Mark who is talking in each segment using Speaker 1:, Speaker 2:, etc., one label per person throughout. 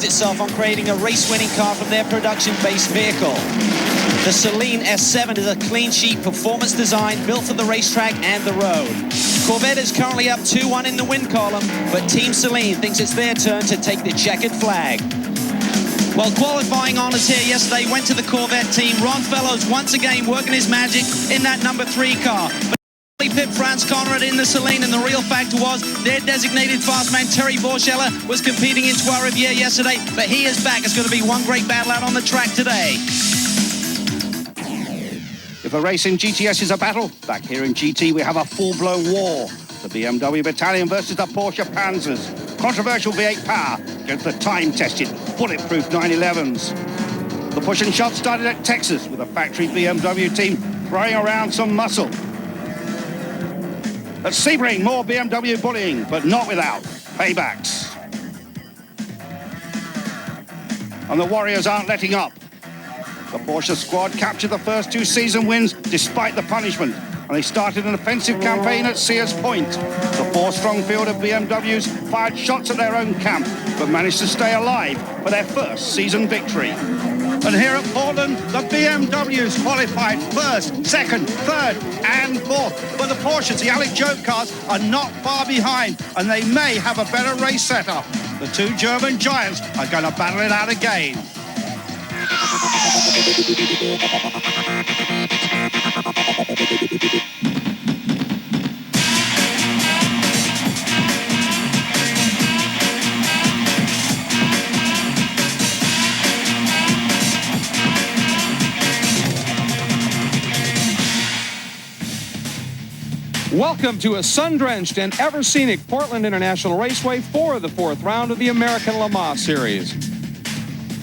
Speaker 1: itself on creating a race-winning car from their production-based vehicle. The Saleen S7 is a clean sheet performance design built for the racetrack and the road. Corvette is currently up 2-1 in the win column, but Team Saleen thinks it's their turn to take the checkered flag. Well, qualifying honors here yesterday went to the Corvette team. Ron Fellows once again working his magic in that number 3 car. But pit Franz Conrad in the Saleen, and the real fact was their designated fast man Terry Borchella was competing in Trois-Rivières yesterday, but he is back. It's going to be one great battle out on the track today.
Speaker 2: If a race in GTS is a battle, back here in GT we have a full-blown war. The BMW Battalion versus the Porsche Panzers. Controversial V8 power against the time-tested, bulletproof 911s. The push and shove started at Texas with a factory BMW team throwing around some muscle. At Sebring, more BMW bullying, but not without paybacks. And the Warriors aren't letting up. The Porsche squad captured the first 2 season wins despite the punishment, and they started an offensive campaign at Sears Point. The 4-strong field of BMWs fired shots at their own camp, but managed to stay alive for their first season victory. And here at Portland, the BMWs qualified 1st, 2nd, 3rd and 4th. But the Porsches, the Alec Joe cars, are not far behind, and they may have a better race setup. The 2 German giants are going to battle it out again.
Speaker 3: Welcome to a sun-drenched and ever-scenic Portland International Raceway for the 4th round of the American Le Mans Series.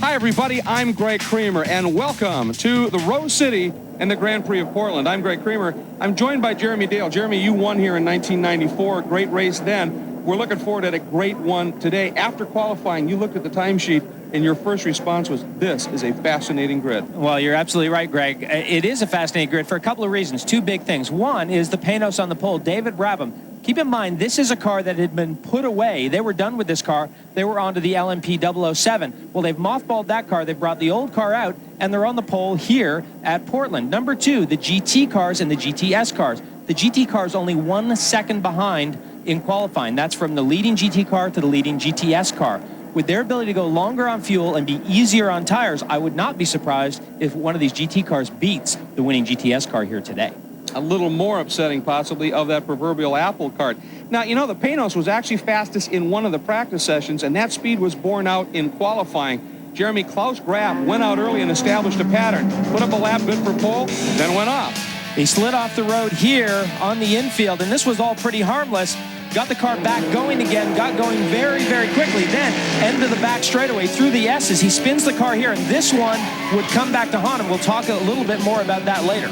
Speaker 3: Hi, everybody. I'm Greg Creamer, and welcome to the Rose City and the Grand Prix of Portland. I'm Greg Creamer. I'm joined by Jeremy Dale. Jeremy, you won here in 1994. Great race then. We're looking forward to a great one today. After qualifying, you looked at the timesheet, and your first response was, this is a fascinating grid.
Speaker 4: Well, you're absolutely right, Greg. It is a fascinating grid for a couple of reasons. 2 big things. One is the Panos on the pole, David Brabham. Keep in mind, this is a car that had been put away. They were done with this car. They were onto the LMP 007. Well, they've mothballed that car. They've brought the old car out, and they're on the pole here at Portland. Number 2, the GT cars and the GTS cars. The GT car is only 1 second behind in qualifying. That's from the leading GT car to the leading GTS car. With their ability to go longer on fuel and be easier on tires, I would not be surprised if one of these GT cars beats the winning GTS car here today.
Speaker 3: A little more upsetting, possibly, of that proverbial apple cart. Now, you know, the Panos was actually fastest in one of the practice sessions, and that speed was borne out in qualifying. Jeremy, Klaus Graf went out early and established a pattern, put up a lap good for pole, then went off.
Speaker 4: He slid off the road here on the infield, and this was all pretty harmless. Got the car back going again, got going very, very quickly. Then, end of the back straightaway through the S's. He spins the car here, and this one would come back to haunt him. We'll talk a little bit more about that later.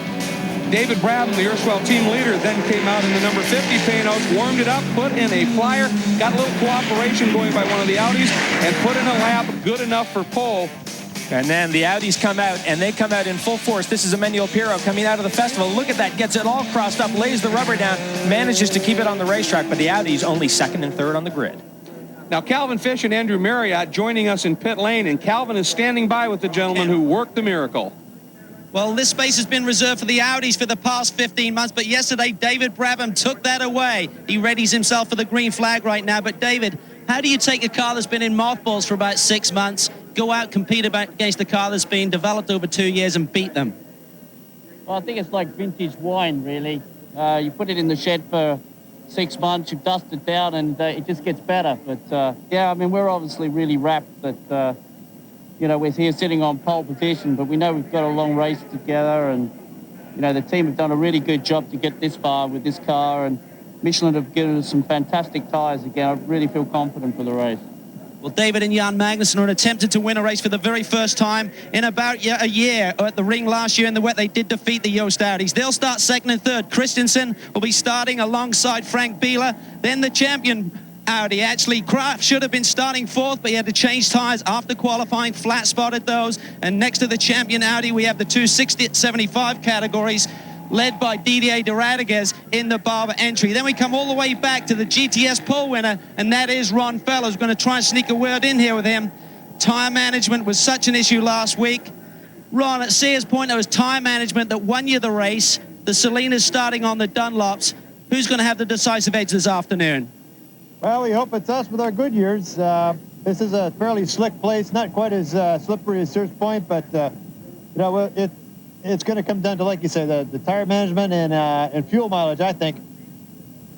Speaker 3: David Brabham, the erstwhile team leader, then came out in the number 50 Panos, warmed it up, put in a flyer, got a little cooperation going by one of the Audis, and put in a lap good enough for pole.
Speaker 4: And then the Audis come out, and they come out in full force. This is Emmanuel Pirro coming out of the festival. Look at that, gets it all crossed up, lays the rubber down, manages to keep it on the racetrack, but the Audis only 2nd and 3rd on the grid.
Speaker 3: Now, Calvin Fish and Andrew Marriott joining us in pit lane, and Calvin is standing by with the gentleman who worked the miracle.
Speaker 1: Well, this space has been reserved for the Audis for the past 15 months, but yesterday David Brabham took that away. He readies himself for the green flag right now. But David, how do you take a car that's been in mothballs for about 6 months, go out, compete against a car that's been developed over 2 years and beat them?
Speaker 5: Well, I think it's like vintage wine, really. You put it in the shed for 6 months, you dust it down, and it just gets better. But, yeah, I mean, we're obviously really rapt that, you know, we're here sitting on pole position, but we know we've got a long race together, and, you know, the team have done a really good job to get this far with this car, and Michelin have given us some fantastic tyres again. I really feel confident for the race.
Speaker 1: Well, David and Jan Magnussen are attempted to win a race for the very first time in about a year. At the ring last year in the wet, they did defeat the Yost Audis. They'll start 2nd and 3rd. Christensen will be starting alongside Frank Bieler. Then the champion Audi. Actually, Kraft should have been starting 4th, but he had to change tyres after qualifying, flat spotted those. And next to the champion Audi, we have the 260-75 categories, led by Didier de Radiguez in the Barber entry. Then we come all the way back to the GTS pole winner, and that is Ron Fellows. We're going to try and sneak a word in here with him. Tire management was such an issue last week. Ron, at Sears Point, there was tire management that won you the race. The Salinas starting on the Dunlops. Who's going to have the decisive edge this afternoon?
Speaker 6: Well, we hope it's us with our Goodyears. This is a fairly slick place, not quite as slippery as Sears Point, but you know, it's going to come down to, like you say, the tire management and fuel mileage, I think.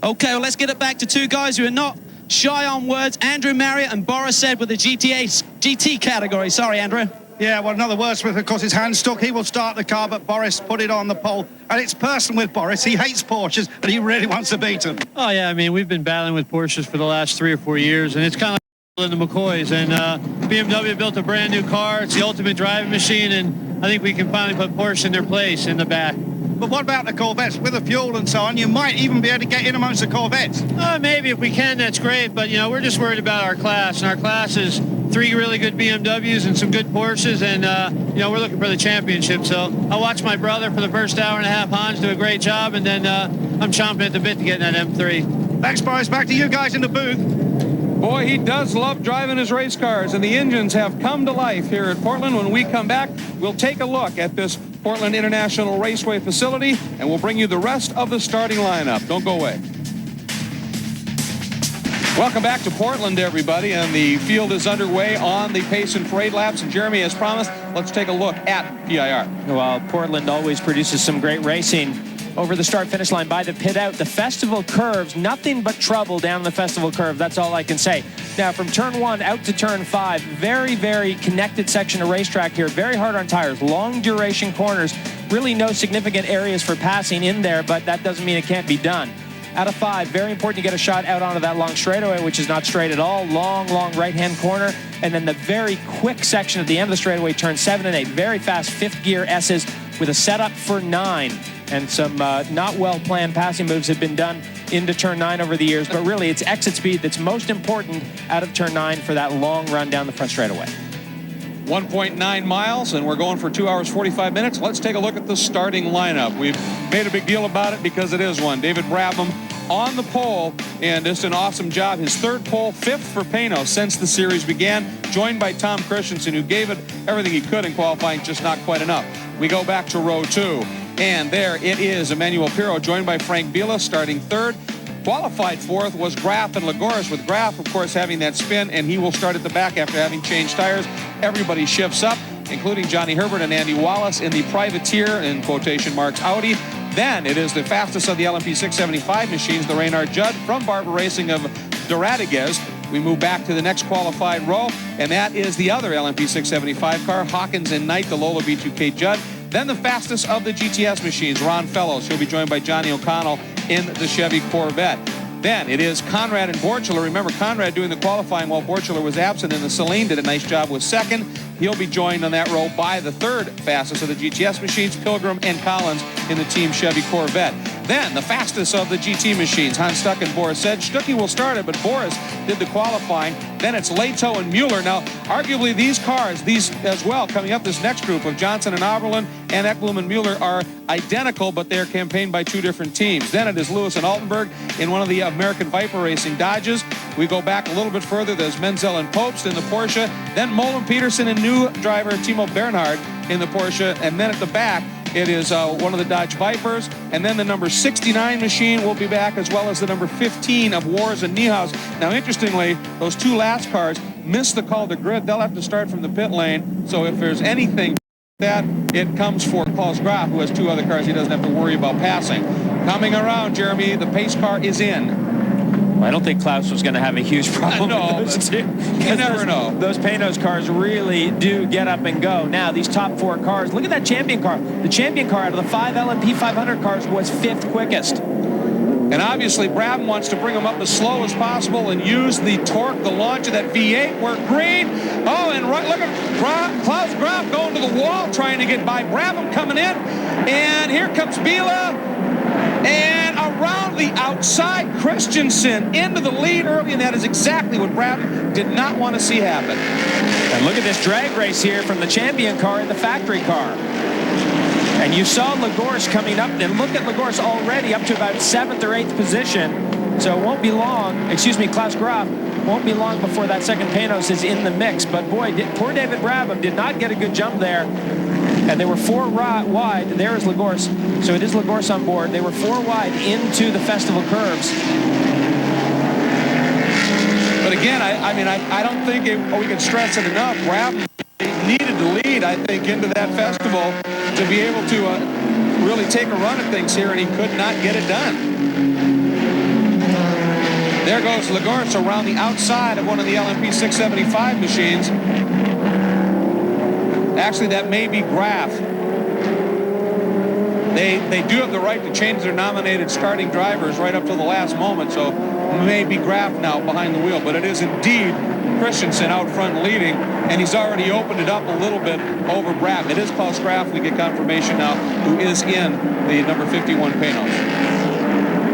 Speaker 1: Okay, well, let's get it back to two guys who are not shy on words. Andrew Marriott and Boris Said with the GT category. Sorry, Andrew.
Speaker 2: Yeah, well, another wordsmith, of course, his hand stuck. He will start the car, but Boris put it on the pole. And it's personal with Boris. He hates Porsches, and he really wants to beat them.
Speaker 7: Oh, yeah, I mean, we've been battling with Porsches for the last 3 or 4 years, and it's kind of like the McCoys. And BMW built a brand new car. It's the ultimate driving machine, and I think we can finally put Porsche in their place in the back.
Speaker 2: But what about the Corvettes? With the fuel and so on, you might even be able to get in amongst the Corvettes.
Speaker 7: Maybe if we can, that's great. But, you know, we're just worried about our class, and our class is 3 really good BMWs and some good Porsches, and, you know, we're looking for the championship. So I'll watch my brother for the first hour and a half. Hans do a great job, and then I'm chomping at the bit to get in that M3.
Speaker 2: Thanks, Boris. Back to you guys in the booth.
Speaker 3: Boy, he does love driving his race cars, and the engines have come to life here at Portland. When we come back, we'll take a look at this Portland International Raceway facility, and we'll bring you the rest of the starting lineup. Don't go away. Welcome back to Portland, everybody, and the field is underway on the pace and parade laps. And Jeremy, as promised, let's take a look at PIR.
Speaker 4: Well, Portland always produces some great racing over the start-finish line by the pit out. The festival curves, nothing but trouble down the festival curve. That's all I can say. Now, from turn 1 out to turn 5, very, very connected section of racetrack here. Very hard on tires, long duration corners. Really no significant areas for passing in there, but that doesn't mean it can't be done. Out of 5, very important to get a shot out onto that long straightaway, which is not straight at all. Long, long right-hand corner. And then the very quick section at the end of the straightaway, turn 7 and 8. Very fast fifth gear S's with a setup for 9. And some not well-planned passing moves have been done into turn 9 over the years. But really, it's exit speed that's most important out of turn 9 for that long run down the front straightaway.
Speaker 3: 1.9 miles, and we're going for 2 hours, 45 minutes. Let's take a look at the starting lineup. We've made a big deal about it because it is one. David Brabham on the pole, and just an awesome job. His 3rd pole, 5th for Pano since the series began, joined by Tom Christensen, who gave it everything he could in qualifying, just not quite enough. We go back to row 2, and there it is. Emmanuel Pirro, joined by Frank Biela, starting 3rd. Qualified 4th was Graf and Lagores, with Graf, of course, having that spin, and he will start at the back after having changed tires. Everybody shifts up, including Johnny Herbert and Andy Wallace in the privateer, in quotation marks, Audi. Then it is the fastest of the LMP 675 machines, the Reynard Judd from Barber Racing of Doradiguez. We move back to the next qualified row, and that is the other LMP 675 car, Hawkins and Knight, the Lola B2K Judd. Then the fastest of the GTS machines, Ron Fellows. He'll be joined by Johnny O'Connell in the Chevy Corvette. Then it is Conrad and Borchler. Remember, Conrad doing the qualifying while Borchler was absent, and the Celine did a nice job with 2nd. He'll be joined on that row by the 3rd fastest of the GTS machines, Pilgrim and Collins in the Team Chevy Corvette. Then the fastest of the GT machines, Hans Stuck and Boris said. Stuckey will start it, but Boris did the qualifying. Then it's Leto and Mueller. Now, arguably these cars, these as well, coming up this next group of Johnson and Oberlin and Ekblom and Mueller are identical, but they're campaigned by 2 different teams. Then it is Lewis and Altenberg in one of the American Viper Racing Dodges. We go back a little bit further. There's Menzel and Popst in the Porsche. Then Mullen Peterson and new driver Timo Bernhard in the Porsche. And then at the back, it is one of the Dodge Vipers. And then the number 69 machine will be back, as well as the number 15 of Wars and Niehaus. Now, interestingly, those 2 last cars missed the call to grid. They'll have to start from the pit lane. So if there's anything that, it comes for Klaus Graf, who has 2 other cars he doesn't have to worry about passing. Coming around, Jeremy, the pace car is in.
Speaker 4: I don't think Klaus was going to have a huge problem with those 2.
Speaker 3: You never know.
Speaker 4: Those Panos cars really do get up and go. Now, these top 4 cars, look at that champion car. The champion car out of the 5 LMP 500 cars was 5th quickest.
Speaker 3: And obviously, Brabham wants to bring them up as slow as possible and use the torque, the launch of that V8. We're green. Oh, and right, look at Klaus Graf going to the wall trying to get by. Brabham coming in. And here comes Biela. And around the outside, Christensen into the lead early, and that is exactly what Brabham did not want to see happen.
Speaker 4: And look at this drag race here from the champion car and the factory car. And you saw Lagores coming up, and look at Lagores already up to about 7th or 8th position. So it won't be long, Klaus Graf won't be long before that second Panos is in the mix. But boy, poor David Brabham did not get a good jump there. And they were 4 wide. There is Lagorce. So it is Lagorce on board. They were 4 wide into the festival curves.
Speaker 3: But again, I don't think we can stress it enough. Brabham needed to lead, I think, into that festival to be able to really take a run at things here, and he could not get it done. There goes Lagorce around the outside of one of the LMP 675 machines. Actually, that may be Graf. They do have the right to change their nominated starting drivers right up to the last moment, so maybe Graf now behind the wheel, but it is indeed Christensen out front leading, and he's already opened it up a little bit over Brabham. It is Klaus Graf, we get confirmation now, who is in the number 51 Panos.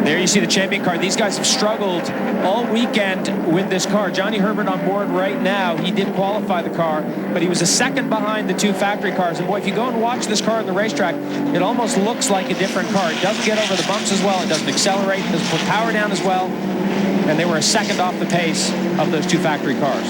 Speaker 4: There you see the champion car. These guys have struggled all weekend with this car. Johnny Herbert on board right now. He did qualify the car, but he was a second behind the 2 factory cars. And boy, if you go and watch this car on the racetrack, it almost looks like a different car. It doesn't get over the bumps as well. It doesn't accelerate. It doesn't put power down as well. And they were a second off the pace of those 2 factory cars.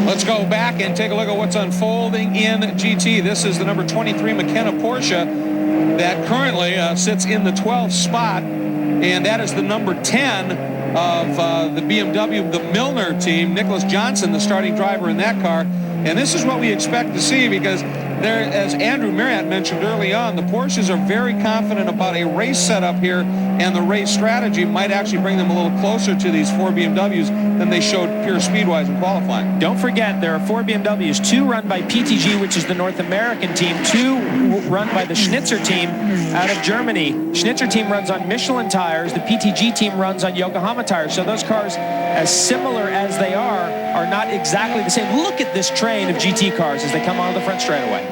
Speaker 3: Let's go back and take a look at what's unfolding in GT. This is the number 23 McKenna Porsche that currently sits in the 12th spot. And that is the number 10 of the BMW, the Milner team. Nicholas Johnson, the starting driver in that car. And this is what we expect to see, because there, as Andrew Marriott mentioned early on, the Porsches are very confident about a race setup here, and the race strategy might actually bring them a little closer to these 4 BMWs than they showed pure speed-wise in qualifying.
Speaker 4: Don't forget, there are 4 BMWs, 2 run by PTG, which is the North American team, 2 run by the Schnitzer team out of Germany. Schnitzer team runs on Michelin tires. The PTG team runs on Yokohama tires. So those cars, as similar as they are not exactly the same. Look at this train of GT cars as they come onto the front straightaway.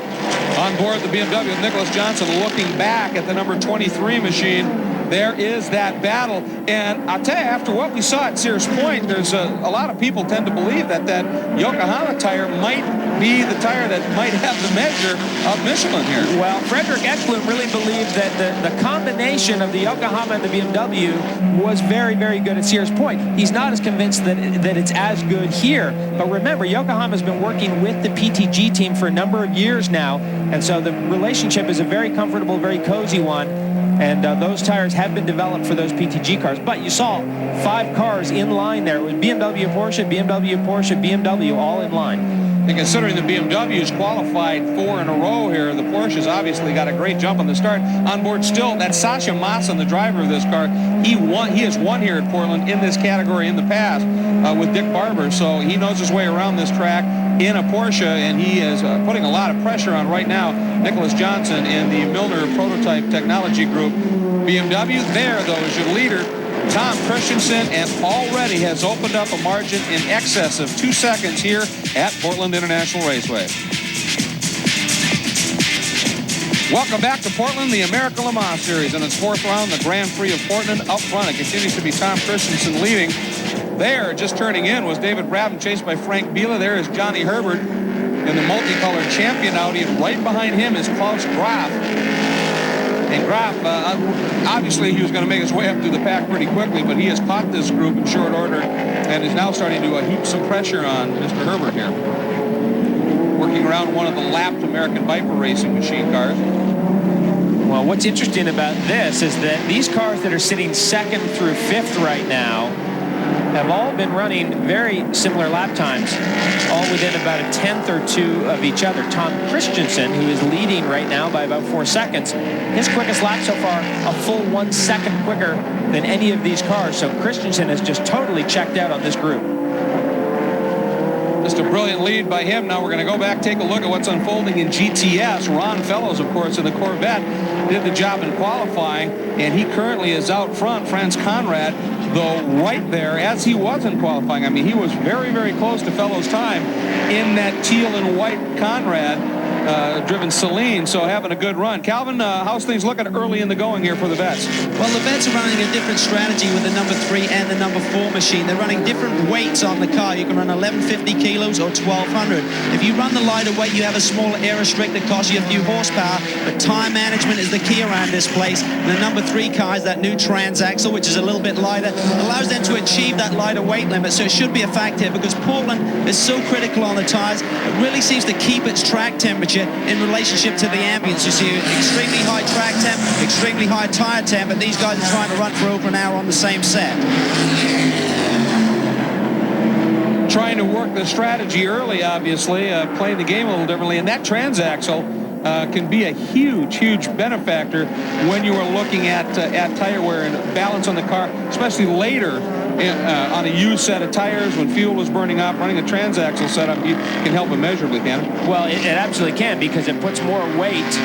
Speaker 3: On board the BMW, Nicholas Johnson looking back at the number 23 machine. There is that battle, and I'll tell you, after what we saw at Sears Point, there's a lot of people tend to believe that Yokohama tire might be the tire that might have the measure of Michelin here.
Speaker 4: Well, Frederick Ekblom really believed that the combination of the Yokohama and the BMW was very, very good at Sears Point. He's not as convinced that it's as good here. But remember, Yokohama's been working with the PTG team for a number of years now, and so the relationship is a very comfortable, very cozy one. And those tires have been developed for those PTG cars. But you saw 5 cars in line there with BMW, Porsche, BMW, Porsche, BMW, all in line.
Speaker 3: And considering the BMWs qualified 4 in a row here, the Porsches obviously got a great jump on the start. On board still, that's Sasha Maassen, the driver of this car. He has won here at Portland in this category in the past with Dick Barber. So he knows his way around this track in a Porsche, and he is putting a lot of pressure on right now Nicholas Johnson in the Milner Prototype Technology Group. BMW there, though, is your leader, Tom Christensen, and already has opened up a margin in excess of 2 seconds here at Portland International Raceway. Welcome back to Portland, the American Le Mans Series, in its 4th round, the Grand Prix of Portland. Up front, it continues to be Tom Christensen leading. There, just turning in, was David Brabham, chased by Frank Biela. There is Johnny Herbert in the multicolored champion Audi. Right behind him is Klaus Graf. And Graf, obviously he was going to make his way up through the pack pretty quickly, but he has caught this group in short order and is now starting to heap some pressure on Mr. Herbert here. Working around one of the lapped American Viper racing machine cars.
Speaker 4: Well, what's interesting about this is that these cars that are sitting 2nd through 5th right now have all been running very similar lap times, all within about a 1/10 or 2 of each other. Tom Christensen, who is leading right now by about 4 seconds, his quickest lap so far, a full 1 second quicker than any of these cars. So Christensen has just totally checked out on this group.
Speaker 3: Just a brilliant lead by him. Now we're going to go back, take a look at what's unfolding in GTS. Ron Fellows, of course, in the Corvette, did the job in qualifying, and he currently is out front. Franz Conrad, though, right there, as he was in qualifying. I mean, he was very, very close to Fellows' time in that teal and white Conrad. driven Celine, so having a good run. Calvin, how's things looking early in the going here for the vets?
Speaker 1: Well, the vets are running a different strategy with the number 3 and the number 4 machine. They're running different weights on the car. You can run 1150 kilos or 1200. If you run the lighter weight, you have a smaller air restrict that costs you a few horsepower, but time management is the key around this place. And the number 3 car has that new transaxle, which is a little bit lighter, allows them to achieve that lighter weight limit, so it should be a fact here because Portland is so critical on the tires. It really seems to keep its track temperature in relationship to the ambience. You see extremely high track temp, extremely high tire temp, and these guys are trying to run for over an hour on the same set.
Speaker 3: Trying to work the strategy early, obviously, playing the game a little differently, and that transaxle can be a huge benefactor when you are looking at tire wear and balance on the car, especially later on a used set of tires when fuel is burning up. Running a transaxle setup can help immeasurably, can it?
Speaker 4: Well, it absolutely can, because it puts more weight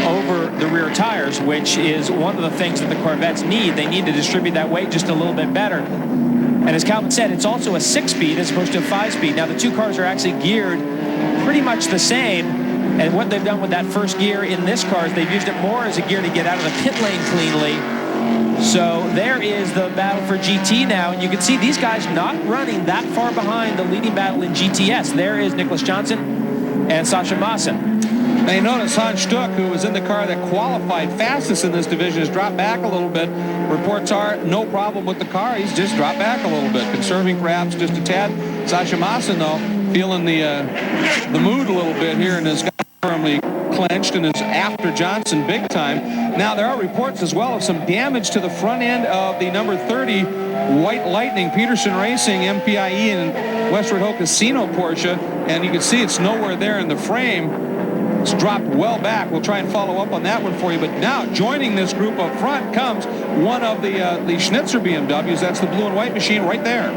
Speaker 4: over the rear tires, which is one of the things that the Corvettes need. They need to distribute that weight just a little bit better. And as Calvin said, it's also a 6-speed as opposed to a 5-speed. Now, the two cars are actually geared pretty much the same. And what they've done with that first gear in this car is they've used it more as a gear to get out of the pit lane cleanly. So there is the battle for GT now. And you can see these guys not running that far behind the leading battle in GTS. There is Nicholas Johnson and Sasha Maassen.
Speaker 3: Now you notice Hans Stuck, who was in the car that qualified fastest in this division, has dropped back a little bit. Reports are no problem with the car. He's just dropped back a little bit, conserving perhaps just a tad. Sasha Maassen, though, feeling the mood a little bit here and has got firmly clenched and is after Johnson big time. Now there are reports as well of some damage to the front end of the number 30 White Lightning Peterson Racing MPIE and Westward Ho Casino Porsche, and you can see it's nowhere there in the frame. It's dropped well back. We'll try and follow up on that one for you. But now joining this group up front comes one of the Schnitzer BMWs. That's the blue and white machine right there.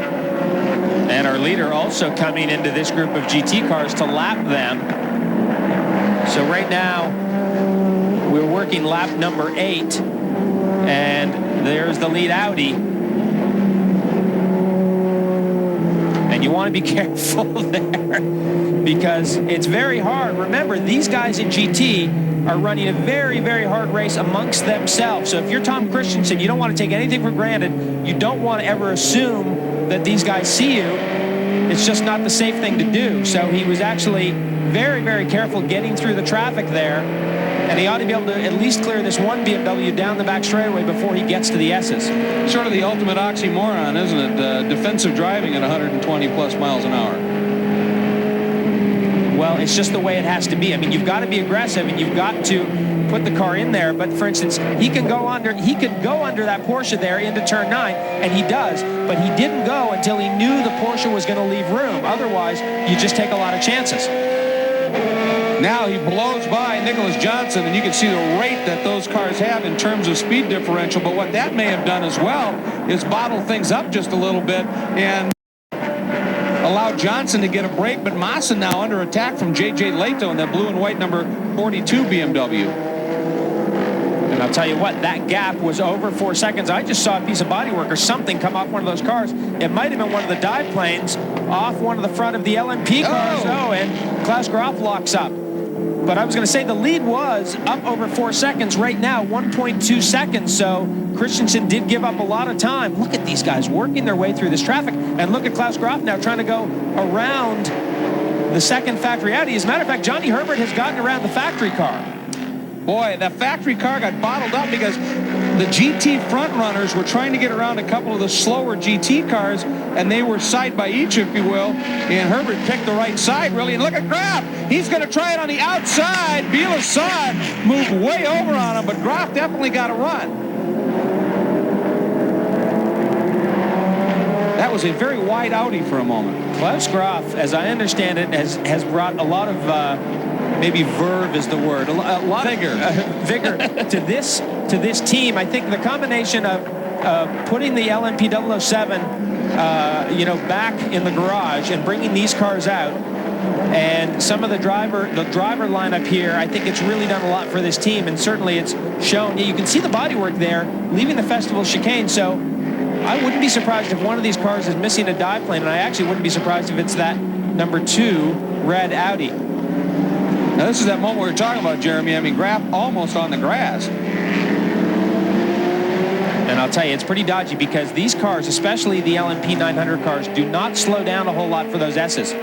Speaker 4: And our leader also coming into this group of GT cars to lap them. So right now we're working lap number 8, and there's the lead Audi. And you want to be careful there because it's very hard. Remember, these guys in GT are running a very hard race amongst themselves. So if you're Tom Christensen, you don't want to take anything for granted. You don't want to ever assume that these guys see you. It's just not the safe thing to do. So he was actually very careful getting through the traffic there. And he ought to be able to at least clear this one BMW down the back straightaway before he gets to the S's.
Speaker 3: Sort of the ultimate oxymoron, isn't it? Defensive driving at 120 plus miles an hour.
Speaker 4: Well, it's just the way it has to be. I mean, you've got to be aggressive and you've got to put the car in there. But for instance, he could go under that Porsche there into turn 9, and he does, but he didn't go until he knew the Porsche was going to leave room. Otherwise, you just take a lot of chances.
Speaker 3: Now he blows by Nicholas Johnson, and you can see the rate that those cars have in terms of speed differential. But what that may have done as well is bottle things up just a little bit and allow Johnson to get a break. But Maassen now under attack from J.J. Leto in that blue and white number 42 BMW.
Speaker 4: And I'll tell you what, that gap was over 4 seconds. I just saw a piece of bodywork or something come off one of those cars. It might have been one of the dive planes off one of the front of the LMP cars. Oh, and Klaus Groff locks up. But I was going to say the lead was up over 4 seconds. Right now, 1.2 seconds. So Christensen did give up a lot of time. Look at these guys working their way through this traffic. And look at Klaus Groff now trying to go around the second factory Audi. As a matter of fact, Johnny Herbert has gotten around the factory car.
Speaker 3: Boy, the factory car got bottled up because the GT front runners were trying to get around a couple of the slower GT cars, and they were side by each, if you will. And Herbert picked the right side, really. And look at Groff. He's going to try it on the outside. Vila saw it, moved way over on him, but Groff definitely got a run. That was a very wide Audi for a moment.
Speaker 4: Klaus Groff, as I understand it, has brought a lot of maybe verve is the word, a lot
Speaker 3: vigor.
Speaker 4: Vigor to this team. I think the combination of putting the LMP 007 back in the garage and bringing these cars out, and some of the driver lineup here, I think it's really done a lot for this team, and certainly it's shown. You can see the bodywork there leaving the festival chicane. So I wouldn't be surprised if one of these cars is missing a dive plane, and I actually wouldn't be surprised if it's that number 2 red Audi.
Speaker 3: Now, this is that moment we were talking about, Jeremy. I mean, Graf almost on the grass.
Speaker 4: And I'll tell you, it's pretty dodgy because these cars, especially the LMP 900 cars, do not slow down a whole lot for those S's.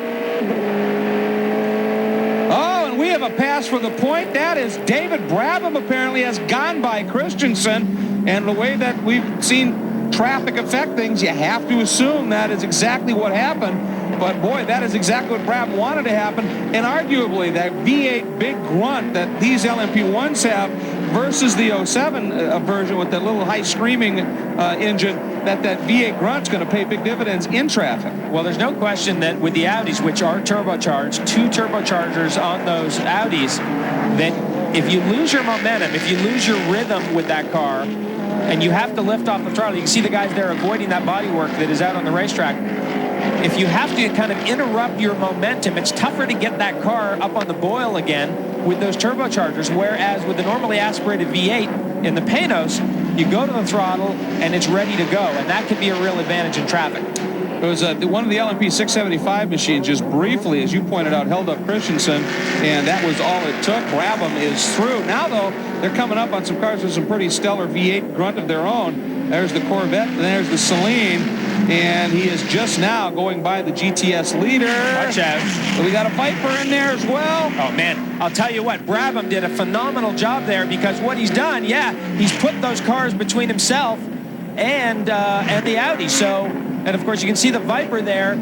Speaker 3: Oh, and we have a pass for the point. That is David Brabham apparently has gone by Christensen. And the way that we've seen traffic affect things, you have to assume that is exactly what happened. But boy, that is exactly what Brabham wanted to happen. And arguably, that V8 big grunt that these LMP1s have versus the 07 version with that little high screaming engine, that V8 grunt's going to pay big dividends in traffic.
Speaker 4: Well, there's no question that with the Audis, which are turbocharged, 2 turbochargers on those Audis, that if you lose your momentum, if you lose your rhythm with that car, and you have to lift off the throttle, you can see the guys there avoiding that bodywork that is out on the racetrack. If you have to kind of interrupt your momentum, it's tougher to get that car up on the boil again with those turbochargers, whereas with the normally aspirated V8 in the Panos, you go to the throttle and it's ready to go, and that can be a real advantage in traffic.
Speaker 3: It was one of the LMP 675 machines just briefly, as you pointed out, held up Christensen, and that was all it took. Brabham is through. Now, though, they're coming up on some cars with some pretty stellar V8 grunt of their own. There's the Corvette, and there's the Celine, and he is just now going by the GTS leader.
Speaker 4: Watch out.
Speaker 3: So we got a Viper in there as well.
Speaker 4: Oh, man, I'll tell you what, Brabham did a phenomenal job there because what he's done, he's put those cars between himself and the Audi. So, and of course, you can see the Viper there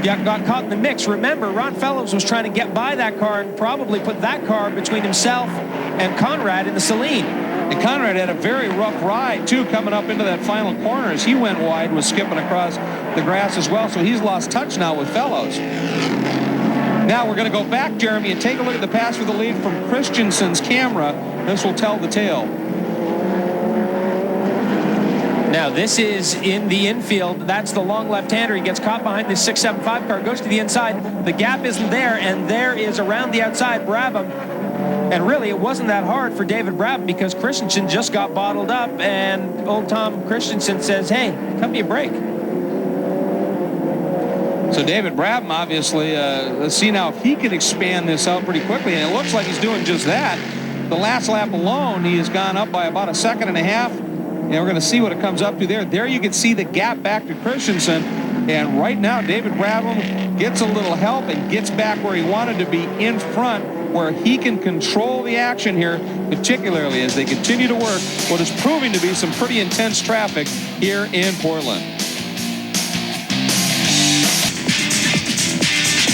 Speaker 4: got caught in the mix. Remember, Ron Fellows was trying to get by that car and probably put that car between himself and Conrad in the Celine.
Speaker 3: And Conrad had a very rough ride, too, coming up into that final corner as he went wide, was skipping across the grass as well. So he's lost touch now with Fellows. Now we're going to go back, Jeremy, and take a look at the pass for the lead from Christensen's camera. This will tell the tale.
Speaker 4: Now, this is in the infield. That's the long left-hander. He gets caught behind the 675 car, goes to the inside. The gap isn't there, and there is around the outside Brabham. And really, it wasn't that hard for David Brabham because Christensen just got bottled up, and old Tom Christensen says, hey, cut me a break.
Speaker 3: So David Brabham, obviously, let's see now if he can expand this out pretty quickly, and it looks like he's doing just that. The last lap alone, he has gone up by about 1.5 seconds, and we're going to see what it comes up to there. There you can see the gap back to Christensen, and right now, David Brabham gets a little help and gets back where he wanted to be in front, where he can control the action here, particularly as they continue to work what is proving to be some pretty intense traffic here in Portland.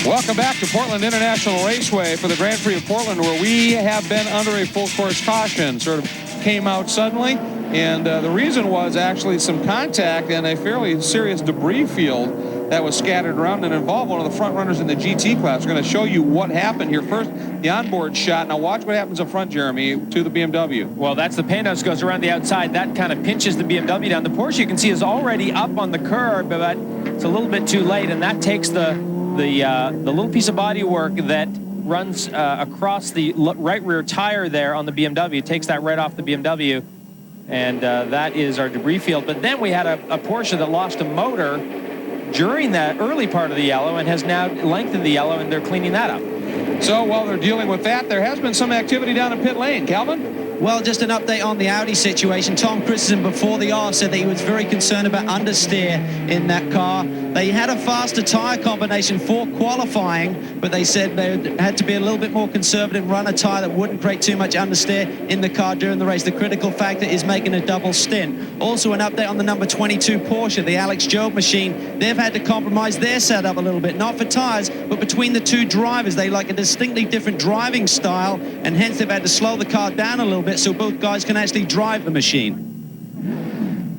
Speaker 3: Welcome back to Portland International Raceway for the Grand Prix of Portland, where we have been under a full course caution. Sort of came out suddenly, and the reason was actually some contact and a fairly serious debris field that was scattered around and involved one of the front runners in the GT class. We're going to show you what happened here. First, the onboard shot. Now watch what happens up front, Jeremy, to the BMW.
Speaker 4: Well, that's the Panos, goes around the outside. That kind of pinches the BMW down. The Porsche, you can see, is already up on the curb, but it's a little bit too late, and that takes the little piece of bodywork that runs across the right rear tire there on the BMW. It takes that right off the BMW, and that is our debris field. But then we had a Porsche that lost a motor during that early part of the yellow and has now lengthened the yellow, and they're cleaning that up.
Speaker 3: So while they're dealing with that, there has been some activity down in pit lane. Calvin?
Speaker 1: Well, just an update on the Audi situation. Tom Christensen, before the R, said that he was very concerned about understeer in that car. They had a faster tyre combination for qualifying, but they said they had to be a little bit more conservative, run a tyre that wouldn't create too much understeer in the car during the race. The critical factor is making a double stint. Also, an update on the number 22 Porsche, the Alex Job machine. They've had to compromise their setup a little bit, not for tyres, but between the two drivers. They like a distinctly different driving style, and hence they've had to slow the car down a little bit so both guys can actually drive the machine.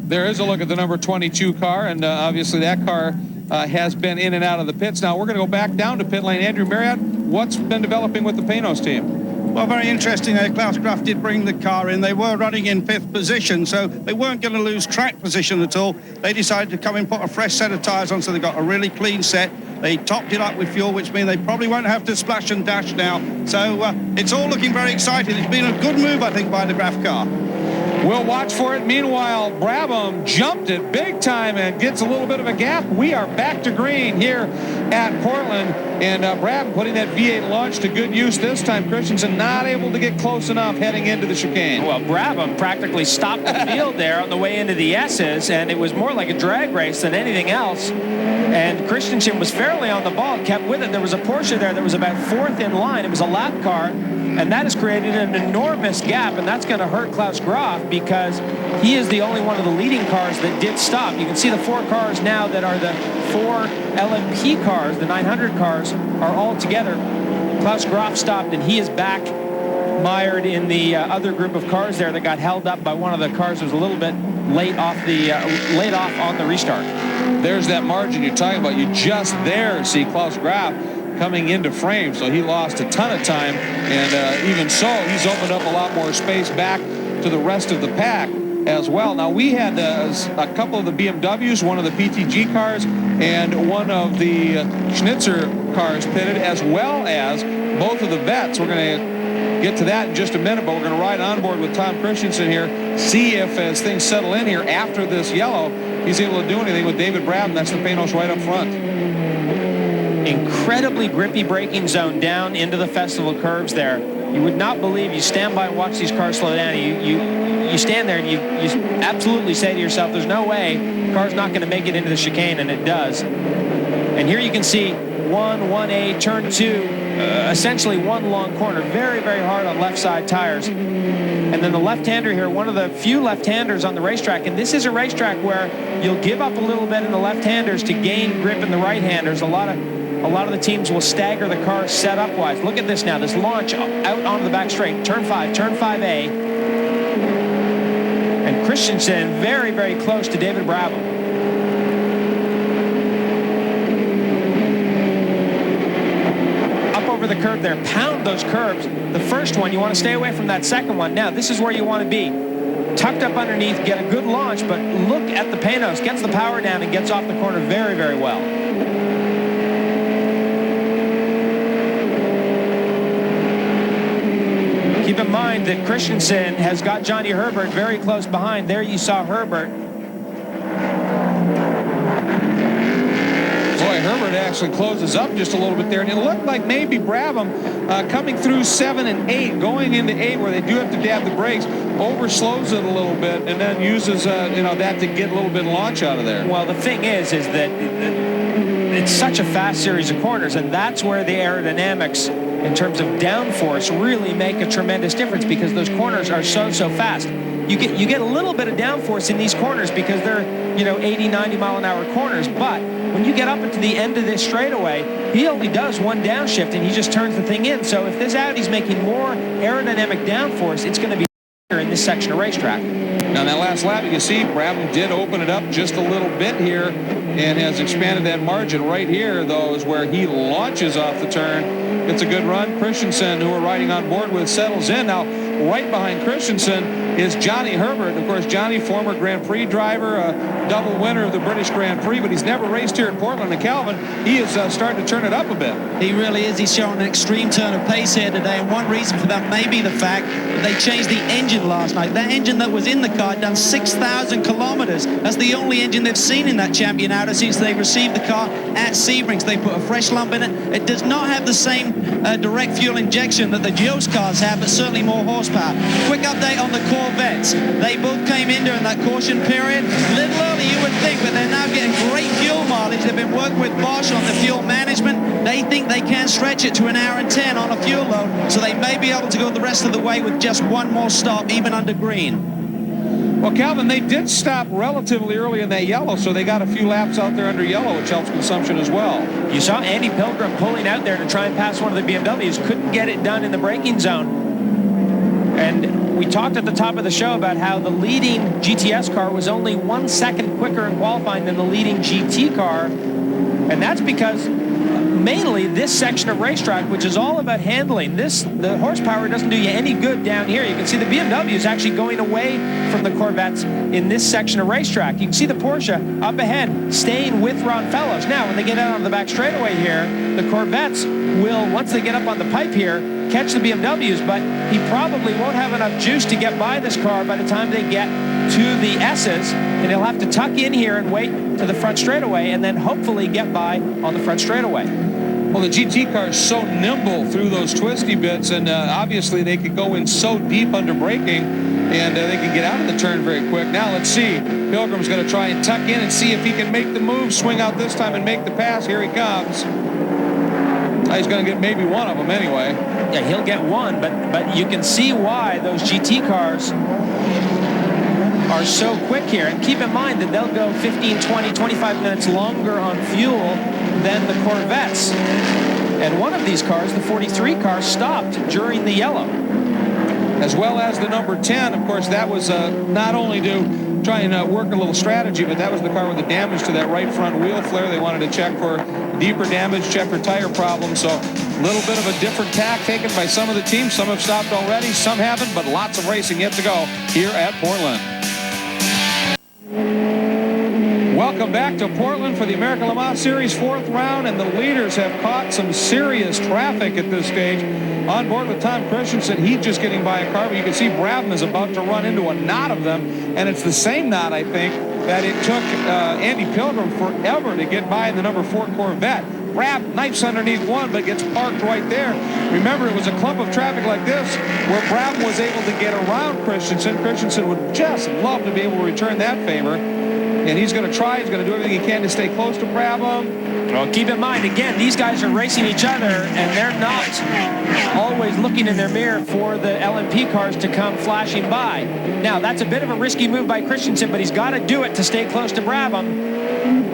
Speaker 3: There is a look at the number 22 car, and obviously that car has been in and out of the pits. Now we're going to go back down to pit lane. Andrew Marriott, what's been developing with the Panos team?
Speaker 2: Well, very interesting. Klaus Graf did bring the car in. They were running in 5th position, so they weren't going to lose track position at all. They decided to come and put a fresh set of tyres on, so they got a really clean set. They topped it up with fuel, which means they probably won't have to splash and dash now. So it's all looking very exciting. It's been a good move, I think, by the Graf car.
Speaker 3: We'll watch for it. Meanwhile, Brabham jumped it big time and gets a little bit of a gap. We are back to green here at Portland, and Brabham putting that V8 launch to good use this time. Christensen not able to get close enough heading into the chicane.
Speaker 4: Well, Brabham practically stopped the field there on the way into the S's, and it was more like a drag race than anything else. And Christensen was fairly on the ball, kept with it. There was a Porsche there that was about fourth in line. It was a lap car, and that has created an enormous gap, and that's going to hurt Klaus Graf because he is the only one of the leading cars that did stop. You can see the 4 cars now that are the 4 LMP cars, the 900 cars, are all together. Klaus Graf stopped, and he is back mired in the other group of cars there that got held up by one of the cars that was a little bit late off on the restart.
Speaker 3: There's that margin you're talking about. You just there see Klaus Graf coming into frame, so he lost a ton of time, and even so, he's opened up a lot more space back to the rest of the pack as well. Now, we had a couple of the BMWs, one of the PTG cars, and one of the Schnitzer cars pitted, as well as both of the vets. We're going to get to that in just a minute, but we're going to ride on board with Tom Christensen here, see if as things settle in here after this yellow, he's able to do anything with David Brabham. That's the Panos right up front.
Speaker 4: Incredibly grippy braking zone down into the festival curves there. You would not believe, you stand by and watch these cars slow down, you stand there and you absolutely say to yourself, there's no way the car's not going to make it into the chicane, and it does. And here you can see 1A, turn 2, essentially one long corner, very, very hard on left side tires. And then the left-hander here, one of the few left-handers on the racetrack, and this is a racetrack where you'll give up a little bit in the left-handers to gain grip in the right-handers. A lot of the teams will stagger the car setup-wise. Look at this now, this launch out onto the back straight, turn 5, turn 5A. And Christensen very, very close to David Brabham. Up over the curb there, pound those curbs. The first one, you want to stay away from that second one. Now, this is where you want to be. Tucked up underneath, get a good launch, but look at the Panos, gets the power down and gets off the corner very, very well. Keep in mind that Christensen has got Johnny Herbert very close behind. There you saw Herbert.
Speaker 3: Boy, Herbert actually closes up just a little bit there, and it looked like maybe Brabham coming through 7 and 8, going into 8 where they do have to dab the brakes, overslows it a little bit, and then uses that to get a little bit of launch out of there.
Speaker 4: Well, the thing is that it's such a fast series of corners, and that's where the aerodynamics in terms of downforce really make a tremendous difference, because those corners are so fast. You get a little bit of downforce in these corners because they're 80, 90 mile an hour corners, but when you get up into the end of this straightaway, he only does one downshift and he just turns the thing in. So if this Audi's making more aerodynamic downforce, it's going to be in this section of racetrack.
Speaker 3: Now, that last lap, you can see Brabham did open it up just a little bit here and has expanded that margin. Right here, though, is where he launches off the turn. It's a good run. Christensen, who we're riding on board with, settles in. Now, right behind Christensen is Johnny Herbert. Of course, Johnny, former Grand Prix driver, a double winner of the British Grand Prix, but he's never raced here at Portland. And Calvin, he is starting to turn it up a bit.
Speaker 1: He really is. He's showing an extreme turn of pace here today, and one reason for that may be the fact that they changed the engine last night. That engine that was in the car had done 6,000 kilometers. That's the only engine they've seen in that champion Audi since they received the car at Sebring's. They put a fresh lump in it. It does not have the same direct fuel injection that the Jost cars have, but certainly more horsepower. Quick update on the Corvettes. They both came in during that caution period. A little early, you would think, but they're now getting great fuel mileage. They've been working with Bosch on the fuel management. They think they can stretch it to 1 hour and 10 on a fuel load, so they may be able to go the rest of the way with just one more stop, even under green.
Speaker 3: Well, Calvin, they did stop relatively early in that yellow, so they got a few laps out there under yellow, which helps consumption as well.
Speaker 4: You saw Andy Pilgrim pulling out there to try and pass one of the BMWs. Couldn't get it done in the braking zone. And we talked at the top of the show about how the leading GTS car was only 1 second quicker in qualifying than the leading GT car. And that's because mainly this section of racetrack, which is all about handling. The horsepower doesn't do you any good down here. You can see the BMW is actually going away from the Corvettes in this section of racetrack. You can see the Porsche up ahead staying with Ron Fellows. Now, when they get out on the back straightaway here, the Corvettes will, once they get up on the pipe here, catch the BMWs, but he probably won't have enough juice to get by this car by the time they get to the S's, and he'll have to tuck in here and wait to the front straightaway and then hopefully get by on the front straightaway.
Speaker 3: Well, the GT car is so nimble through those twisty bits, and obviously they could go in so deep under braking, and they can get out of the turn very quick. Now let's see. Pilgrim's going to try and tuck in and see if he can make the move, swing out this time and make the pass. Here he comes. He's going to get maybe one of them anyway.
Speaker 4: Yeah, he'll get one, but you can see why those GT cars are so quick here. And keep in mind that they'll go 15, 20, 25 minutes longer on fuel than the Corvettes. And one of these cars, the 43 car, stopped during the yellow.
Speaker 3: As well as the number 10, of course, that was not only to try and work a little strategy, but that was the car with the damage to that right front wheel flare. They wanted to check for deeper damage, check for tire problems. So a little bit of a different tack taken by some of the teams. Some have stopped already, some haven't, but lots of racing yet to go here at Portland. Welcome back to Portland for the American Le Mans Series 4th round, and the leaders have caught some serious traffic at this stage. On board with Tom Christensen, he's just getting by a car, but you can see Brabham is about to run into a knot of them, and it's the same knot, I think, that it took Andy Pilgrim forever to get by in the number 4 Corvette. Brabham knifes underneath one, but gets parked right there. Remember, it was a clump of traffic like this where Brabham was able to get around Christensen. Christensen would just love to be able to return that favor. And he's going to try. He's going to do everything he can to stay close to Brabham.
Speaker 4: Well, keep in mind, again, these guys are racing each other, and they're not always looking in their mirror for the LMP cars to come flashing by. Now, that's a bit of a risky move by Christensen, but he's got to do it to stay close to Brabham.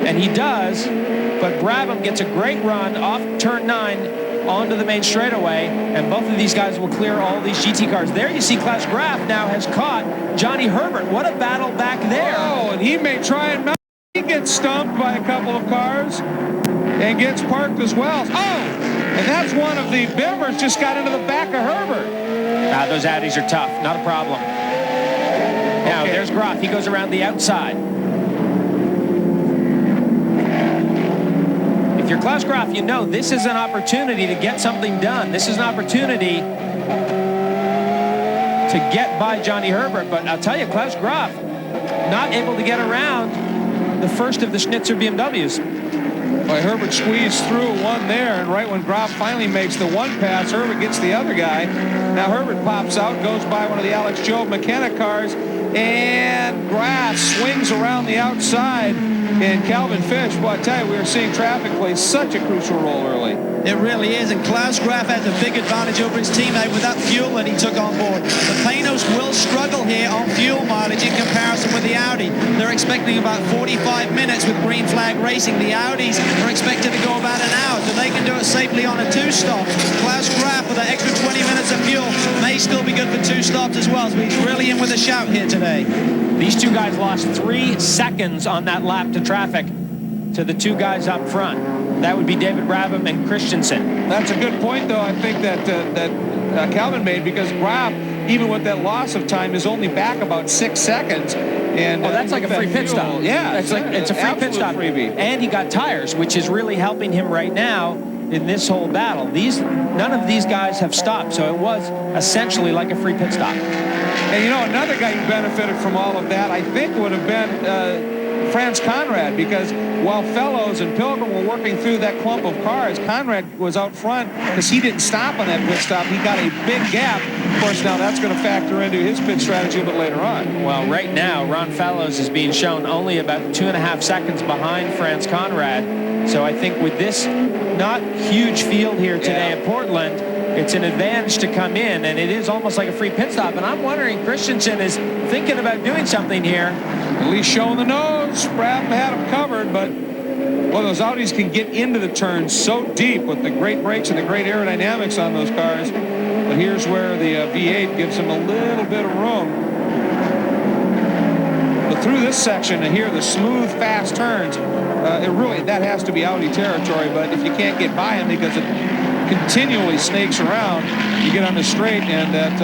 Speaker 4: And he does, but Brabham gets a great run off turn 9 onto the main straightaway, and both of these guys will clear all these GT cars. There you see Klaus Graf now has caught Johnny Herbert. What a battle back there.
Speaker 3: Oh, and he may try and he gets stumped by a couple of cars and gets parked as well. Oh, and that's one of the Bimmers just got into the back of Herbert.
Speaker 4: Those Audis are tough, not a problem. Now, there's Graf. He goes around the outside. If you're Klaus Graf, you know this is an opportunity to get something done. This is an opportunity to get by Johnny Herbert. But I'll tell you, Klaus Graf not able to get around the first of the Schnitzer BMWs.
Speaker 3: Well, Herbert squeezed through one there, and right when Graf finally makes the one pass, Herbert gets the other guy. Now Herbert pops out, goes by one of the Alex Job McKenna cars, and Graf swings around the outside. And Calvin Fish, well, I tell you, we are seeing traffic play such a crucial role early.
Speaker 1: It really is, and Klaus Graf has a big advantage over his teammate with that fuel that he took on board. The Panos will struggle here on fuel mileage in comparison with the Audi. They're expecting about 45 minutes with green flag racing. The Audis are expected to go about an hour, so they can do it safely on a 2-stop. Klaus Graf with that extra 20 minutes of fuel may still be good for 2 stops as well, so he's really in with a shout here today.
Speaker 4: These two guys lost 3 seconds on that lap to traffic to the 2 guys up front. That would be David Brabham and Christensen.
Speaker 3: That's a good point, though, I think that Calvin made, because Graf, even with that loss of time, is only back about 6 seconds. And
Speaker 4: that's like a free pit stop.
Speaker 3: Yeah,
Speaker 4: it's a free pit stop.
Speaker 3: Freebie.
Speaker 4: And he got tires, which is really helping him right now in this whole battle. None of these guys have stopped, so it was essentially like a free pit stop.
Speaker 3: And you know, another guy who benefited from all of that, I think, would have been Franz Conrad, because while Fellows and Pilgrim were working through that clump of cars, Conrad was out front because he didn't stop on that pit stop. He got a big gap. Of course, now that's going to factor into his pit strategy a bit later on.
Speaker 4: Well, right now, Ron Fellows is being shown only about 2.5 seconds behind Franz Conrad. So I think with this not huge field here today at Portland, it's an advantage to come in, and it is almost like a free pit stop. And I'm wondering, Christensen is thinking about doing something here.
Speaker 3: At least showing the nose. Brabham had him covered, but well, those Audis can get into the turns so deep with the great brakes and the great aerodynamics on those cars. But here's where the V8 gives them a little bit of room. But through this section, and here the smooth, fast turns, that has to be Audi territory. But if you can't get by them because it continually snakes around, you get on the straight, and that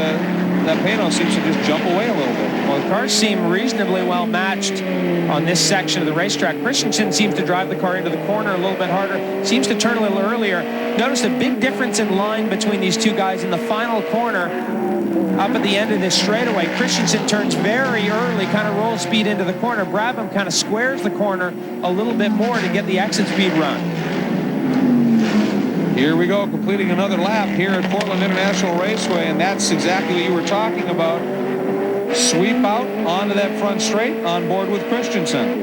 Speaker 3: that Pano seems to just jump away a little bit.
Speaker 4: Well, the cars seem reasonably well matched on this section of the racetrack. Christensen seems to drive the car into the corner a little bit harder, seems to turn a little earlier. Notice a big difference in line between these two guys in the final corner up at the end of this straightaway. Christensen turns very early, kind of rolls speed into the corner. Brabham kind of squares the corner a little bit more to get the exit speed run.
Speaker 3: Here we go, completing another lap here at Portland International Raceway, and that's exactly what you were talking about. Sweep out onto that front straight, on board with Christensen.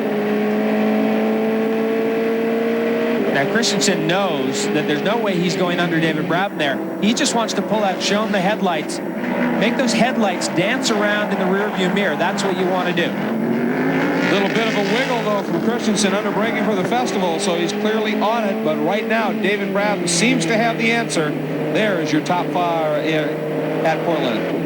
Speaker 4: Now, Christensen knows that there's no way he's going under David Brabham there. He just wants to pull out, show him the headlights, make those headlights dance around in the rearview mirror. That's what you want to do.
Speaker 3: A little bit of a wiggle, though, from Christensen under braking for the festival, so he's clearly on it. But right now, David Brabham seems to have the answer. There is your top 5 at Portland.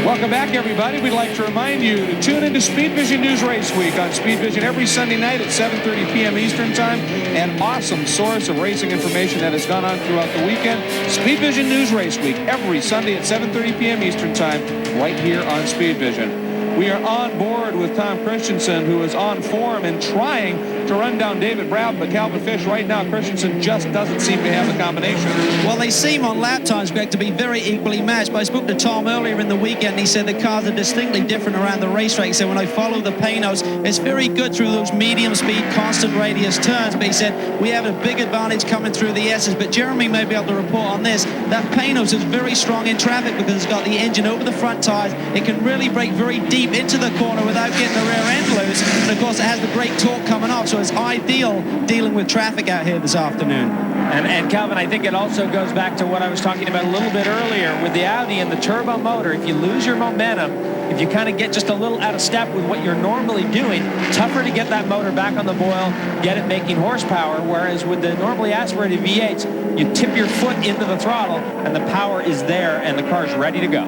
Speaker 3: Welcome back, everybody. We'd like to remind you to tune into Speed Vision News Race Week on Speed Vision every Sunday night at 7:30 p.m. Eastern Time. An awesome source of racing information that has gone on throughout the weekend. Speed Vision News Race Week every Sunday at 7:30 p.m. Eastern Time, right here on Speed Vision. We are on board with Tom Christensen, who is on form and trying to run down David Brabham, but Calvin Fish right now, Christensen just doesn't seem to have the combination.
Speaker 1: Well, they seem on lap times, Greg, to be very equally matched. But I spoke to Tom earlier in the weekend, and he said the cars are distinctly different around the racetrack. He said when I follow the Panos, it's very good through those medium speed, constant radius turns. But he said we have a big advantage coming through the S's. But Jeremy may be able to report on this. That Panos is very strong in traffic because it's got the engine over the front tires. It can really brake very deep into the corner without getting the rear end loose. And of course, it has the great torque coming off, so it's ideal dealing with traffic out here this afternoon.
Speaker 4: And Calvin, I think it also goes back to what I was talking about a little bit earlier with the Audi and the turbo motor. If you lose your momentum, if you kind of get just a little out of step with what you're normally doing, tougher to get that motor back on the boil, get it making horsepower, whereas with the normally aspirated V8s, you tip your foot into the throttle and the power is there and the car's ready to go.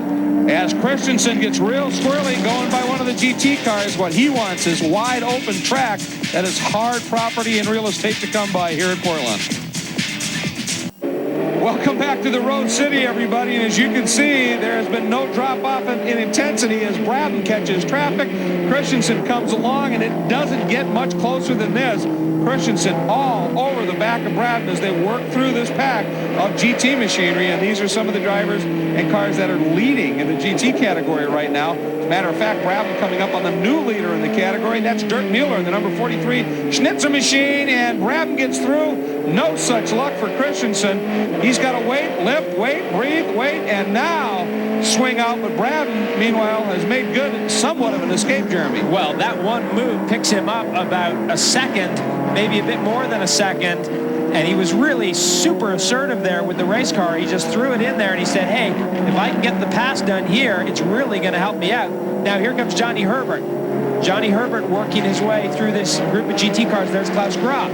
Speaker 3: As Christensen gets real squirrely going by one of the GT cars, what he wants is wide open track that is hard property and real estate to come by here in Portland. Welcome back to the Road City, everybody. And as you can see, there has been no drop-off in intensity as Brabham catches traffic. Christensen comes along, and it doesn't get much closer than this. Christensen all over the back of Brabham as they work through this pack of GT machinery. And these are some of the drivers and cars that are leading in the GT category right now. As a matter of fact, Brabham coming up on the new leader in the category. That's Dirk Mueller in the number 43 Schnitzer machine. And Brabham gets through. No such luck for Christensen. He's got to wait, lift, wait, breathe, wait, and now swing out. But Brabham, meanwhile, has made good somewhat of an escape, Jeremy.
Speaker 4: Well, that one move picks him up about a second, maybe a bit more than a second. And he was really super assertive there with the race car. He just threw it in there and he said, hey, if I can get the pass done here, it's really going to help me out. Now here comes Johnny Herbert. Johnny Herbert working his way through this group of GT cars. There's Klaus Graf.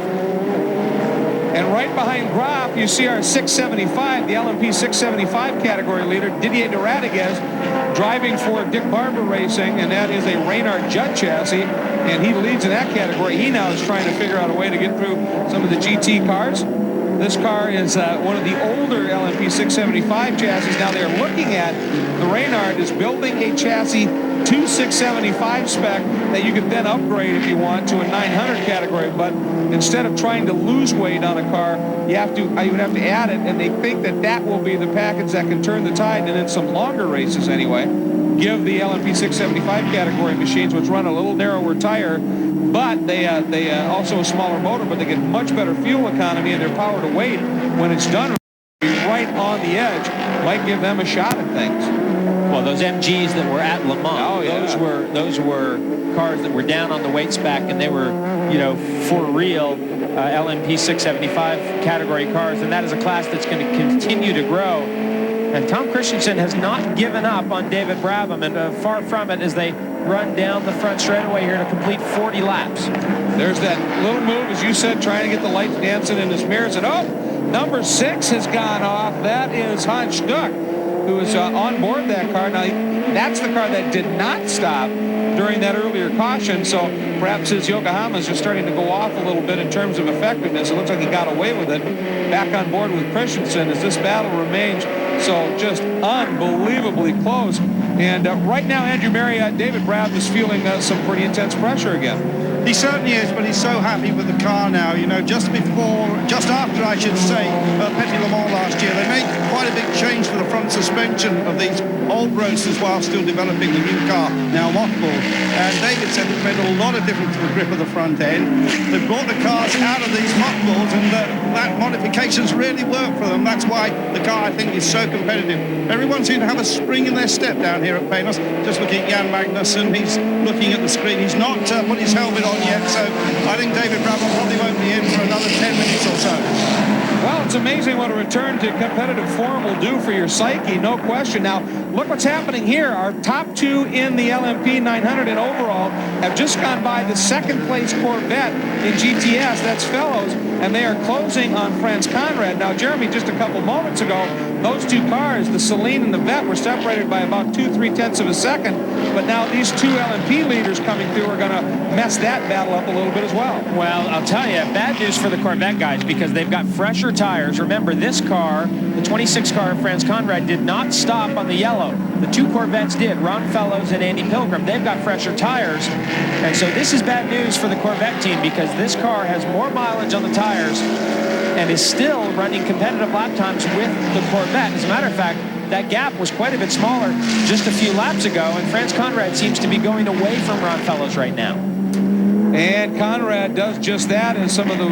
Speaker 3: And right behind Graf, you see our 675, the LMP 675 category leader, Didier de Radiguez, driving for Dick Barber Racing, and that is a Reynard Judd chassis, and he leads in that category. He now is trying to figure out a way to get through some of the GT cars. This car is one of the older LMP 675 chassis. Now they're looking at, the Reynard is building a chassis to 675 spec that you could then upgrade if you want to a 900 category, but instead of trying to lose weight on a car, you would have to add it, and they think that that will be the package that can turn the tide, and in some longer races anyway, give the LMP 675 category machines, which run a little narrower tire, but they also a smaller motor, but they get much better fuel economy, and their power to weight when it's done right on the edge might give them a shot at things.
Speaker 4: Well, those MGs that were at Le Mans, those were cars that were down on the weight spec, and they were, for real LMP 675 category cars, and that is a class that's going to continue to grow. And Tom Christensen has not given up on David Brabham, and far from it as they run down the front straightaway here to complete 40 laps.
Speaker 3: There's that little move, as you said, trying to get the lights dancing in his mirrors, and number 6 has gone off. That is Hans Stuck, who is on board that car. Now, that's the car that did not stop during that earlier caution, so perhaps his Yokohama's just starting to go off a little bit in terms of effectiveness. It looks like he got away with it. Back on board with Christensen as this battle remains so just unbelievably close. And right now, Andrew Marriott, David Brabham is feeling some pretty intense pressure again.
Speaker 2: He certainly is, but he's so happy with the car now. You know, just after, I should say, Petit Le Mans last year, they made quite a big change to the front suspension of these old roadsters while still developing the new car, now mothballed. And David said it made a lot of difference to the grip of the front end. They brought the cars out of these mothballs, and that modifications really work for them. That's why the car, I think, is so competitive. Everyone seems to have a spring in their step down here at Panos. Just looking at Jan Magnussen, he's looking at the screen. He's not put his helmet on yet, so I think David Brabham probably won't be in for another 10 minutes or so.
Speaker 3: Well, it's amazing what a return to competitive form will do for your psyche, no question. Now, look what's happening here. Our top two in the LMP 900 and overall have just gone by the second-place Corvette in GTS. That's Fellows, and they are closing on Franz Conrad. Now, Jeremy, just a couple moments ago, those two cars, the Celine and the Vette, were separated by about 2/3 of a second, but now these two LMP leaders coming through are going to mess that battle up a little bit as well.
Speaker 4: Well, I'll tell you, bad news for the Corvette guys because they've got fresher tires. Remember, this car, the 26 car of Franz Conrad, did not stop on the yellow. The two Corvettes did, Ron Fellows and Andy Pilgrim. They've got fresher tires, and so this is bad news for the Corvette team because this car has more mileage on the tires and is still running competitive lap times with the Corvette. As a matter of fact, that gap was quite a bit smaller just a few laps ago, and Franz Conrad seems to be going away from Ron Fellows right now.
Speaker 3: And Conrad does just that in some of the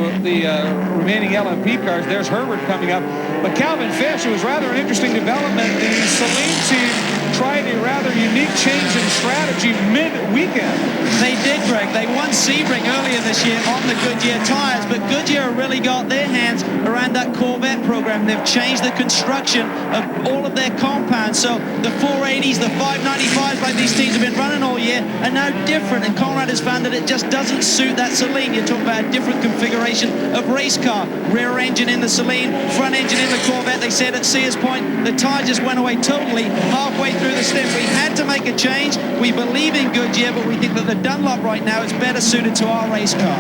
Speaker 3: remaining LMP cars. There's Herbert coming up. But Calvin Fish, it was rather an interesting development. The Celine team tried a rather unique change in strategy mid-weekend.
Speaker 1: They did, Greg. They won Sebring earlier this year on the Goodyear tires, but Goodyear really got their hands around that Corvette program. They've changed the construction of all of their compounds. So the 480s, the 595s like these teams have been running all year are now different, and Conrad has found that it just doesn't suit that Celine. You're talking about a different configuration of race car. Rear engine in the Celine, front engine in the Corvette. They said at Sears Point, the tire just went away totally halfway through the stint. We had to make a change. We believe in Goodyear, but we think that the Dunlop right now is better suited to our race car.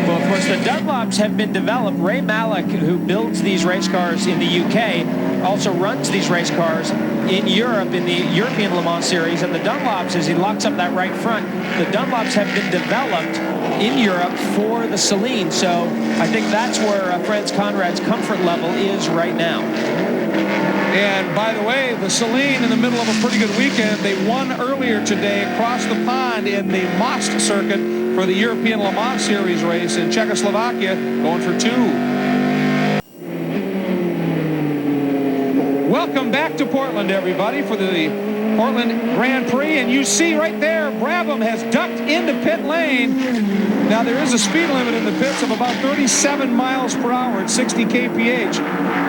Speaker 4: Well, of course, the Dunlops have been developed. Ray Malek, who builds these race cars in the UK, also runs these race cars in Europe, in the European Le Mans Series. And the Dunlops, as he locks up that right front, the Dunlops have been developed in Europe for the Celine. So I think that's where Franz Conrad's comfort level is right now.
Speaker 3: And by the way, the Celine in the middle of a pretty good weekend. They won earlier today across the pond in the Most circuit for the European Le Mans Series race in Czechoslovakia, going for 2. Welcome back to Portland, everybody, for the Portland Grand Prix. And you see right there, Brabham has ducked into pit lane. Now, there is a speed limit in the pits of about 37 miles per hour at 60 kph.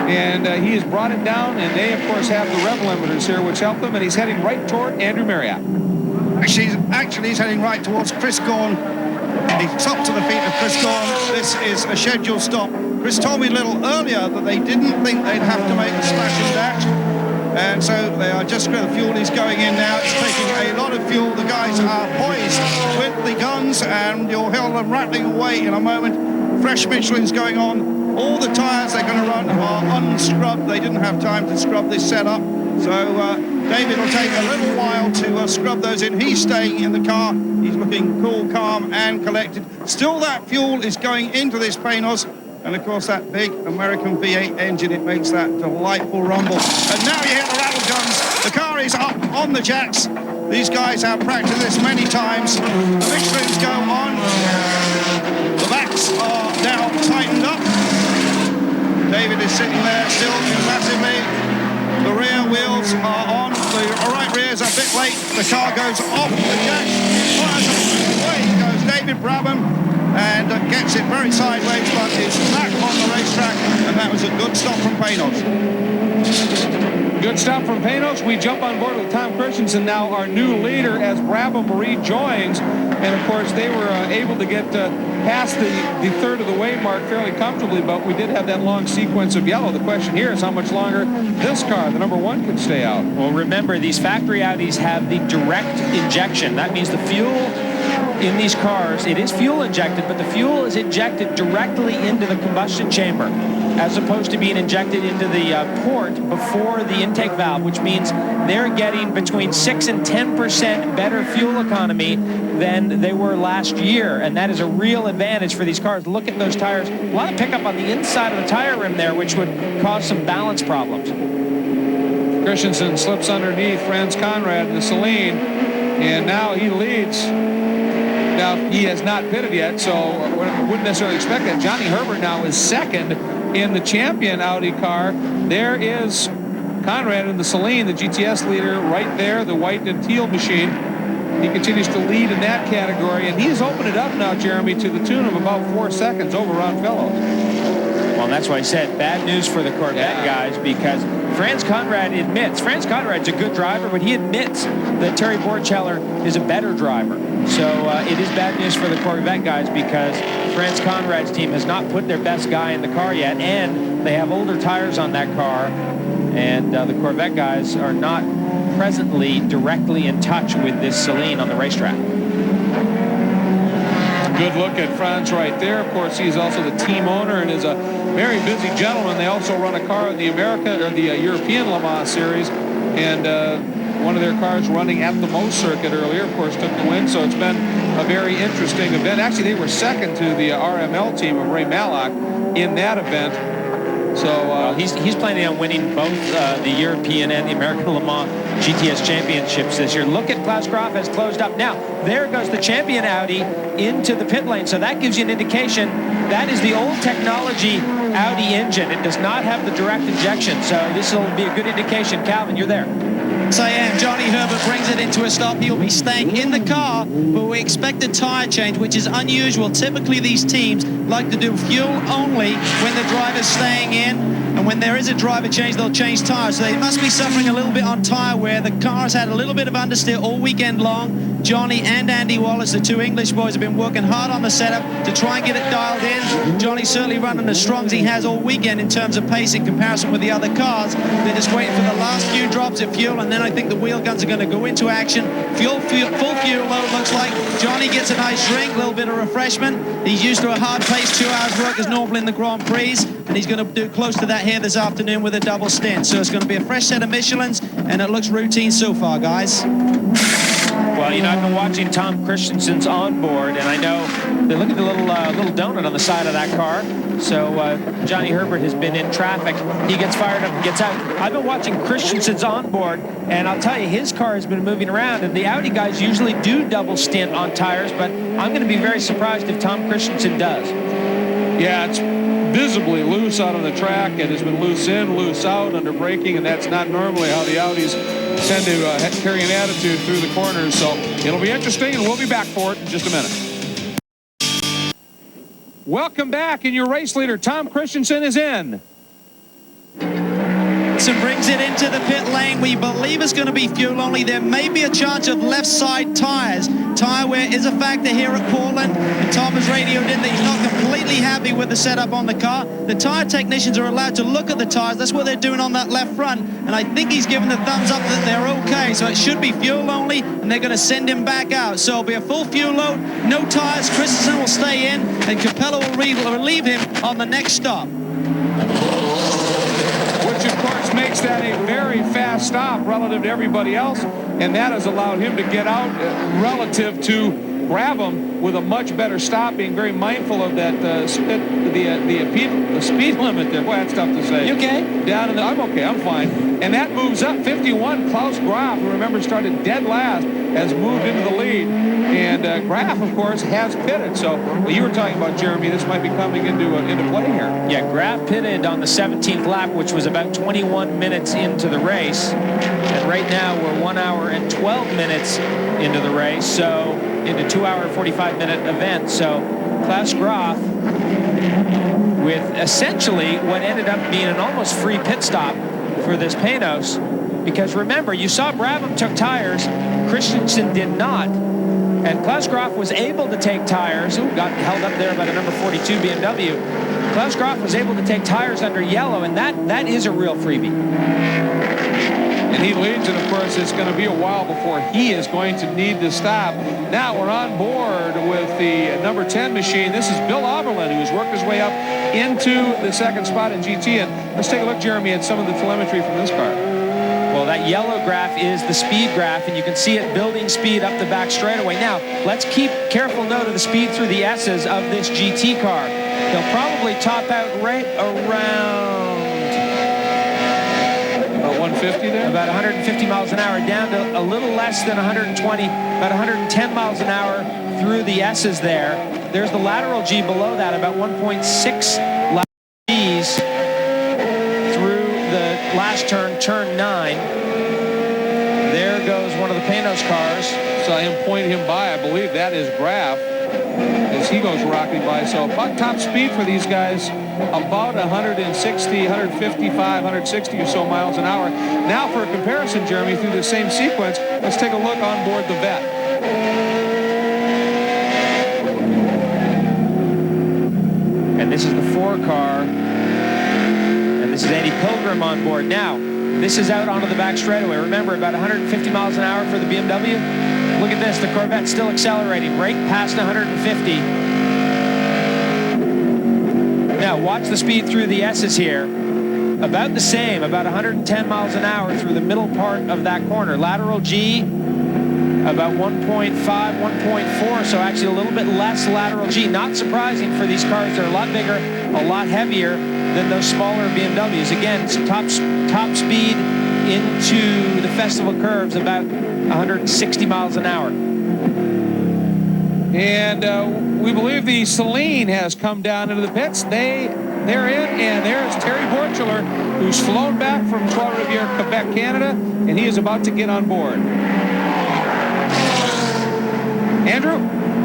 Speaker 3: And he has brought it down, and they, of course, have the rev limiters here, which help them. And he's heading right toward Andrew Marriott.
Speaker 2: Actually, he's heading right towards Chris Gorn. He stopped at the feet of Chris Gorn. This is a scheduled stop. Chris told me a little earlier that they didn't think they'd have to make a splash and dash. And so they are just where the fuel is going in now. It's taking a lot of fuel. The guys are poised with the guns, and you'll hear them rattling away in a moment. Fresh Michelin's going on. All the tyres they're going to run are unscrubbed. They didn't have time to scrub this setup. So David will take a little while to scrub those in. He's staying in the car. He's looking cool, calm, and collected. Still, that fuel is going into this Panos. And, of course, that big American V8 engine, it makes that delightful rumble. And now you hear the rattle guns. The car is up on the jacks. These guys have practiced this many times. The Michelins go on. The backs are now tightened up. David is sitting there still impassively. The rear wheels are on. The right rear is a bit late. The car goes off the jack. Away goes David Brabham and gets it very sideways, but is back on the racetrack. And that was a good stop from Panos.
Speaker 3: Good stop from Panos. We jump on board with Tom Christensen, now our new leader, as Brabham rejoins. And, of course, they were able to get passed the third of the way mark fairly comfortably, but we did have that long sequence of yellow. The question here is how much longer this car, the number 1, can stay out.
Speaker 4: Well, remember, these factory Audis have the direct injection. That means the fuel in these cars, it is fuel injected, but the fuel is injected directly into the combustion chamber, as opposed to being injected into the port before the intake valve, which means they're getting between 6 and 10% better fuel economy than they were last year, and that is a real advantage for these cars. Look at those tires. A lot of pickup on the inside of the tire rim there, which would cause some balance problems.
Speaker 3: Christensen slips underneath Franz Conrad in the Celine, and now he leads. Now, he has not pitted yet, so I wouldn't necessarily expect that. Johnny Herbert now is second in the champion Audi car. There is Conrad in the Celine, the GTS leader, right there, the white and teal machine. He continues to lead in that category, and he's opened it up now, Jeremy, to the tune of about 4 seconds over Ron Fellows.
Speaker 4: Well, that's why I said bad news for the Corvette guys, because Franz Conrad admits, Franz Conrad's a good driver, but he admits that Terry Borcheller is a better driver. So it is bad news for the Corvette guys, because Franz Conrad's team has not put their best guy in the car yet, and they have older tires on that car, and the Corvette guys are not presently directly in touch with this Celine on the racetrack.
Speaker 3: Good look at Franz right there. Of course, he's also the team owner and is a very busy gentleman. They also run a car in the European Le Mans series, and one of their cars running at the Mo circuit earlier, of course, took the win. So it's been a very interesting event. Actually, they were second to the RML team of Ray Mallock in that event. So
Speaker 4: he's planning on winning both the European and the American Le Mans GTS championships this year. Look at Klaus Graf has closed up. Now, there goes the champion Audi into the pit lane. So that gives you an indication that is the old technology Audi engine. It does not have the direct injection. So this will be a good indication. Calvin, you're there.
Speaker 1: Yes, I am. Johnny Herbert brings it into a stop. He'll be staying in the car, but we expect a tire change, which is unusual. Typically, these teams like to do fuel only when the driver's staying in, and when there is a driver change, they'll change tires. So they must be suffering a little bit on tire wear. The car's had a little bit of understeer all weekend long. Johnny and Andy Wallace, the two English boys, have been working hard on the setup to try and get it dialed in. Johnny's certainly running as strong as he has all weekend in terms of pace in comparison with the other cars. They're just waiting for the last few drops of fuel, and then I think the wheel guns are going to go into action. Full fuel load looks like. Johnny gets a nice drink, a little bit of refreshment. He's used to a hard pace, 2 hours work as normal in the Grand Prix, and he's going to do close to that here this afternoon with a double stint. So it's going to be a fresh set of Michelins, and it looks routine so far, guys.
Speaker 4: Well, you know, I've been watching Tom Christensen's onboard, and I know they look at the little donut on the side of that car. So Johnny Herbert has been in traffic. He gets fired up and gets out. I've been watching Christensen's onboard, and I'll tell you, his car has been moving around, and the Audi guys usually do double stint on tires, but I'm going to be very surprised if Tom Christensen does.
Speaker 3: yeah, it's visibly loose out on the track. It has been loose in, loose out under braking, and that's not normally how the Audis tend to carry an attitude through the corners. So it'll be interesting, and we'll be back for it in just a minute. Welcome back, and your race leader, Tom Christensen, is in.
Speaker 1: Brings it into the pit lane. We believe it's going to be fuel only. There may be a chance of left side tires. Tire wear is a factor here at Portland, and Tom has radioed in that he's not completely happy with the setup on the car. The tire technicians are allowed to look at the tires. That's what they're doing on that left front, and I think he's given the thumbs up that they're okay. So it should be fuel only, and they're going to send him back out. So it'll be a full fuel load, no tires. Christensen will stay in, and Capella will relieve him on the next stop.
Speaker 3: Which, of course, makes that a very fast stop relative to everybody else, and that has allowed him to get out relative to Graham with a much better stop, being very mindful of that the speed limit there. Boy, that's tough to say.
Speaker 1: You okay?
Speaker 3: Down in the, I'm okay, I'm fine. And that moves up 51. Klaus Graf, who remember started dead last, has moved into the lead. And Graf, of course, has pitted. So you were talking about, Jeremy, this might be coming into play here.
Speaker 4: Yeah, Graf pitted on the 17th lap, which was about 21 minutes into the race. And right now we're 1 hour and 12 minutes into the race. So into 2 hour 45-minute event. So Klaus Graf with essentially what ended up being an almost free pit stop for this Panos, because remember, you saw Brabham took tires, Christensen did not, And Klaus Groff was able to take tires. Ooh, got held up there by the number 42 BMW. Klaus Groff was able to take tires under yellow, and that is a real freebie.
Speaker 3: And he leads, and of course it's going to be a while before he is going to need to stop. Now we're on board with the number 10 machine. This is Bill Oberlin, who's worked his way up into the second spot in GT. And let's take a look, Jeremy, at some of the telemetry from this car.
Speaker 4: Well, that yellow graph is the speed graph, and you can see it building speed up the back straightaway. Now, let's keep careful note of the speed through the S's of this GT car. They'll probably top out right around...
Speaker 3: About 150 there?
Speaker 4: About 150 miles an hour, down to a little less than 120, about 110 miles an hour through the S's there. There's the lateral G below that, about 1.6 lateral Gs through the last turn, turn 9. There goes one of the Panos cars.
Speaker 3: So I am pointing him by. I believe that is Graff as he goes rocking by. So about top speed for these guys, about 160, 155, 160 or so miles an hour. Now for a comparison, Jeremy, through the same sequence, let's take a look on board the Vet.
Speaker 4: And this is the 4 car. And this is Andy Pilgrim on board. Now, this is out onto the back straightaway. Remember, about 150 miles an hour for the BMW. Look at this, the Corvette's still accelerating, right past 150. Now, watch the speed through the S's here. About the same, about 110 miles an hour through the middle part of that corner. Lateral G, about 1.5, 1.4, so actually a little bit less lateral G. Not surprising for these cars. They're a lot bigger, a lot heavier than those smaller BMWs. Again, some top speed into the festival curves, about 160 miles an hour.
Speaker 3: And we believe the Celine has come down into the pits. They're in, and there's Terry Borchler, who's flown back from Trois-Rivières, Quebec, Canada, and he is about to get on board. Andrew?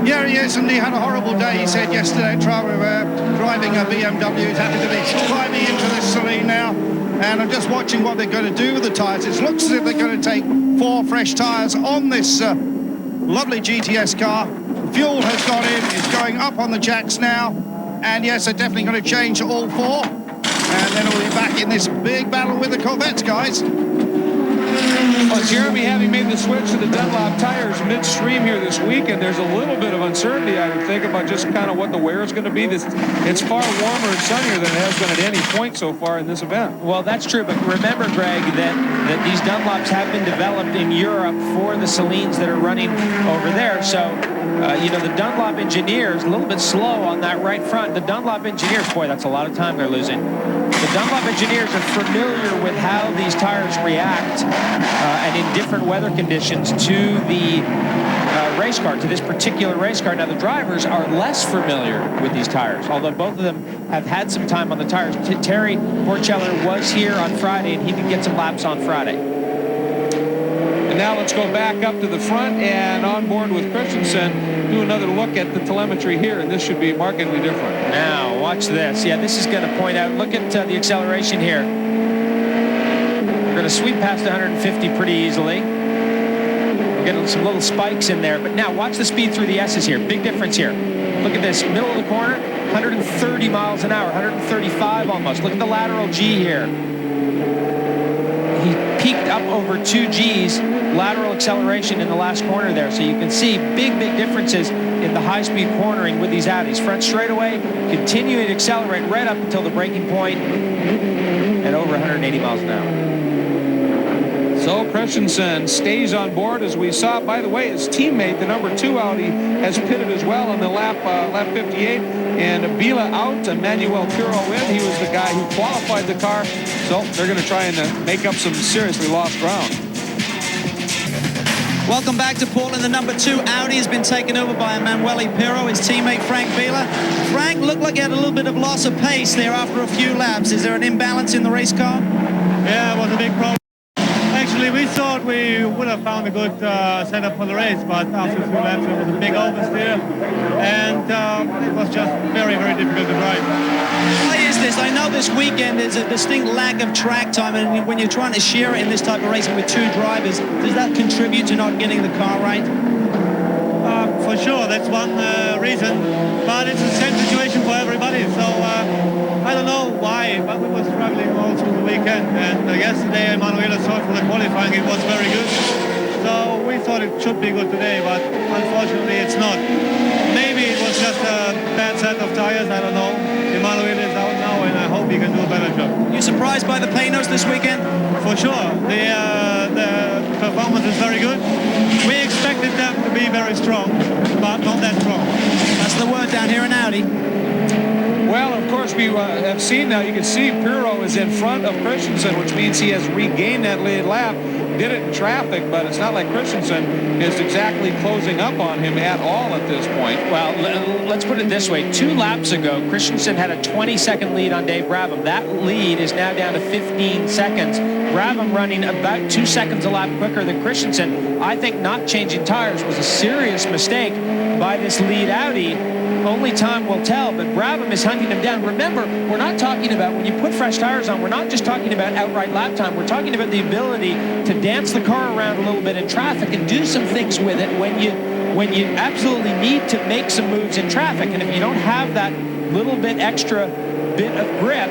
Speaker 2: Yeah, he is, and he had a horrible day, he said yesterday at Trois-Rivières, driving a BMW. He's having to be climbing into this Celine now, and I'm just watching what they're going to do with the tyres. It looks as if they're going to take 4 fresh tyres on this lovely GTS car. The fuel has gone in, it's going up on the jacks now, and yes, they're definitely going to change all 4, and then we'll be back in this big battle with the Corvettes, guys.
Speaker 3: Well, Jeremy, having made the switch to the Dunlop tires midstream here this week, and there's a little bit of uncertainty, I would think, about just kind of what the wear is going to be. It's far warmer and sunnier than it has been at any point so far in this event.
Speaker 4: Well, that's true, but remember, Greg, that these Dunlops have been developed in Europe for the Celines that are running over there. So, you know, the Dunlop engineers, a little bit slow on that right front. The Dunlop engineers, boy, that's a lot of time they're losing. The Dunlop engineers are familiar with how these tires react and in different weather conditions to the race car, to this particular race car. Now, the drivers are less familiar with these tires, although both of them have had some time on the tires. Terry Borchler was here on Friday, and he did get some laps on Friday.
Speaker 3: And now let's go back up to the front and on board with Christensen, do another look at the telemetry here, and this should be markedly different.
Speaker 4: Now, watch this. Yeah, this is going to point out, look at the acceleration here. We're going to sweep past 150 pretty easily. We're getting some little spikes in there, but now watch the speed through the S's here. Big difference here. Look at this, middle of the corner, 130 miles an hour, 135 almost. Look at the lateral G here. He peaked up over 2 Gs lateral acceleration in the last corner there. So you can see big differences in the high-speed cornering with these Audis. Front straightaway, continuing to accelerate right up until the braking point at over 180 miles an hour.
Speaker 3: So Christensen stays on board, as we saw. By the way, his teammate, the number 2 Audi, has pitted as well on the lap 58. And Vila out, Emmanuel Piro in. He was the guy who qualified the car. So they're going to try and make up some seriously lost ground.
Speaker 1: Welcome back to Portland. The number 2 Audi has been taken over by Emanuele Pirro, his teammate Frank Vila. Frank looked like he had a little bit of loss of pace there after a few laps. Is there an imbalance in the race car?
Speaker 8: Yeah, it was a big problem. Actually, we thought we would have found a good setup for the race, but after a few laps there was a big oversteer, and it was just very difficult to drive.
Speaker 1: Why is this? I know this weekend there's a distinct lack of track time, and when you're trying to share it in this type of racing with 2 drivers, does that contribute to not getting the car right?
Speaker 8: for sure, that's one reason. But it's the same situation for everybody. So I don't know why, but we were struggling all through the weekend. And yesterday, Emanuele thought for the qualifying it was very good. So we thought it should be good today, but unfortunately it's not. Maybe it was just a bad set of tires, I don't know. Emanuele is out now, and I hope he can do a better job.
Speaker 1: You surprised by the Panos this weekend?
Speaker 8: For sure. The performance is very good. We expected them to be very strong, but not that strong.
Speaker 1: That's the word down here in Audi.
Speaker 3: Well, of course, we have seen now, you can see Pirro is in front of Christensen, which means he has regained that lead lap. Did it in traffic, but it's not like Christensen is exactly closing up on him at all at this point.
Speaker 4: Well, let's put it this way. 2 laps ago, Christensen had a 20-second lead on Dave Brabham. That lead is now down to 15 seconds. Brabham running about 2 seconds a lap quicker than Christensen. I think not changing tires was a serious mistake by this lead Audi. Only time will tell, but Brabham is hunting him down. Remember, we're not talking about, when you put fresh tires on, we're not just talking about outright lap time. We're talking about the ability to dance the car around a little bit in traffic and do some things with it when you absolutely need to make some moves in traffic. And if you don't have that little bit extra bit of grip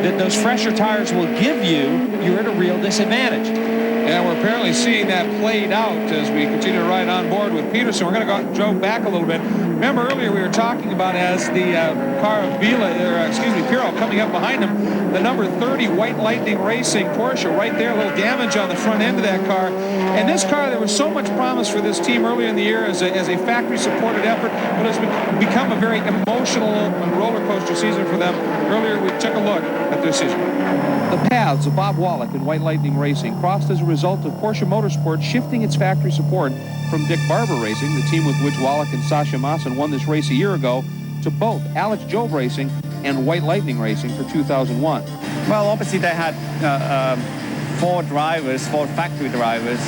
Speaker 4: that those fresher tires will give you, you're at a real disadvantage.
Speaker 3: And we're apparently seeing that played out as we continue to ride on board with Peterson. We're going to go back a little bit. Remember earlier we were talking about as the car of Pirro coming up behind him, the number 30 White Lightning Racing Porsche right there, a little damage on the front end of that car. And this car, there was so much promise for this team earlier in the year as a factory-supported effort, but it's become a very emotional roller coaster season for them. Earlier we took a look at their season. The paths of Bob Wallach and White Lightning Racing crossed as a result of Porsche Motorsport shifting its factory support from Dick Barber Racing, the team with which Wallach and Sasha Maassen won this race a year ago, to both Alex Job Racing and White Lightning Racing for 2001.
Speaker 9: Well, obviously they had 4 factory drivers,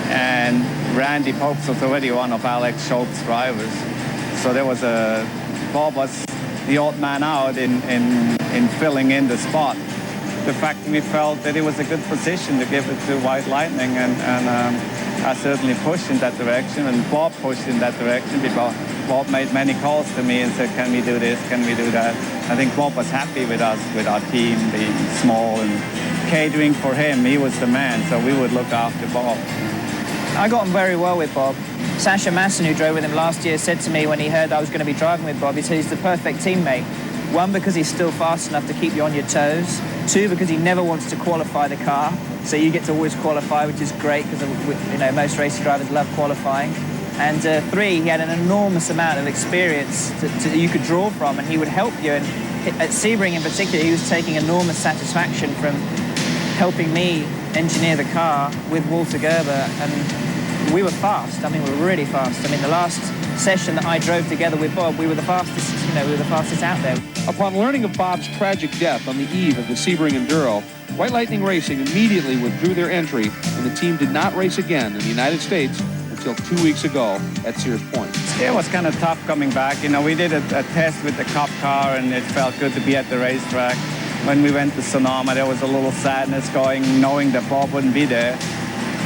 Speaker 9: and Randy Popes was already one of Alex Job's drivers. So there was Bob was the odd man out in filling in the spot. The factory felt that it was a good position to give it to White Lightning, and I certainly pushed in that direction, and Bob pushed in that direction because Bob made many calls to me and said, can we do this, can we do that? I think Bob was happy with us, with our team being small and catering for him. He was the man, so we would look after Bob.
Speaker 10: I got on very well with Bob. Sasha Maassen, who drove with him last year, said to me when he heard I was going to be driving with Bob, he said he's the perfect teammate. 1, because he's still fast enough to keep you on your toes. 2, because he never wants to qualify the car, so you get to always qualify, which is great because most racing drivers love qualifying. And 3, he had an enormous amount of experience you could draw from, and he would help you. And at Sebring in particular, he was taking enormous satisfaction from helping me engineer the car with Walter Gerber, and we were fast. I mean, we were really fast. I mean, the last session that I drove together with Bob, we were the fastest, we were the fastest out there.
Speaker 3: Upon learning of Bob's tragic death on the eve of the Sebring Enduro, White Lightning Racing immediately withdrew their entry, and the team did not race again in the United States until 2 weeks ago at Sears Point.
Speaker 9: It was kind of tough coming back. We did a test with the Cup car, and it felt good to be at the racetrack. When we went to Sonoma, there was a little sadness knowing that Bob wouldn't be there.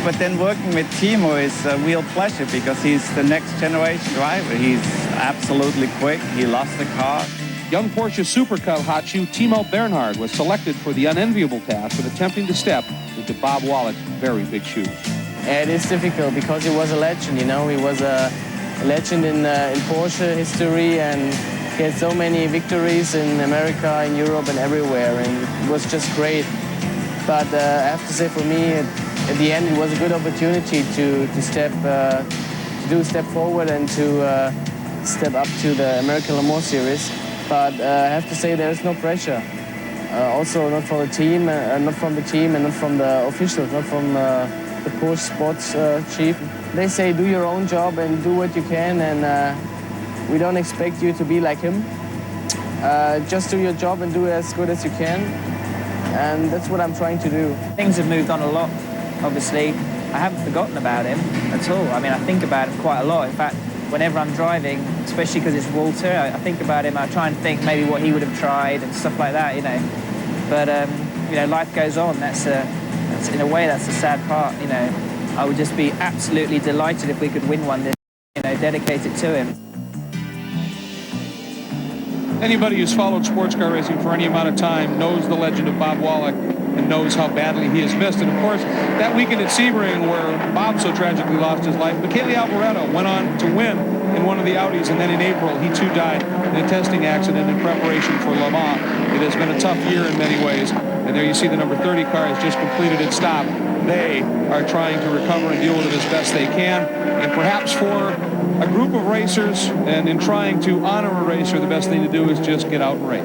Speaker 9: But then working with Timo is a real pleasure because he's the next generation driver. He's absolutely quick. He loves the car.
Speaker 3: Young Porsche Supercut hot shoe Timo Bernhard was selected for the unenviable task of attempting to step into Bob Wallach's very big shoes.
Speaker 11: It is difficult because he was a legend, He was a legend in Porsche history, and he had so many victories in America, in Europe, and everywhere, and it was just great. But I have to say, for me, at the end, it was a good opportunity to do a step forward and to step up to the American Le Mans Series. But I have to say there is no pressure. Also not from the team, not from the team, and not from the officials, not from the Porsche sports chief. They say do your own job and do what you can, and we don't expect you to be like him. Just do your job and do it as good as you can, and that's what I'm trying to do.
Speaker 10: Things have moved on a lot, obviously. I haven't forgotten about him at all. I mean, I think about him quite a lot. In fact, whenever I'm driving, especially because it's Walter, I think about him. I try and think maybe what he would have tried and stuff like that, But, life goes on. That's in a way, that's the sad part, I would just be absolutely delighted if we could win one this, dedicate it to him.
Speaker 3: Anybody who's followed sports car racing for any amount of time knows the legend of Bob Wallach and knows how badly he has missed. And of course, that weekend at Sebring where Bob so tragically lost his life, Michele Alboreto went on to win in one of the Audis, and then in April, he too died in a testing accident in preparation for Le Mans. It has been a tough year in many ways. And there you see the number 30 car has just completed its stop. They are trying to recover and deal with it as best they can. And perhaps for a group of racers, and in trying to honor a racer, the best thing to do is just get out and race.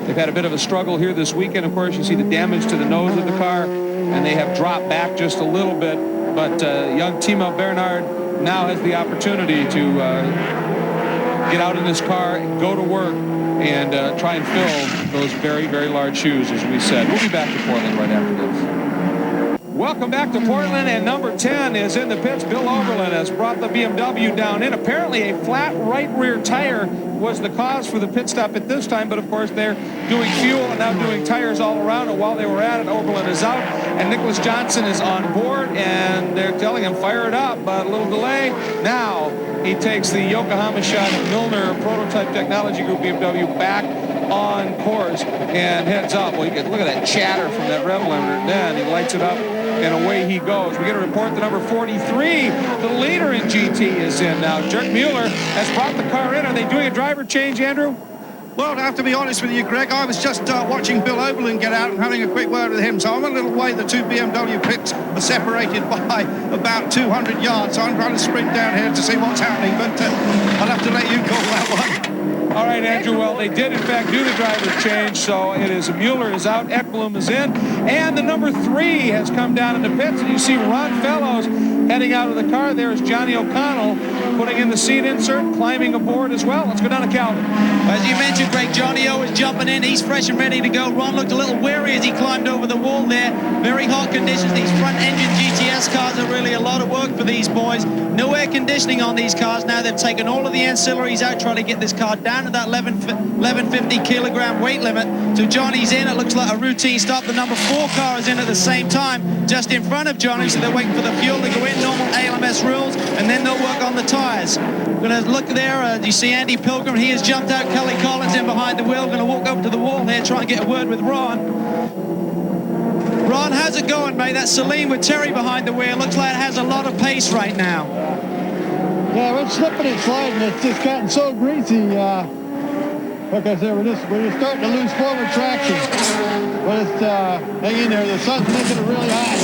Speaker 3: They've had a bit of a struggle here this weekend. Of course, you see the damage to the nose of the car, and they have dropped back just a little bit. But young Timo Bernhard now has the opportunity to get out in this car, go to work, and try and fill those very, very large shoes, as we said. We'll be back to Portland right after this. Welcome back to Portland, and number 10 is in the pits. Bill Oberlin has brought the BMW down in. Apparently a flat right rear tire was the cause for the pit stop at this time, but of course they're doing fuel and now doing tires all around it. While they were at it, Oberlin is out, and Nicholas Johnson is on board, and they're telling him fire it up, but a little delay. Now he takes the Yokohama shot Milner Prototype Technology Group BMW back on course and heads up. Well, you can look at that chatter from that rev limiter. Then he lights it up, and away he goes. We get a report that number 43, the leader in GT, is in now. Dirk Mueller has brought the car in. Are they doing a driver change, Andrew?
Speaker 2: Well, I have to be honest with you, Greg, I was just watching Bill Oberlin get out and having a quick word with him. So I'm a little way. The two BMW pits are separated by about 200 yards. So I'm trying to sprint down here to see what's happening. But I'll have to let you call that one.
Speaker 3: All right, Andrew. Well, they did, in fact, do the driver change. So it is Mueller is out, Ekblom is in. And the number 3 has come down in the pits. And you see Ron Fellows heading out of the car. There's Johnny O'Connell putting in the seat insert, climbing aboard as well. Let's go down to Calvin.
Speaker 1: As you mentioned, Greg, Johnny O is jumping in. He's fresh and ready to go. Ron looked a little weary as he climbed over the wall there. Very hot conditions. These front-engine GTS cars are really a lot of work for these boys. No air conditioning on these cars now. They've taken all of the ancillaries out, trying to get this car down to that 1150 kilogram weight limit. So Johnny's in. It looks like a routine stop. The number 4 car is in at the same time, just in front of Johnny. So they're waiting for the fuel to go in. Normal ALMS rules, and then they'll work on the tires. We're going to look there. You see Andy Pilgrim. He has jumped out. Kelly Collins in behind the wheel. Going to walk up to the wall here, try and get a word with Ron. Ron, how's it going, mate? That's Celine with Terry behind the wheel. Looks like it has a lot of pace right now.
Speaker 6: Yeah, we're slipping and sliding. It's just gotten so greasy. Like I said, we're just starting to lose forward traction. But it's hang in there. The sun's making it really hot.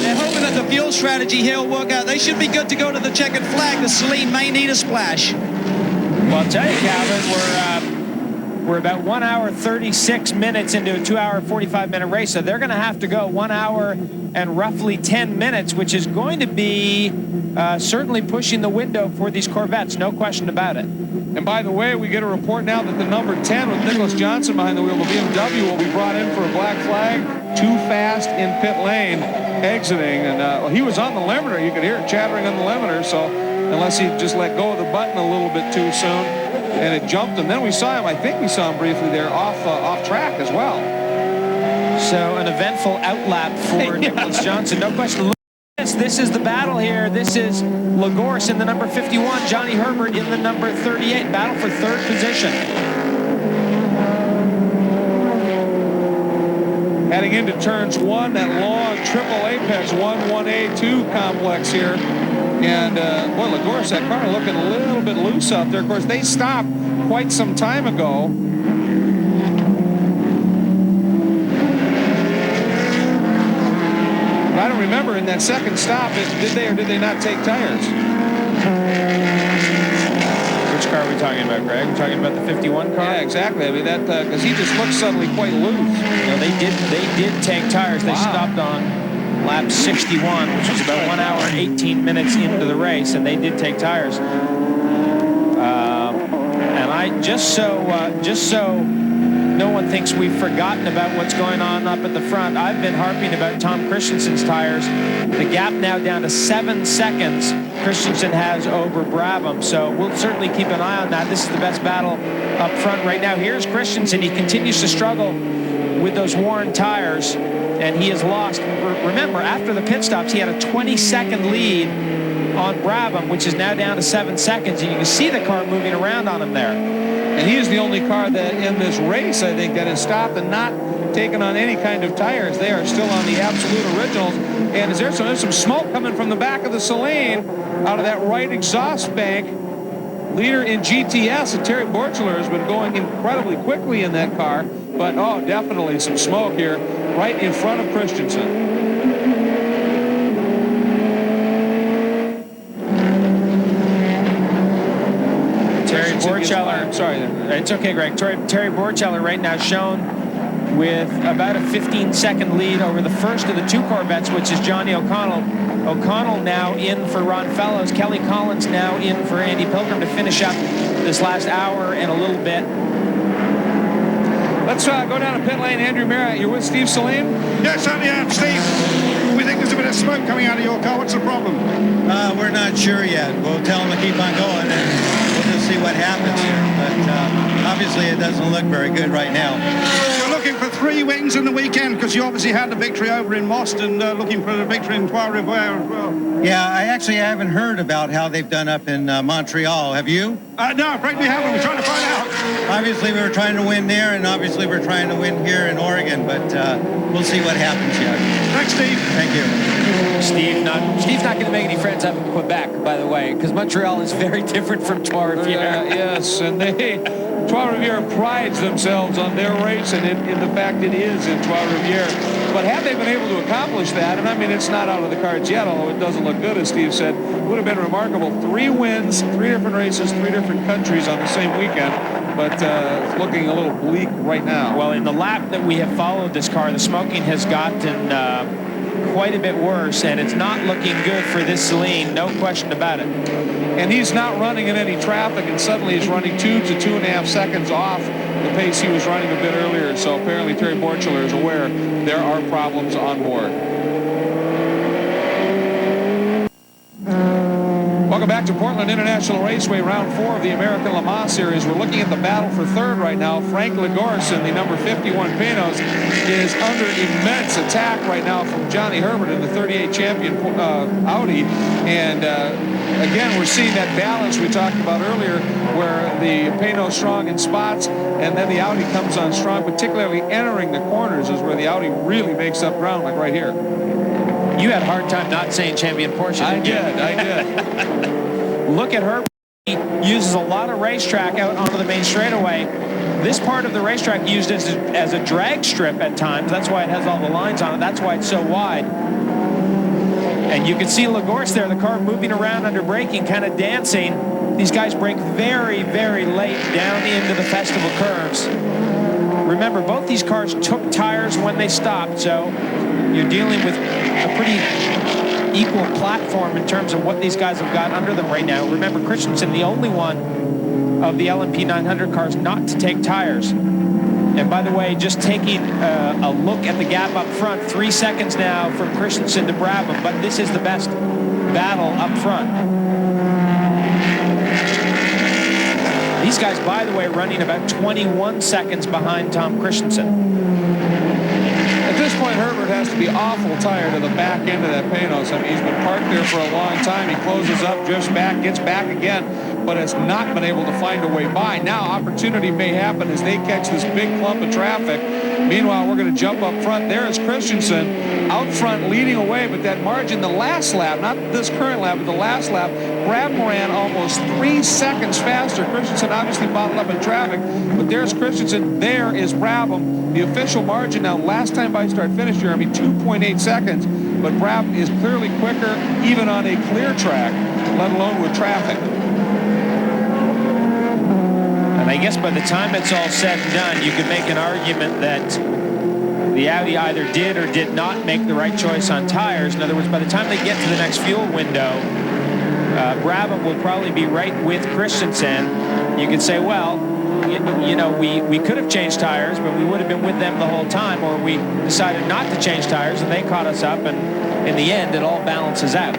Speaker 1: They're hoping that the fuel strategy here will work out. They should be good to go to the checkered flag. The Celine may need a splash.
Speaker 4: Well, I'll tell you, Calvin, we're about 1 hour 36 minutes into a 2 hour 45-minute race, so they're going to have to go 1 hour and roughly 10 minutes, which is going to be certainly pushing the window for these Corvettes, no question about it.
Speaker 3: And by the way, we get a report now that the number 10 with Nicholas Johnson behind the wheel, the BMW, will be brought in for a black flag. Too fast in pit lane, exiting. And well, he was on the limiter. You could hear it chattering on the limiter. So unless he just let go of the button a little bit too soon, and it jumped him. Then we saw him, I think we saw him briefly there off track as well.
Speaker 4: So an eventful outlap for Nicholas Johnson, no question. This is the battle here. This is Lagorce in the number 51, Johnny Herbert in the number 38. Battle for third position.
Speaker 3: Heading into turns 1, that long triple apex 1A2 complex here. And boy, Lagorce, that car looking a little bit loose out there. Of course, they stopped quite some time ago. I don't remember in that second stop, did they or did they not take tires?
Speaker 4: Which car are we talking about, Greg? We're talking about the 51 car?
Speaker 3: Yeah, exactly. I mean, that because he just looked suddenly quite loose.
Speaker 4: No, they did take tires. They stopped on lap 61, which was about 1 hour 18 minutes into the race, and they did take tires. And I just so no one thinks we've forgotten about what's going on up at the front, I've been harping about Tom Christensen's tires. The gap now down to 7 seconds Christensen has over Brabham, so we'll certainly keep an eye on that. This is the best battle up front right now. Here's Christensen. He continues to struggle with those worn tires, and he has lost. Remember, after the pit stops, he had a 20-second lead on Brabham, which is now down to 7 seconds, and you can see the car moving around on him there.
Speaker 3: And he is the only car that in this race, I think, that has stopped and not taken on any kind of tires. They are still on the absolute originals. And there's some smoke coming from the back of the Saleen out of that right exhaust bank. Leader in GTS, and Terry Borchler, has been going incredibly quickly in that car. But, oh, definitely some smoke here right in front of Christensen.
Speaker 4: Terry Borchler, sorry, it's okay, Greg. Terry Borchler right now shown with about a 15-second lead over the first of the two Corvettes, which is Johnny O'Connell. O'Connell now in for Ron Fellows. Kelly Collins now in for Andy Pilgrim to finish up this last hour and a little bit.
Speaker 3: Let's go down to pit lane. Andrew Merritt, you're with Steve Saleen?
Speaker 2: Yes, certainly am, Steve. We think there's a bit of smoke coming out of your car. What's the problem?
Speaker 12: We're not sure yet. We'll tell them to keep on going, and we'll just see what happens here. But obviously, it doesn't look very good right now.
Speaker 2: You're looking for 3 wins in the weekend because you obviously had the victory over in Most and looking for the victory in Trois-Rivières as well.
Speaker 12: Yeah, I actually haven't heard about how they've done up in Montreal. Have you?
Speaker 2: No, frankly, we haven't. We're trying to find out.
Speaker 12: Obviously, we were trying to win there, and obviously, we're trying to win here in Oregon, but we'll see what happens yet.
Speaker 2: Thanks, Steve.
Speaker 12: Thank you.
Speaker 4: Steve's not going to make any friends up in Quebec, by the way, because Montreal is very different from Trois-Rivières.
Speaker 3: Yes, and Trois-Rivières prides themselves on their race and in the fact it is in Trois-Rivières. But had they been able to accomplish that, and I mean, it's not out of the cards yet, although it doesn't look good, as Steve said, it would have been remarkable. 3 wins, 3 different races, 3 different countries on the same weekend. But it's looking a little bleak right now.
Speaker 4: Well, in the lap that we have followed this car, the smoking has gotten quite a bit worse, and it's not looking good for this Saleen, no question about it.
Speaker 3: And he's not running in any traffic, and suddenly he's running 2 to 2.5 seconds off the pace he was running a bit earlier. So apparently Terry Borchler is aware there are problems on board. Welcome back to Portland International Raceway, round 4 of the American Le Mans Series. We're looking at the battle for third right now. Frank Lagorce, the number 51 Panos, is under immense attack right now from Johnny Herbert in the 38 champion Audi. And again, we're seeing that balance we talked about earlier, where the Panos strong in spots, and then the Audi comes on strong, particularly entering the corners is where the Audi really makes up ground, like right here.
Speaker 4: You had a hard time not saying champion Porsche.
Speaker 3: I did.
Speaker 4: Look at her. He uses a lot of racetrack out onto the main straightaway. This part of the racetrack used as a drag strip at times. That's why it has all the lines on it. That's why it's so wide. And you can see Lagorce there, the car moving around under braking, kind of dancing. These guys brake very, very late down into the festival curves. Remember, both these cars took tires when they stopped, so you're dealing with a pretty equal platform in terms of what these guys have got under them right now. Remember, Christensen, the only one of the LMP 900 cars not to take tires. And by the way, just taking a look at the gap up front, 3 seconds now from Christensen to Brabham, but this is the best battle up front. These guys, by the way, running about 21 seconds behind Tom Christensen.
Speaker 3: At this point, Herbert has to be awful tired of the back end of that Panos. I mean, he's been parked there for a long time. He closes up, drifts back, gets back again, but has not been able to find a way by. Now, opportunity may happen as they catch this big clump of traffic. Meanwhile, we're going to jump up front. There is Christensen out front leading away, but that margin, the last lap, not this current lap, but the last lap, Brabham ran almost 3 seconds faster. Christensen obviously bottled up in traffic, but there's Christensen. There is Brabham. The official margin now, last time by start finish, Jeremy, 2.8 seconds, but Brabham is clearly quicker even on a clear track, let alone with traffic.
Speaker 4: And I guess by the time it's all said and done, you could make an argument that the Audi either did or did not make the right choice on tires. In other words, by the time they get to the next fuel window, Brabham will probably be right with Christensen. You could say, well, you know, we could have changed tires, but we would have been with them the whole time, or we decided not to change tires and they caught us up, and in the end, it all balances out.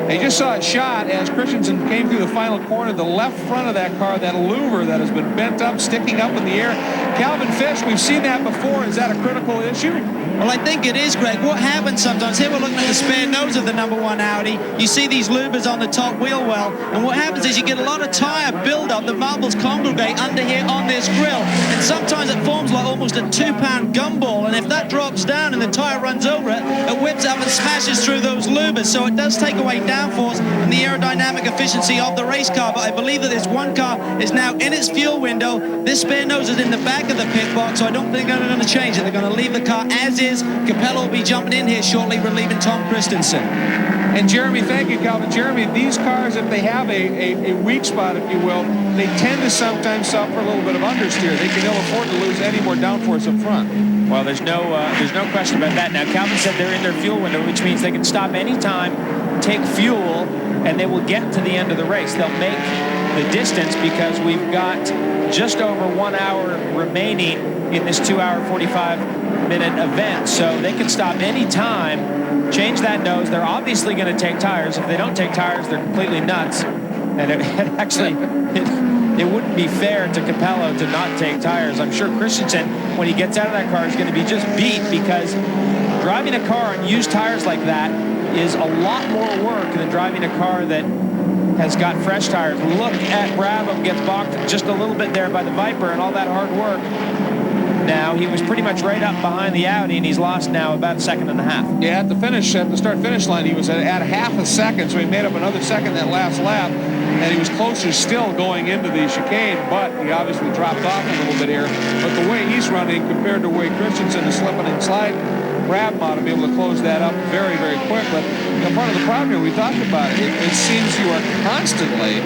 Speaker 3: They just saw a shot as Christensen came through the final corner, the left front of that car, that louver that has been bent up, sticking up in the air. Calvin Fish, we've seen that before. Is that a critical issue?
Speaker 1: Well, I think it is, Greg. What happens sometimes, here we're looking at the spare nose of the #1 Audi. You see these louvers on the top wheel well, and what happens is you get a lot of tire buildup. The marbles congregate under here on this grill, and sometimes it forms like almost a 2-pound gumball, and if that drops down and the tire runs over it, it whips up and smashes through those louvers, so it does take away downforce and the aerodynamic efficiency of the race car. But I believe that this one car is now in its fuel window. This spare nose is in the back of the pit box, so I don't think they're going to change it. They're going to leave the car as is. Capello will be jumping in here shortly, relieving Tom Christensen.
Speaker 3: And Jeremy, thank you, Calvin. Jeremy, these cars, if they have a weak spot, if you will, they tend to sometimes suffer a little bit of understeer. They can ill afford to lose any more downforce up front.
Speaker 4: Well, there's no question about that. Now, Calvin said they're in their fuel window, which means they can stop anytime, take fuel, and they will get to the end of the race. They'll make the distance because we've got just over 1 hour remaining in this 2-hour, 45-minute event. So they can stop any time, change that nose. They're obviously going to take tires. If they don't take tires, they're completely nuts. And it wouldn't be fair to Capello to not take tires. I'm sure Christensen, when he gets out of that car, is going to be just beat, because driving a car on used tires like that is a lot more work than driving a car that has got fresh tires. Look at Brabham, gets balked just a little bit there by the Viper and all that hard work. Now, he was pretty much right up behind the Audi, and he's lost now about 1.5 seconds.
Speaker 3: Yeah, at the start-finish line, he was at half a second, so he made up another second that last lap, and he was closer still going into the chicane, but he obviously dropped off a little bit here. But the way he's running compared to the way Christensen is slipping and sliding, Brabham ought to be able to close that up very, very quick. But part of the problem here, we talked about it, it seems you are constantly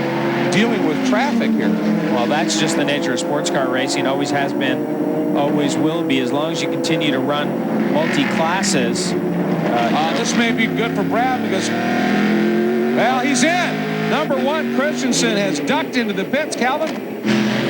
Speaker 3: dealing with traffic here.
Speaker 4: Well, that's just the nature of sports car racing. Always has been, always will be, as long as you continue to run multi-classes.
Speaker 3: This may be good for Brad because, well, he's in. #1 Christensen has ducked into the pits, Calvin.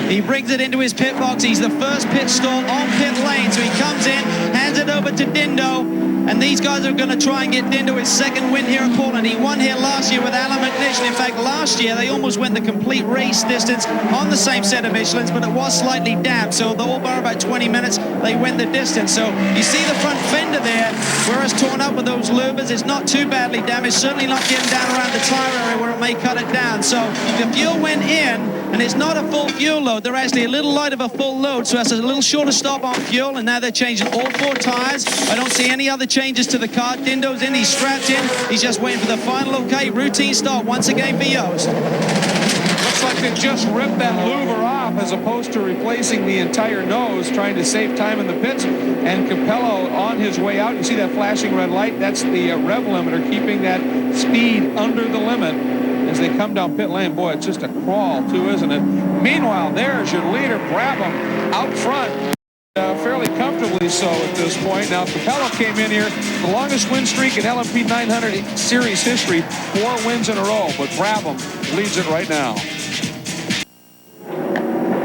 Speaker 1: He brings it into his pit box. He's the first pit stall on pit lane. So he comes in, hands it over to Dindo. And these guys are going to try and get Dindo his second win here at Portland. He won here last year with Alan McNish. In fact, last year they almost went the complete race distance on the same set of Michelins, but it was slightly damp. So the all bar about 20 minutes, they went the distance. So you see the front fender there, whereas torn up with those louvers, it's not too badly damaged. Certainly not getting down around the tire area where it may cut it down. So the fuel went in, and it's not a full fuel load. They're actually a little light of a full load, so that's a little shorter stop on fuel, and now they're changing all 4 tires. I don't see any other changes to the car. Dindo's in, he's strapped in, he's just waiting for the final okay. Routine start once again for Yost.
Speaker 3: Looks like they just ripped that louver off as opposed to replacing the entire nose, trying to save time in the pits. And Capello on his way out, you see that flashing red light? That's the rev limiter, keeping that speed under the limit as they come down pit lane. Boy, it's just a crawl too, isn't it? Meanwhile, there's your leader, Brabham, out front. Fairly comfortably so at this point. Now, Capello came in here, the longest win streak in LMP 900 series history, 4 wins in a row, but Brabham leads it right now.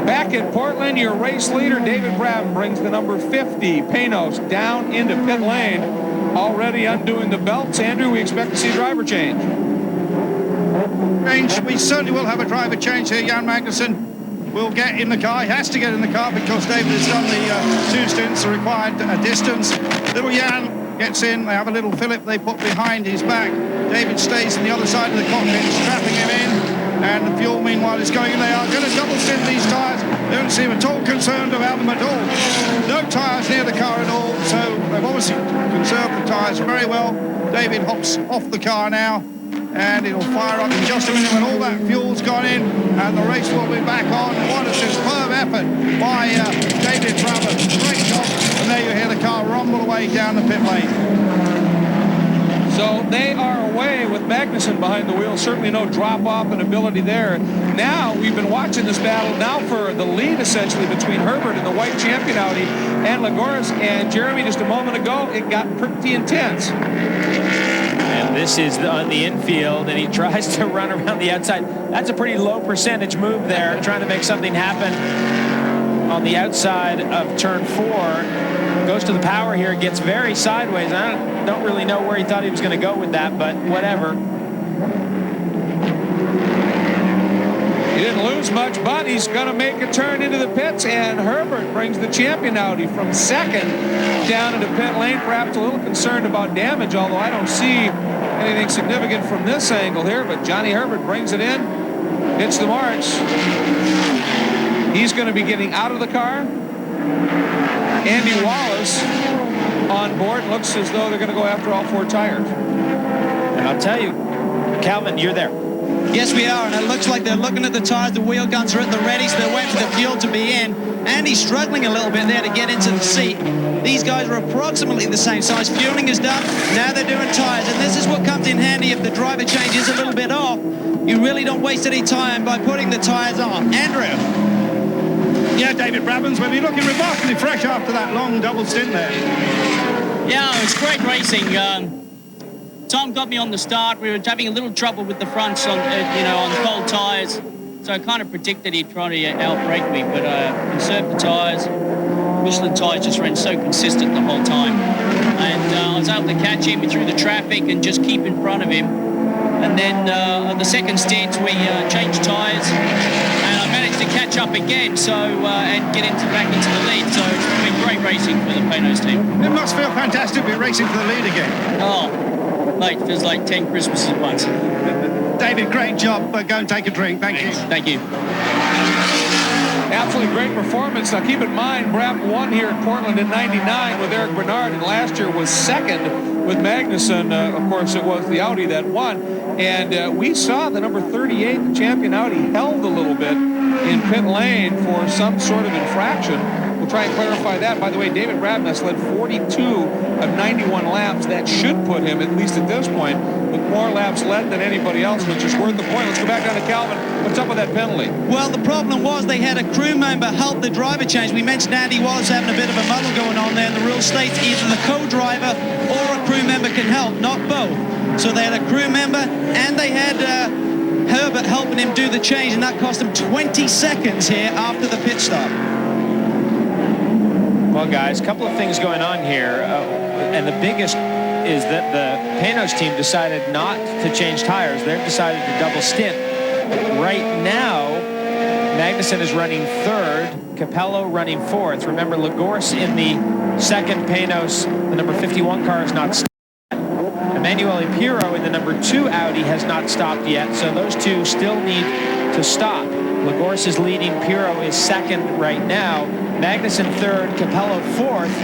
Speaker 3: Back in Portland, your race leader, David Brabham, brings the number 50 Panos down into pit lane, already undoing the belts. Andrew, we expect to see driver change.
Speaker 2: We certainly will have a driver change here. Jan Magnussen will get in the car. He has to get in the car because David has done the 2 stints, the required distance. Little Jan gets in. They have a little fillip they put behind his back. David stays on the other side of the cockpit, strapping him in. And the fuel, meanwhile, is going in. They are going to double stint these tyres. They don't seem at all concerned about them at all. No tyres near the car at all. So they've obviously conserved the tyres very well. David hops off the car now, and it'll fire up in just a minute when all that fuel's gone in, and the race will be back on. What a superb effort by David Brabham. Great job. And there you hear the car rumble away down the pit lane.
Speaker 3: So they are away with Magnussen behind the wheel. Certainly no drop-off in ability there. Now, we've been watching this battle now for the lead, essentially, between Herbert and the white champion Audi and Lagorce. And Jeremy, just a moment ago, it got pretty intense.
Speaker 4: And this is on the infield, and he tries to run around the outside. That's a pretty low percentage move there, trying to make something happen on the outside of turn 4. Goes to the power here, gets very sideways. I don't really know where he thought he was going to go with that, but whatever.
Speaker 3: He didn't lose much, but he's going to make a turn into the pits, and Herbert brings the champion Audi from second down into pit lane. Perhaps a little concerned about damage, although I don't see anything significant from this angle here, but Johnny Herbert brings it in, hits the marks. He's going to be getting out of the car. Andy Wallace on board. Looks as though they're going to go after all 4 tires.
Speaker 4: And I'll tell you, Calvin, you're there.
Speaker 1: Yes, we are, and it looks like they're looking at the tires. The wheel guns are at the ready, so they're waiting for the fuel to be in. Andy's struggling a little bit there to get into the seat. These guys are approximately the same size. Fueling is done. Now they're doing tires, and this is what comes in handy if the driver change is a little bit off. You really don't waste any time by putting the tires on. Andrew.
Speaker 2: Yeah, David Brabham's will be looking remarkably fresh after that long double stint there.
Speaker 5: Yeah, it's great racing. Tom got me on the start. We were having a little trouble with the fronts on, on cold tires. So I kind of predicted he'd try to outbrake me, but conserved the tires. Michelin tires just ran so consistent the whole time. And I was able to catch him through the traffic and just keep in front of him. And then on the second stint, we changed tires. And I managed to catch up again, and get back into the lead. So it's been great racing for the Panos team.
Speaker 2: It must feel fantastic to be racing for the lead again.
Speaker 5: Oh, mate, feels like 10 Christmases at once.
Speaker 2: David, great job, but go and take a drink. Thank you.
Speaker 5: Thank you.
Speaker 3: Absolutely great performance. Now keep in mind, Brabham won here at Portland in '99 with Eric Bernard, and last year was second with Magnussen. Of course, it was the Audi that won. And we saw the number 38, the champion Audi, held a little bit in pit lane for some sort of infraction. We'll try and clarify that. By the way, David Brabham has led 42 of 91 laps. That should put him, at least at this point, with more laps led than anybody else, which is worth the point. Let's go back down to Calvin. What's up with that penalty?
Speaker 1: Well, the problem was they had a crew member help the driver change. We mentioned Andy Wallace having a bit of a muddle going on there, and the rule states either the co-driver or a crew member can help, not both. So they had a crew member, and they had Herbert helping him do the change, and that cost him 20 seconds here after the pit stop.
Speaker 4: Well, guys, a couple of things going on here, and the biggest is that the Panos team decided not to change tires. They've decided to double stint. Right now, Magnussen is running third, Capello running fourth. Remember, Lagorce in the second Panos, the number 51 car, is not stopped. Emanuele Pirro in the number 2 Audi has not stopped yet, so those two still need to stop. Lagorce is leading, Pirro is second right now. Magnussen third, Capello fourth.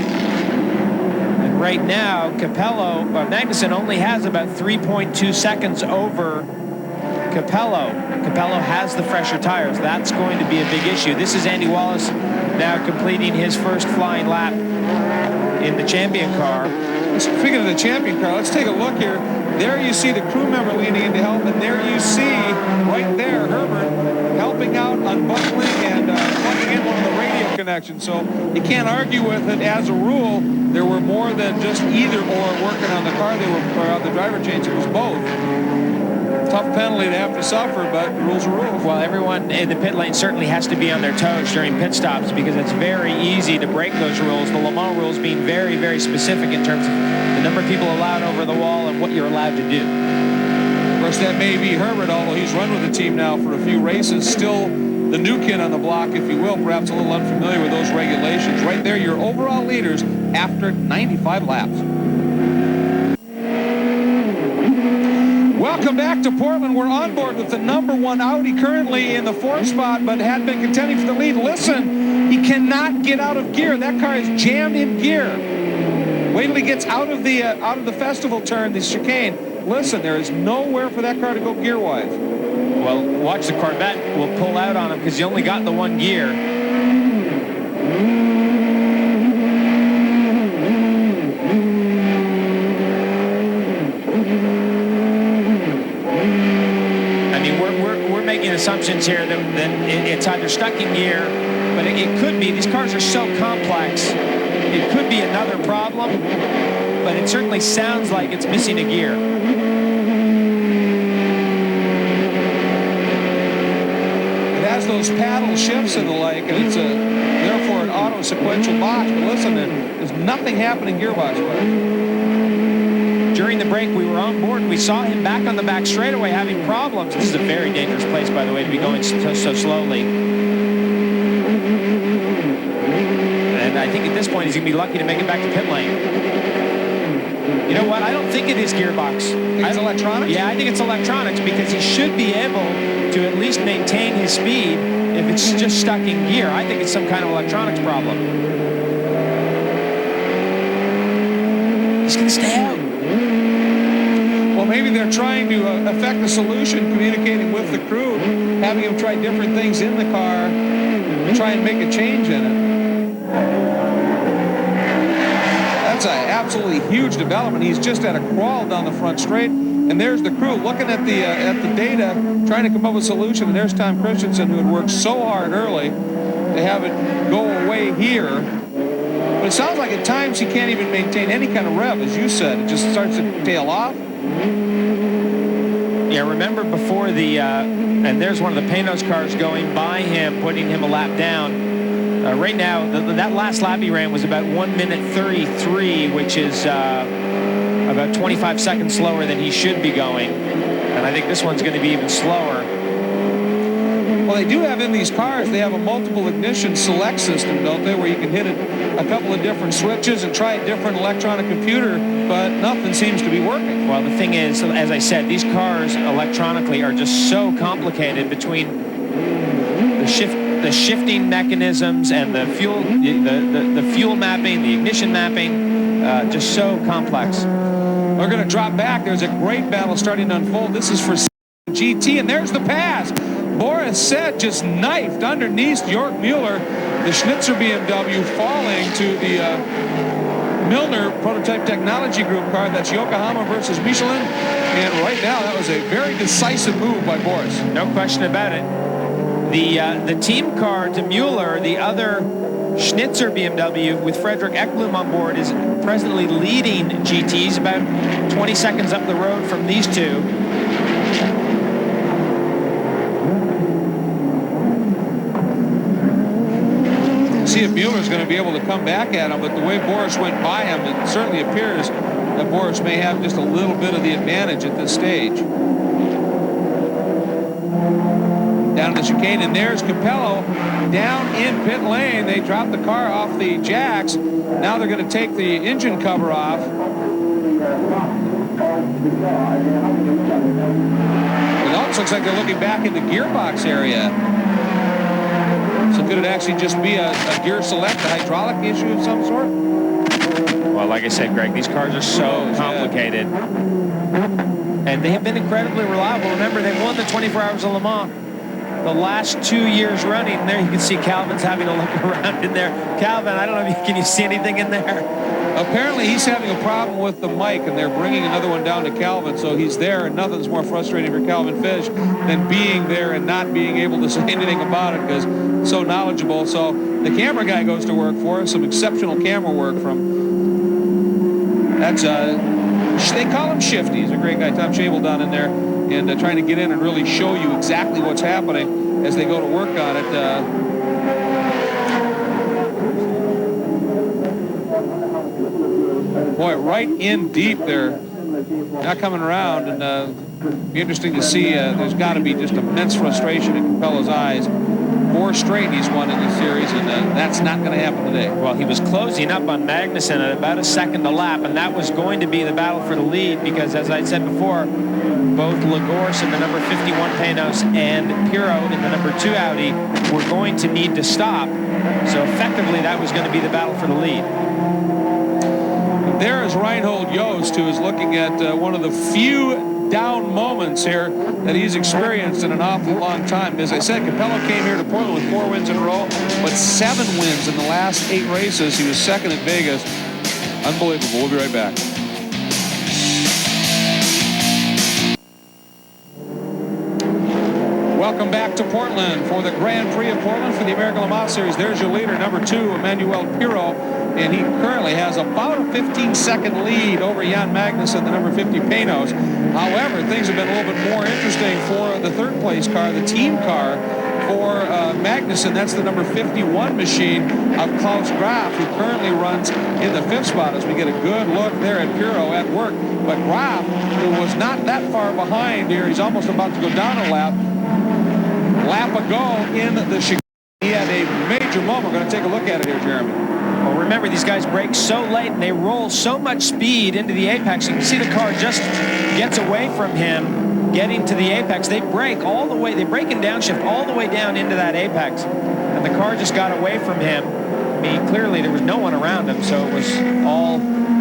Speaker 4: And right now, Magnussen only has about 3.2 seconds over Capello. Capello has the fresher tires. That's going to be a big issue. This is Andy Wallace now completing his first flying lap in the champion car.
Speaker 3: Speaking of the champion car, let's take a look here. There you see the crew member leaning in to help, and there you see right there Herbert helping out, unbuckling, and plugging in one of the radio connections. So you can't argue with it. As a rule, there were more than just either or working on the car. They were on the driver change. It was both. Tough penalty to have to suffer, but rules are rules.
Speaker 4: Well, everyone in the pit lane certainly has to be on their toes during pit stops because it's very easy to break those rules. The Le Mans rules being very, very specific in terms of the number of people allowed over the wall and what you're allowed to do.
Speaker 3: Of course, that may be Herbert, although he's run with the team now for a few races. Still the new kid on the block, if you will, perhaps a little unfamiliar with those regulations. Right there, your overall leaders after 95 laps. Welcome back to Portland. We're on board with the number 1 Audi, currently in the 4th spot, but had been contending for the lead. Listen, he cannot get out of gear. That car is jammed in gear. Wait till he gets out of the festival turn, the chicane. Listen, there is nowhere for that car to go gear-wise.
Speaker 4: Well, watch the Corvette will pull out on him because he only got the 1 gear. Assumptions here that it's either stuck in gear, but it could be. These cars are so complex. It could be another problem, but it certainly sounds like it's missing a gear.
Speaker 3: It has those paddle shifts and the like, and it's therefore an auto sequential box. But listen, there's nothing happening gearbox-wise.
Speaker 4: During the break, we were on board. We saw him back on the back straightaway having problems. This is a very dangerous place, by the way, to be going so slowly. And I think at this point, he's going to be lucky to make it back to pit lane. You know what? I don't think it is gearbox.
Speaker 3: It's electronics?
Speaker 4: Yeah, I think it's electronics because he should be able to at least maintain his speed if it's just stuck in gear. I think it's some kind of electronics problem. He's going to stay out.
Speaker 3: Well, maybe they're trying to affect the solution, communicating with the crew, having him try different things in the car, and try and make a change in it. That's an absolutely huge development. He's just at a crawl down the front straight, and there's the crew looking at the data, trying to come up with a solution. And there's Tom Christensen, who had worked so hard early to have it go away here. But it sounds like at times he can't even maintain any kind of rev, as you said. It just starts to tail off.
Speaker 4: Yeah, remember before the, and there's one of the Panos cars going by him, putting him a lap down. Right now, that last lap he ran was about 1:33, which is about 25 seconds slower than he should be going. And I think this one's going to be even slower.
Speaker 3: Well, they do have in these cars, they have a multiple ignition select system, don't they, where you can hit it a couple of different switches and try a different electronic computer, but nothing seems to be working.
Speaker 4: Well, the thing is, as I said, these cars electronically are just so complicated between the shifting mechanisms and the fuel, the fuel mapping, the ignition mapping, just so complex.
Speaker 3: We're going to drop back. There's a great battle starting to unfold. This is for GT, and there's the pass. Boris Said just knifed underneath York Mueller. The Schnitzer BMW falling to the Milner Prototype Technology Group car. That's Yokohama versus Michelin. And right now, that was a very decisive move by Boris.
Speaker 4: No question about it. The team car to Mueller, the other Schnitzer BMW with Frederick Ekblom on board, is presently leading GTs about 20 seconds up the road from these two.
Speaker 3: See if Mueller's going to be able to come back at him, but the way Boris went by him, it certainly appears that Boris may have just a little bit of the advantage at this stage. Down the chicane, and there's Capello down in pit lane. They dropped the car off the jacks. Now they're going to take the engine cover off. It almost looks like they're looking back in the gearbox area. So could it actually just be a gear select, a hydraulic issue of some sort?
Speaker 4: Well, like I said, Greg, these cars are so complicated. And they have been incredibly reliable. Remember, they won the 24 Hours of Le Mans the last 2 years running. There you can see Calvin's having a look around in there. Calvin, I don't know if can you see anything in there?
Speaker 3: Apparently he's having a problem with the mic, and they're bringing another one down to Calvin, so he's there, and nothing's more frustrating for Calvin Fish than being there and not being able to say anything about it, because so knowledgeable. So the camera guy goes to work for us, some exceptional camera work from, that's they call him Shifty. He's a great guy, Tom Chabel down in there, and trying to get in and really show you exactly what's happening as they go to work on it. Boy, right in deep there. Not coming around, and be interesting to see. There's got to be just immense frustration in Capello's eyes. 4 straight he's won in the series, and that's not going to happen today.
Speaker 4: Well, he was closing up on Magnussen at about a second a lap, and that was going to be the battle for the lead because, as I said before, both Lagorce in the number 51 Panos and Pirro in the number 2 Audi were going to need to stop. So effectively, that was going to be the battle for the lead.
Speaker 3: There is Reinhold Jost, who is looking at one of the few down moments here that he's experienced in an awful long time. As I said, Capello came here to Portland with 4 wins in a row, but 7 wins in the last 8 races. He was second at Vegas. Unbelievable. We'll be right back. Welcome back to Portland for the Grand Prix of Portland for the American Le Mans Series. There's your leader, number 2, Emmanuel Pirro, and he currently has about a 15-second lead over Jan Magnussen, the number 50 Panos. However, things have been a little bit more interesting for the 3rd place car, the team car for Magnussen. That's the number 51 machine of Klaus Graf, who currently runs in the 5th spot, as we get a good look there at Pirro at work. But Graf, who was not that far behind here, he's almost about to go down a lap ago in the Chequered. He had a major moment. We're going to take a look at it here, Jeremy.
Speaker 4: Well, remember, these guys brake so late and they roll so much speed into the apex. You can see the car just gets away from him getting to the apex. They brake all the way. They brake and downshift all the way down into that apex. And the car just got away from him. I mean, clearly there was no one around him, so it was all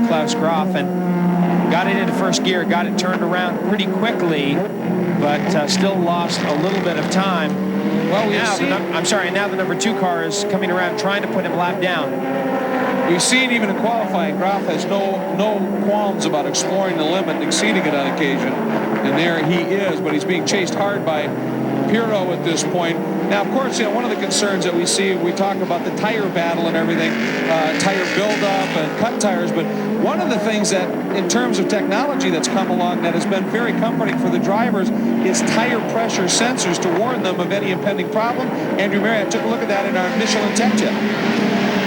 Speaker 4: Klaus Graf. And got it into first gear, got it turned around pretty quickly, but still lost a little bit of time. Well, now the number 2 car is coming around trying to put him lap down.
Speaker 3: We've seen even in qualifying, Graf has no qualms about exploring the limit and exceeding it on occasion. And there he is, but he's being chased hard by Pirro at this point. Now, of course, one of the concerns that we see, we talk about the tire battle and everything, tire buildup and cut tires, but one of the things that, in terms of technology that's come along that has been very comforting for the drivers is tire pressure sensors to warn them of any impending problem. Andrew Marriott took a look at that in our Michelin Tech Tip.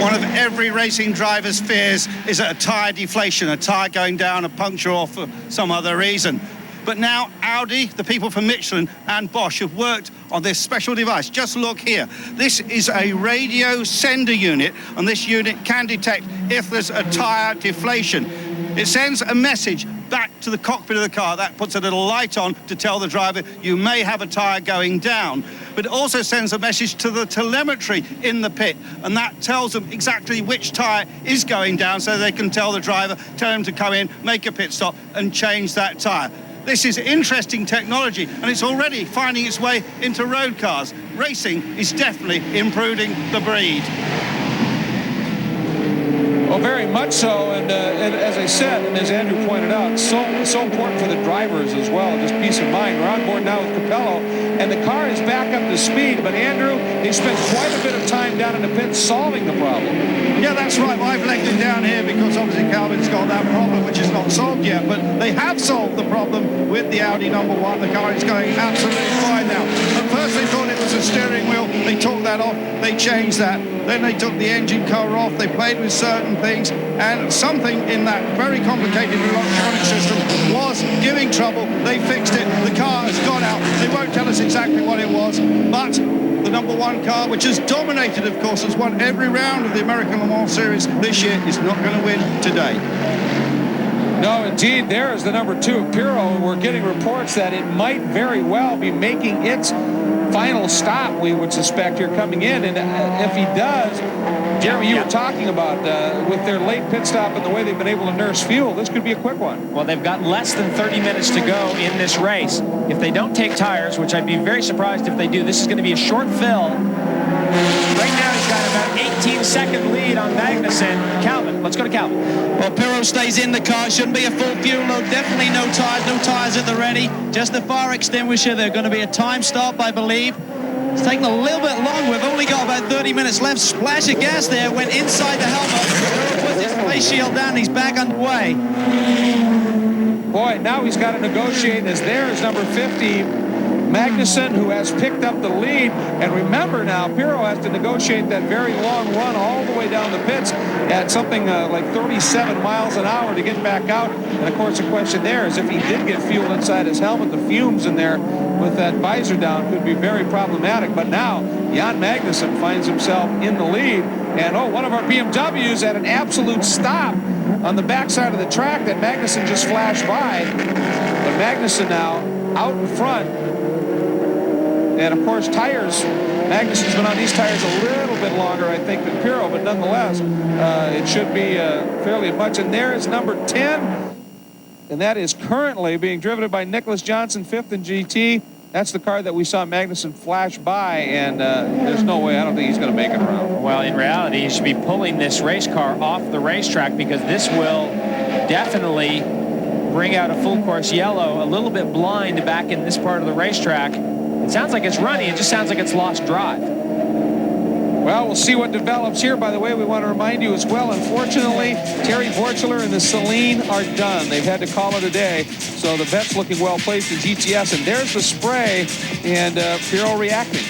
Speaker 2: One of every racing driver's fears is a tire deflation, a tire going down, a puncture, or for some other reason. But now Audi, the people from Michelin and Bosch have worked on this special device. Just look here. This is a radio sender unit, and this unit can detect if there's a tire deflation. It sends a message back to the cockpit of the car. That puts a little light on to tell the driver you may have a tire going down. But it also sends a message to the telemetry in the pit, and that tells them exactly which tire is going down, so they can tell the driver, tell him to come in, make a pit stop and change that tire. This is interesting technology, and it's already finding its way into road cars. Racing is definitely improving the breed.
Speaker 3: Well, very much so, and as I said, and as Andrew pointed out, so important for the drivers as well, just peace of mind. We're on board now with Capello, and the car is back up to speed, but Andrew, they spent quite a bit of time down in the pit solving the problem.
Speaker 2: Yeah, that's right. Well, I've legged it down here because obviously Calvin's got that problem, which is not solved yet, but they have solved the problem with the Audi number 1. The car is going absolutely fine now. At first they thought it was a steering wheel. They took that off. They changed that. Then they took the engine cover off. They played with certain things, and something in that very complicated electronic system was giving trouble. They fixed it. The car has gone out. They won't tell us exactly what it was, but the number 1 car, which has dominated, of course, has won every round of the American Le Mans Series this year, is not going to win today.
Speaker 3: No, indeed, there is the number 2 of Pirro. We're getting reports that it might very well be making its final stop, we would suspect, here coming in. And if he does, Jeremy, you were talking about with their late pit stop and the way they've been able to nurse fuel, this could be a quick one.
Speaker 4: Well, they've got less than 30 minutes to go in this race. If they don't take tires, which I'd be very surprised if they do, this is going to be a short fill. Right now, he's got about 18-second lead on Magnussen. Calvin, let's go to Calvin.
Speaker 1: Well, Pirro stays in the car. Shouldn't be a full fuel load. Definitely no tires at the ready. Just the fire extinguisher. They're going to be a time stop, I believe. It's taking a little bit long. We've only got about 30 minutes left. Splash of gas there. Went inside the helmet. Puts his face shield down. He's back underway.
Speaker 3: Boy, now he's got to negotiate as there is number 50. Magnussen, who has picked up the lead. And remember now, Pirro has to negotiate that very long run all the way down the pits at something like 37 miles an hour to get back out. And of course, the question there is if he did get fuel inside his helmet, the fumes in there with that visor down could be very problematic. But now, Jan Magnussen finds himself in the lead. And one of our BMWs at an absolute stop on the backside of the track that Magnussen just flashed by. But Magnussen now out in front. And of course, tires, Magnussen's been on these tires a little bit longer, I think, than Pirro, but nonetheless, it should be fairly much. And there is number 10, and that is currently being driven by Nicholas Johnson, 5th in GT. That's the car that we saw Magnussen flash by, and there's no way, I don't think he's going to make it around.
Speaker 4: Well, in reality, he should be pulling this race car off the racetrack because this will definitely bring out a full course yellow, a little bit blind back in this part of the racetrack. It sounds like it's running. It just sounds like it's lost drive.
Speaker 3: Well, we'll see what develops here. By the way, we want to remind you as well, unfortunately, Terry Vorchler and the Celine are done. They've had to call it a day. So the vet's looking well placed in GTS. And there's the spray, and Pirro reacting.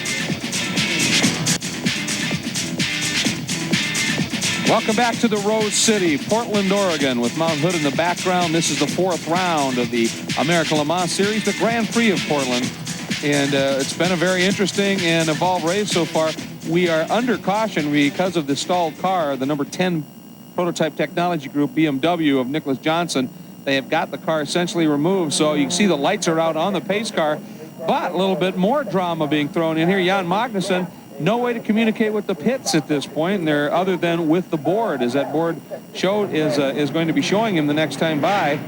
Speaker 3: Welcome back to the Rose City, Portland, Oregon, with Mount Hood in the background. This is the 4th round of the American Le Mans Series, the Grand Prix of Portland. And it's been a very interesting and evolved race so far. We are under caution because of the stalled car, the number 10 prototype technology group, BMW, of Nicholas Johnson. They have got the car essentially removed, so you can see the lights are out on the pace car. But a little bit more drama being thrown in here. Jan Magnussen, no way to communicate with the pits at this point, and they're other than with the board, as that board showed is going to be showing him the next time by.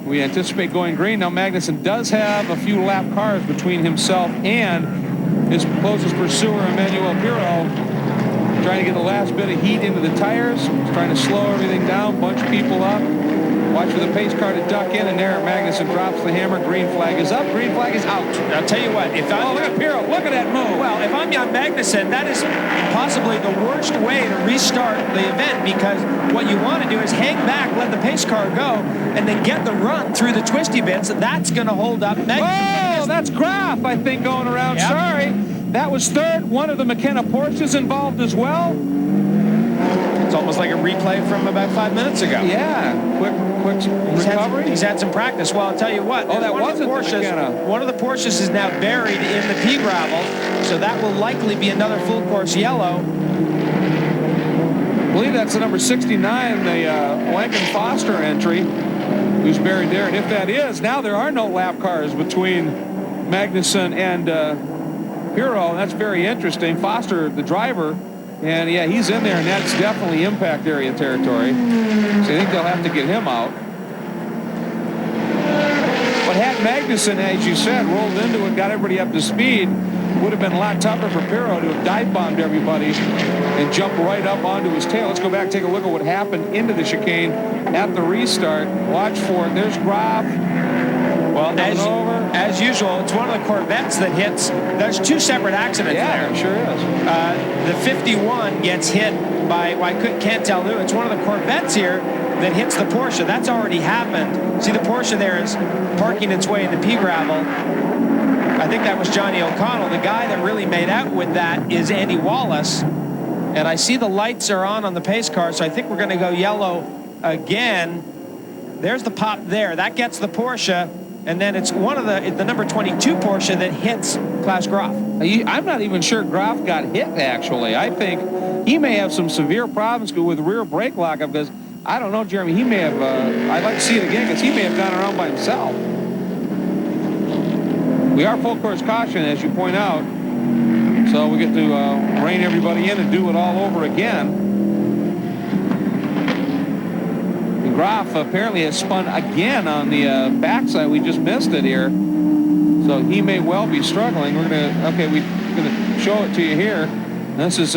Speaker 3: We anticipate going green. Now Magnussen does have a few lap cars between himself and his closest pursuer, Emmanuel Pirro, trying to get the last bit of heat into the tires. He's trying to slow everything down, bunch people up. Watch for the pace car to duck in, and there Magnussen drops the hammer. Green flag is up, green flag is out.
Speaker 4: I'll tell you what, if I'm...
Speaker 3: Oh, look at Pirro, look at that move.
Speaker 4: Well, if I'm Jan Magnussen, that is possibly the worst way to restart the event, because what you want to do is hang back, let the pace car go, and then get the run through the twisty bits. That's going to hold up Magnussen.
Speaker 3: Oh, that's Graf, I think, going around. Yep. Sorry. That was third. One of the McKenna Porsches involved as well.
Speaker 4: It's almost like a replay from about 5 minutes ago.
Speaker 3: Yeah, quick recovery.
Speaker 4: He's had some practice. Well, I'll tell you what.
Speaker 3: Oh, that wasn't the
Speaker 4: one of the Porsches is now buried in the pea gravel, so that will likely be another full course yellow.
Speaker 3: I believe that's the number 69, the Wankin Foster entry, who's buried there. And if that is, now there are no lap cars between Magnussen and Pirro. That's very interesting. Foster, the driver, and yeah, he's in there, and that's definitely impact area territory. So I think they'll have to get him out. But had Magnussen, as you said, rolled into it, got everybody up to speed, would have been a lot tougher for Pirro to have dive bombed everybody and jump right up onto his tail. Let's go back and take a look at what happened into the chicane at the restart. Watch for it. There's Graf.
Speaker 4: Well, as usual, it's one of the Corvettes that hits. There's two separate accidents there.
Speaker 3: Yeah, sure is.
Speaker 4: The 51 gets hit by, well, I can't tell who. It's one of the Corvettes here that hits the Porsche. That's already happened. See, the Porsche there is parking its way in the pea gravel. I think that was Johnny O'Connell. The guy that really made out with that is Andy Wallace. And I see the lights are on the pace car, so I think we're going to go yellow again. There's the pop there. That gets the Porsche. And then it's one of the number 22 Porsche that hits Klaus Graf.
Speaker 3: I'm not even sure Graf got hit, actually. I think he may have some severe problems with rear brake lock because, I don't know, Jeremy, he may have, I'd like to see it again because he may have gone around by himself. We are full course caution, as you point out. So we get to rein everybody in and do it all over again. Graf apparently has spun again on the backside. We just missed it here. So he may well be struggling. We're going to show it to you here. This is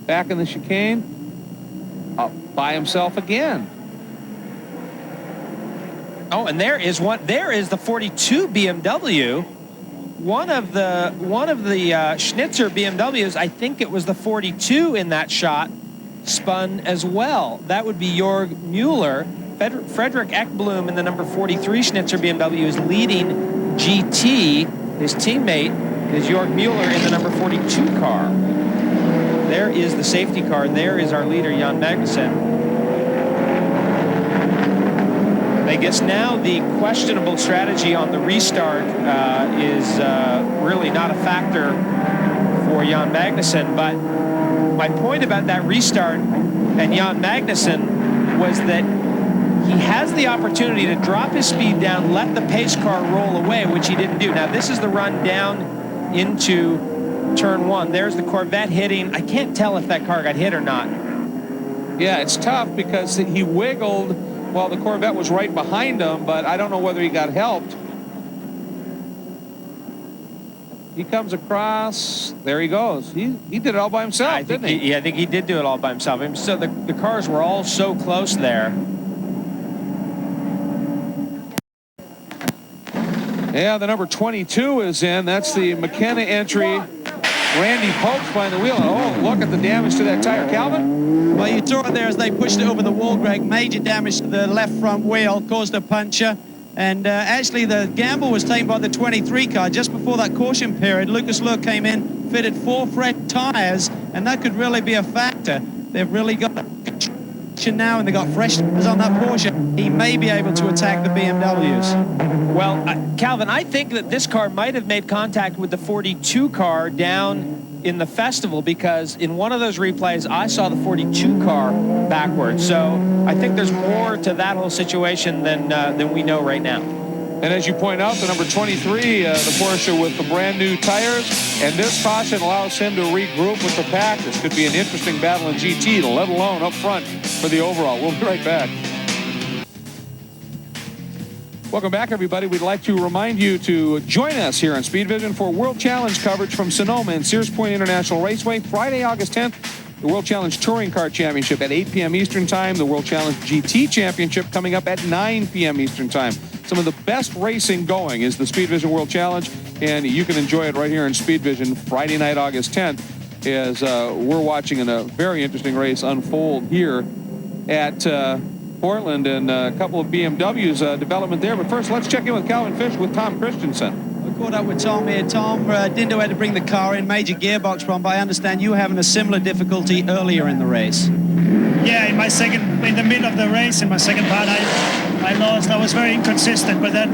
Speaker 3: back in the chicane. Up by himself again.
Speaker 4: Oh, and there is the 42 BMW. One of the Schnitzer BMWs, I think it was the 42 in that shot, spun as well. That would be Jörg Mueller. Frederick Ekblom in the number 43 Schnitzer BMW is leading GT. His teammate is Jörg Mueller in the number 42 car. There is the safety car. There is our leader, Jan Magnussen. I guess now the questionable strategy on the restart is really not a factor for Jan Magnussen, but my point about that restart and Jan Magnussen was that he has the opportunity to drop his speed down, let the pace car roll away, which he didn't do. Now, this is the run down into turn one. There's the Corvette hitting. I can't tell if that car got hit or not.
Speaker 3: Yeah, it's tough because he wiggled while the Corvette was right behind him, but I don't know whether he got helped. He comes across. There he goes. He did it all by himself, didn't he?
Speaker 4: Yeah, I think he did do it all by himself. So the cars were all so close there.
Speaker 3: Yeah, the number 22 is in. That's the McKenna entry. Randy Pope's behind the wheel. Oh, look at the damage to that tire. Calvin?
Speaker 13: Well, you saw it there as they pushed it over the wall, Greg. Major damage to the left front wheel, caused a puncture. And actually, the gamble was taken by the 23 car just before that caution period. Lucas Luhr came in, fitted 4 Fred tires, and that could really be a factor. They've really got now, and they got fresh on that Porsche. He may be able to attack the BMWs.
Speaker 4: Well, Calvin, I think that this car might have made contact with the 42 car down in the festival, because in one of those replays I saw the 42 car backwards. So I think there's more to that whole situation than we know right now.
Speaker 3: And as you point out, the number 23, the Porsche with the brand new tires, and this caution allows him to regroup with the pack. This could be an interesting battle in GT, let alone up front for the overall. We'll be right back. Welcome back, everybody. We'd like to remind you to join us here on Speed Vision for World Challenge coverage from Sonoma and Sears Point International Raceway, Friday, August 10th. The World Challenge Touring Car Championship at 8 p.m. Eastern Time. The World Challenge GT Championship coming up at 9 p.m. Eastern Time. Some of the best racing going is the Speed Vision World Challenge, and you can enjoy it right here in Speed Vision Friday night, August 10th, as we're watching a very interesting race unfold here at Portland, and a couple of BMWs development there. But first, let's check in with Calvin Fish with Tom Christensen.
Speaker 13: We caught up with Tom here. Tom, didn't know how to bring the car in, major gearbox problem, but I understand you were having a similar difficulty earlier in the race.
Speaker 14: Yeah, in the middle of the race, in my second part, I lost. I was very inconsistent, but then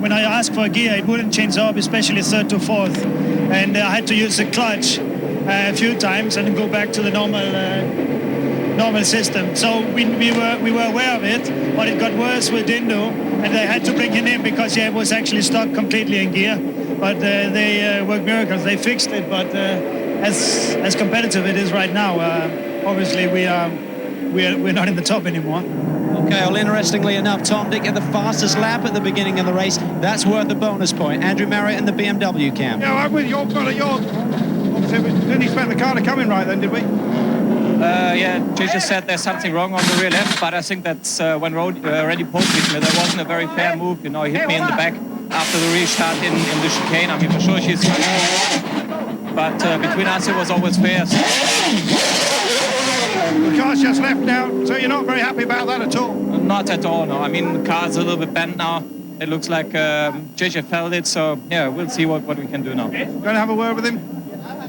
Speaker 14: when I asked for a gear, it wouldn't change up, especially third to fourth, and I had to use the clutch a few times and go back to the normal system. So we were aware of it, but it got worse with Dindo, and they had to bring him in because it was actually stuck completely in gear. But they worked miracles. They fixed it, but as competitive it is right now, obviously we're not in the top anymore.
Speaker 13: Okay, well, interestingly enough, Tom did get the fastest lap at the beginning of the race. That's worth a bonus point. Andrew Marriott and the BMW cam.
Speaker 2: Yeah, I'm with your car. Obviously, we didn't expect the car to come in right then, did we?
Speaker 9: Yeah, Jay just said there's something wrong on the rear left, but I think that's when Randy Pope hit me. That wasn't a very fair move. You know, he hit me in the back after the restart in the chicane. I mean, for sure she's... But between us, it was always fair.
Speaker 2: The car's just left now, so you're not very happy about that at all?
Speaker 9: Not at all, no. I mean, the car's a little bit bent now. It looks like JJ felled it, so yeah, we'll see what we can do now.
Speaker 2: Going to have a word with him?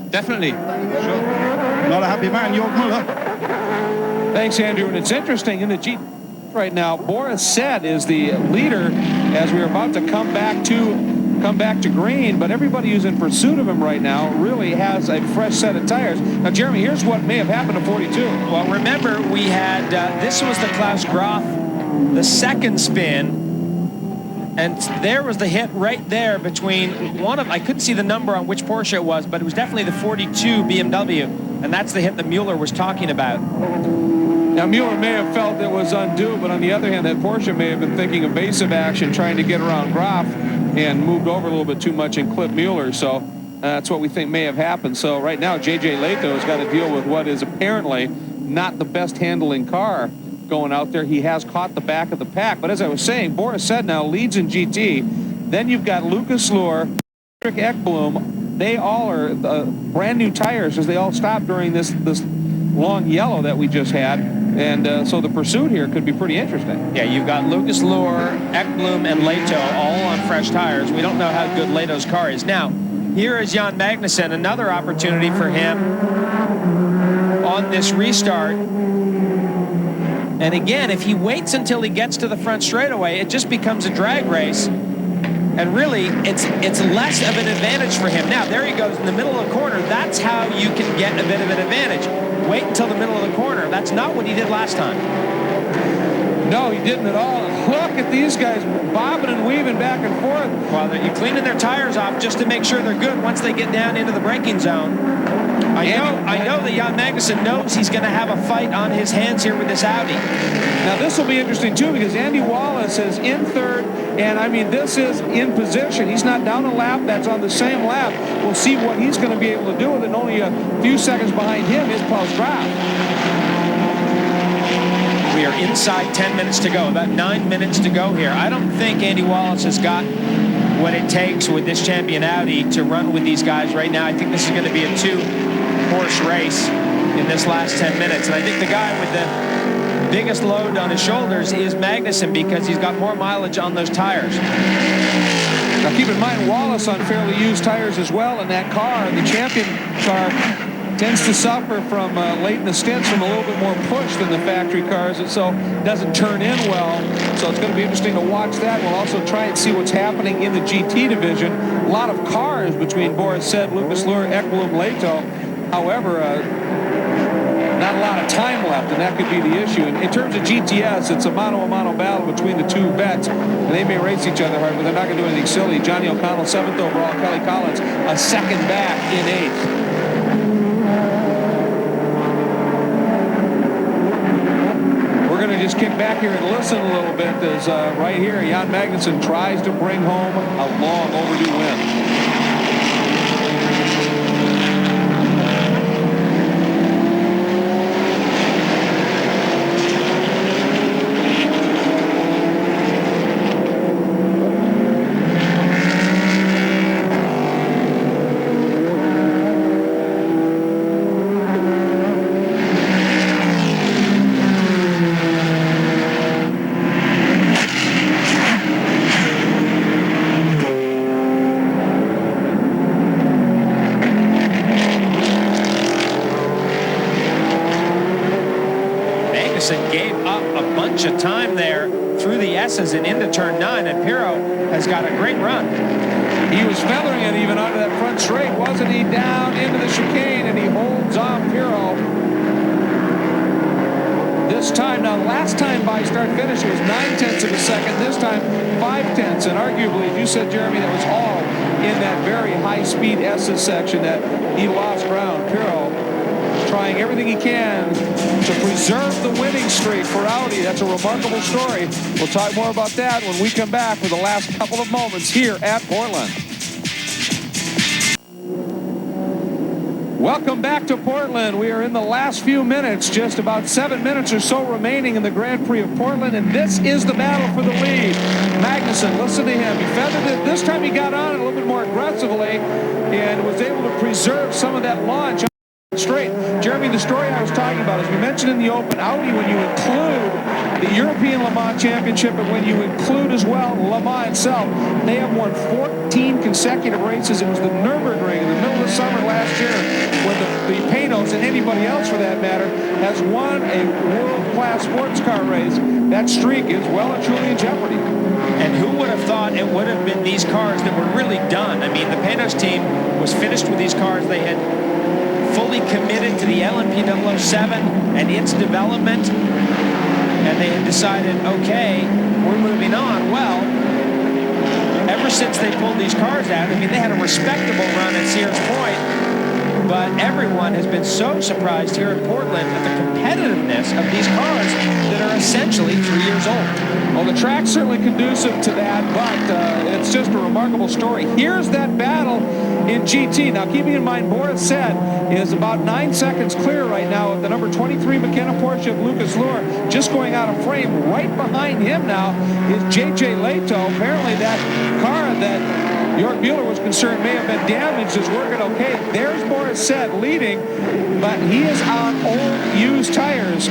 Speaker 9: Definitely, sure.
Speaker 2: Not a happy man, Jörg Müller.
Speaker 3: Thanks, Andrew. And it's interesting in the G right now, Boris Said is the leader as we're about to come back to green, but everybody who's in pursuit of him right now really has a fresh set of tires. Now, Jeremy, here's what may have happened to 42.
Speaker 4: Well, remember, we had, this was the Klaus Graf, the second spin, and there was the hit right there between I couldn't see the number on which Porsche it was, but it was definitely the 42 BMW, and that's the hit that Mueller was talking about.
Speaker 3: Now, Mueller may have felt it was undue, but on the other hand, that Porsche may have been thinking evasive action, trying to get around Graf, and moved over a little bit too much and clipped Mueller. So that's what we think may have happened. So right now, J.J. Leto has got to deal with what is apparently not the best handling car going out there. He has caught the back of the pack. But as I was saying, Boris Said now leads in GT. Then you've got Lucas Luhr, Patrick Ekblom. They all are brand new tires as they all stopped during this long yellow that we just had. And so the pursuit here could be pretty interesting.
Speaker 4: Yeah, you've got Lucas Luhr, Ekblom, and Leto all on fresh tires. We don't know how good Leto's car is. Now, here is Jan Magnussen, another opportunity for him on this restart. And again, if he waits until he gets to the front straightaway, it just becomes a drag race. And really, it's less of an advantage for him. Now, there he goes in the middle of the corner. That's how you can get a bit of an advantage. Wait until the middle of the corner. That's not what he did last time.
Speaker 3: No, he didn't at all. Look at these guys bobbing and weaving back and forth.
Speaker 4: Well, you're cleaning their tires off just to make sure they're good once they get down into the braking zone. I know that Jan Magnussen knows he's going to have a fight on his hands here with this Audi.
Speaker 3: Now, this will be interesting, too, because Andy Wallace is in third, and, I mean, this is in position. He's not down a lap. That's on the same lap. We'll see what he's going to be able to do with it. And only a few seconds behind him is Klaus Graf.
Speaker 4: We are inside 10 minutes to go, about 9 minutes to go here. I don't think Andy Wallace has got what it takes with this champion Audi to run with these guys right now. I think this is going to be a two-horse race in this last 10 minutes. And I think the guy with the biggest load on his shoulders is Magnussen because he's got more mileage on those tires.
Speaker 3: Now keep in mind, Wallace on fairly used tires as well in that car. The champion car tends to suffer from late in the stints from a little bit more push than the factory cars, and so doesn't turn in well. So it's going to be interesting to watch that. We'll also try and see what's happening in the GT division. A lot of cars between Boris Said, Lucas Luhr, Ekblom, Leto. However, not a lot of time left, and that could be the issue. In terms of GTS, it's a mano-a-mano battle between the two vets, and they may race each other hard, but they're not going to do anything silly. Johnny O'Connell, 7th overall. Kelly Collins, a second back in 8th. We're going to just kick back here and listen a little bit as right here, Jan Magnussen tries to bring home a long overdue win.
Speaker 4: Gave up a bunch of time there through the S's and into turn 9, and Pirro has got a great run.
Speaker 3: He was feathering it even onto that front straight, wasn't he? Down into the chicane, and he holds off Pirro. This time, now last time by start finish it was 9/10 of a second. This time 5/10, and arguably, as you said, Jeremy, that was all in that very high-speed S's section that he lost ground. Pirro trying everything he can to preserve the winning streak for Audi. That's a remarkable story. We'll talk more about that when we come back for the last couple of moments here at Portland. Welcome back to Portland. We are in the last few minutes, just about 7 minutes or so remaining in the Grand Prix of Portland, and this is the battle for the lead. Magnussen, listen to him. He feathered it. This time he got on it a little bit more aggressively and was able to preserve some of that launch straight. Jeremy, the story I was talking about, as we mentioned in the open, Audi, when you include the European Le Mans Championship and when you include as well Le Mans itself, they have won 14 consecutive races. It was the Nürburgring in the middle of the summer last year when the Panos, and anybody else for that matter, has won a world-class sports car race. That streak is well and truly in jeopardy.
Speaker 4: And who would have thought it would have been these cars that were really done? I mean, the Panos team was finished with these cars. They had fully committed to the LMP 007 and its development, and they had decided, okay, we're moving on. Well, ever since they pulled these cars out, I mean, they had a respectable run at Sears Point, but everyone has been so surprised here in Portland at the competitiveness of these cars that are essentially 3 years old.
Speaker 3: Well, the track's certainly conducive to that, but it's just a remarkable story. Here's that battle in GT. Now, keeping in mind, Boris Said is about 9 seconds clear right now of the number 23 McKenna Porsche of Lucas Luhr, just going out of frame. Right behind him now is J.J. Leto. Apparently that car that York Mueller was concerned may have been damaged is working okay. There's Boris Said leading, but he is on old used tires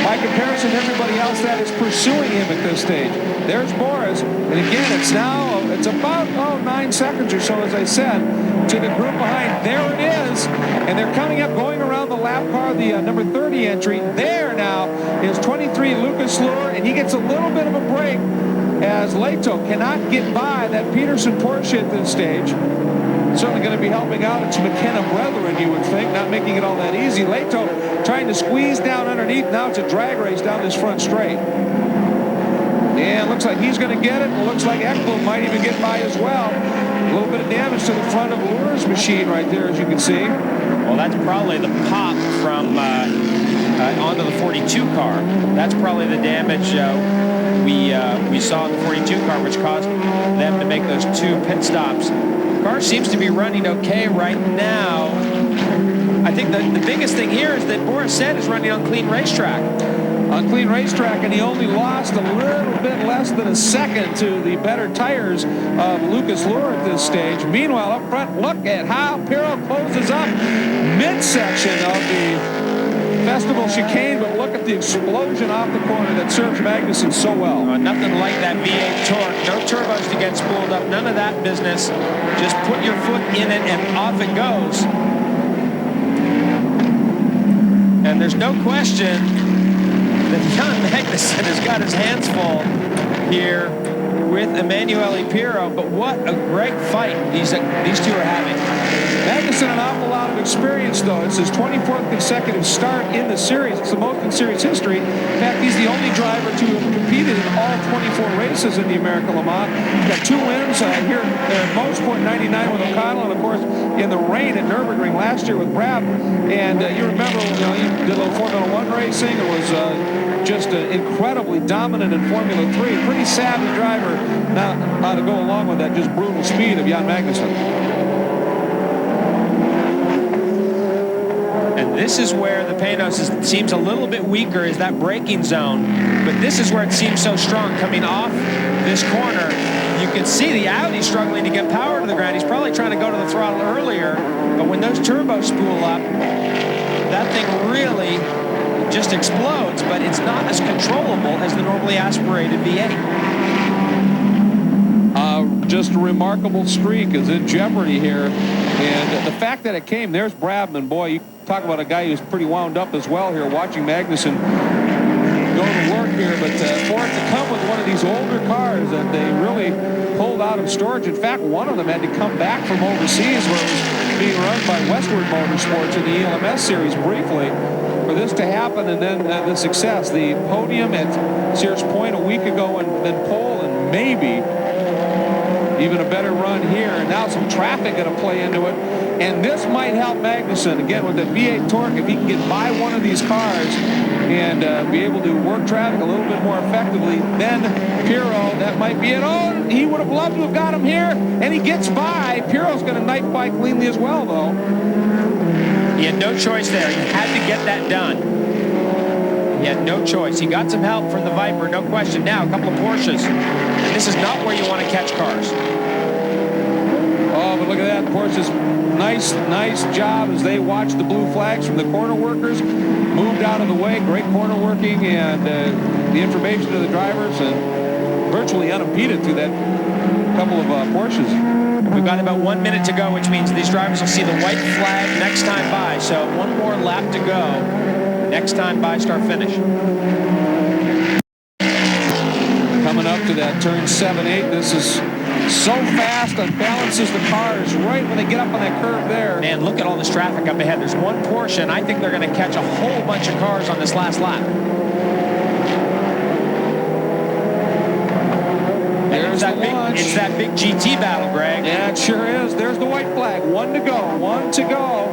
Speaker 3: by comparison to everybody else that is pursuing him at this stage. There's Boris, and again, it's about 9 seconds or so, as I said, to the group behind. There it is, and they're coming up, going around the lap car, the number 30 entry. There now is 23 Lucas Luhr, and he gets a little bit of a break as Leto cannot get by that Peterson Porsche at this stage. Certainly going to be helping out its McKenna brethren, you would think, not making it all that easy. Leto trying to squeeze down underneath. Now it's a drag race down this front straight. And looks like he's going to get it. And looks like Ekblom might even get by as well. A little bit of damage to the front of Luhr's machine right there, as you can see.
Speaker 4: Well, that's probably the pop from onto the 42 car. That's probably the damage we saw in the 42 car, which caused them to make those 2 pit stops. The car seems to be running okay right now. I think the biggest thing here is that Boris Said is running on clean racetrack.
Speaker 3: On clean racetrack, and he only lost a little bit less than a second to the better tires of Lucas Luhr at this stage. Meanwhile, up front, look at how Pirro closes up midsection of the festival chicane, but look at the explosion off the corner that serves Magnussen so well.
Speaker 4: Nothing like that V8 torque. No turbos to get spooled up. None of that business. Just put your foot in it and off it goes. And there's no question that Jan Magnussen has got his hands full here with Emanuele Pirro, but what a great fight these two are having.
Speaker 3: Magnussen, an awful lot of experience, though. It's his 24th consecutive start in the series. It's the most in series history. In fact, he's the only driver to have competed in all 24 races in the American Le Mans. He's got 2 wins here at Motorsport 99 with O'Connell, and of course in the rain at Nürburgring last year with Brab. And you remember, he did a little Formula 1 racing. It was just incredibly dominant in Formula 3. Pretty savvy driver. Now, how to go along with that just brutal speed of Jan Magnussen.
Speaker 4: And this is where the Panos seems a little bit weaker, is that braking zone. But this is where it seems so strong coming off this corner. You can see the Audi struggling to get power to the ground. He's probably trying to go to the throttle earlier. But when those turbos spool up, that thing really just explodes. But it's not as controllable as the normally aspirated V8.
Speaker 3: Just a remarkable streak is in jeopardy here. And the fact that it came, there's Brabham. Boy, you talk about a guy who's pretty wound up as well here, watching Magnussen go to work here. But for it to come with one of these older cars that they really pulled out of storage. In fact, one of them had to come back from overseas where it was being run by Westward Motorsports in the ALMS series briefly. For this to happen, and then the success, the podium at Sears Point a week ago, and then pole, and maybe even a better run here. And now some traffic going to play into it. And this might help Magnussen, again, with the V8 torque. If he can get by one of these cars and be able to work traffic a little bit more effectively, then Pirro, that might be it. Oh, he would have loved to have got him here, and he gets by. Pirro's going to knife by cleanly as well, though.
Speaker 4: He had no choice there. He had to get that done. He had no choice. He got some help from the Viper, no question. Now, a couple of Porsches. And this is not where you want to catch cars.
Speaker 3: Oh, but look at that. Porsche's nice job as they watch the blue flags from the corner workers. Moved out of the way. Great corner working and the information to the drivers. And virtually unimpeded through that couple of Porsches.
Speaker 4: We've got about 1 minute to go, which means these drivers will see the white flag next time by. So one more lap to go. Next time by, start finish.
Speaker 3: Coming up to that turn 7-8. This is so fast, unbalances the cars right when they get up on that curve there.
Speaker 4: Man, look at all this traffic up ahead. There's one Porsche, and I think they're going to catch a whole bunch of cars on this last lap.
Speaker 3: There's the launch.
Speaker 4: It's that big GT battle, Greg.
Speaker 3: Yeah, it sure is. There's the white flag. 1 to go. 1 to go.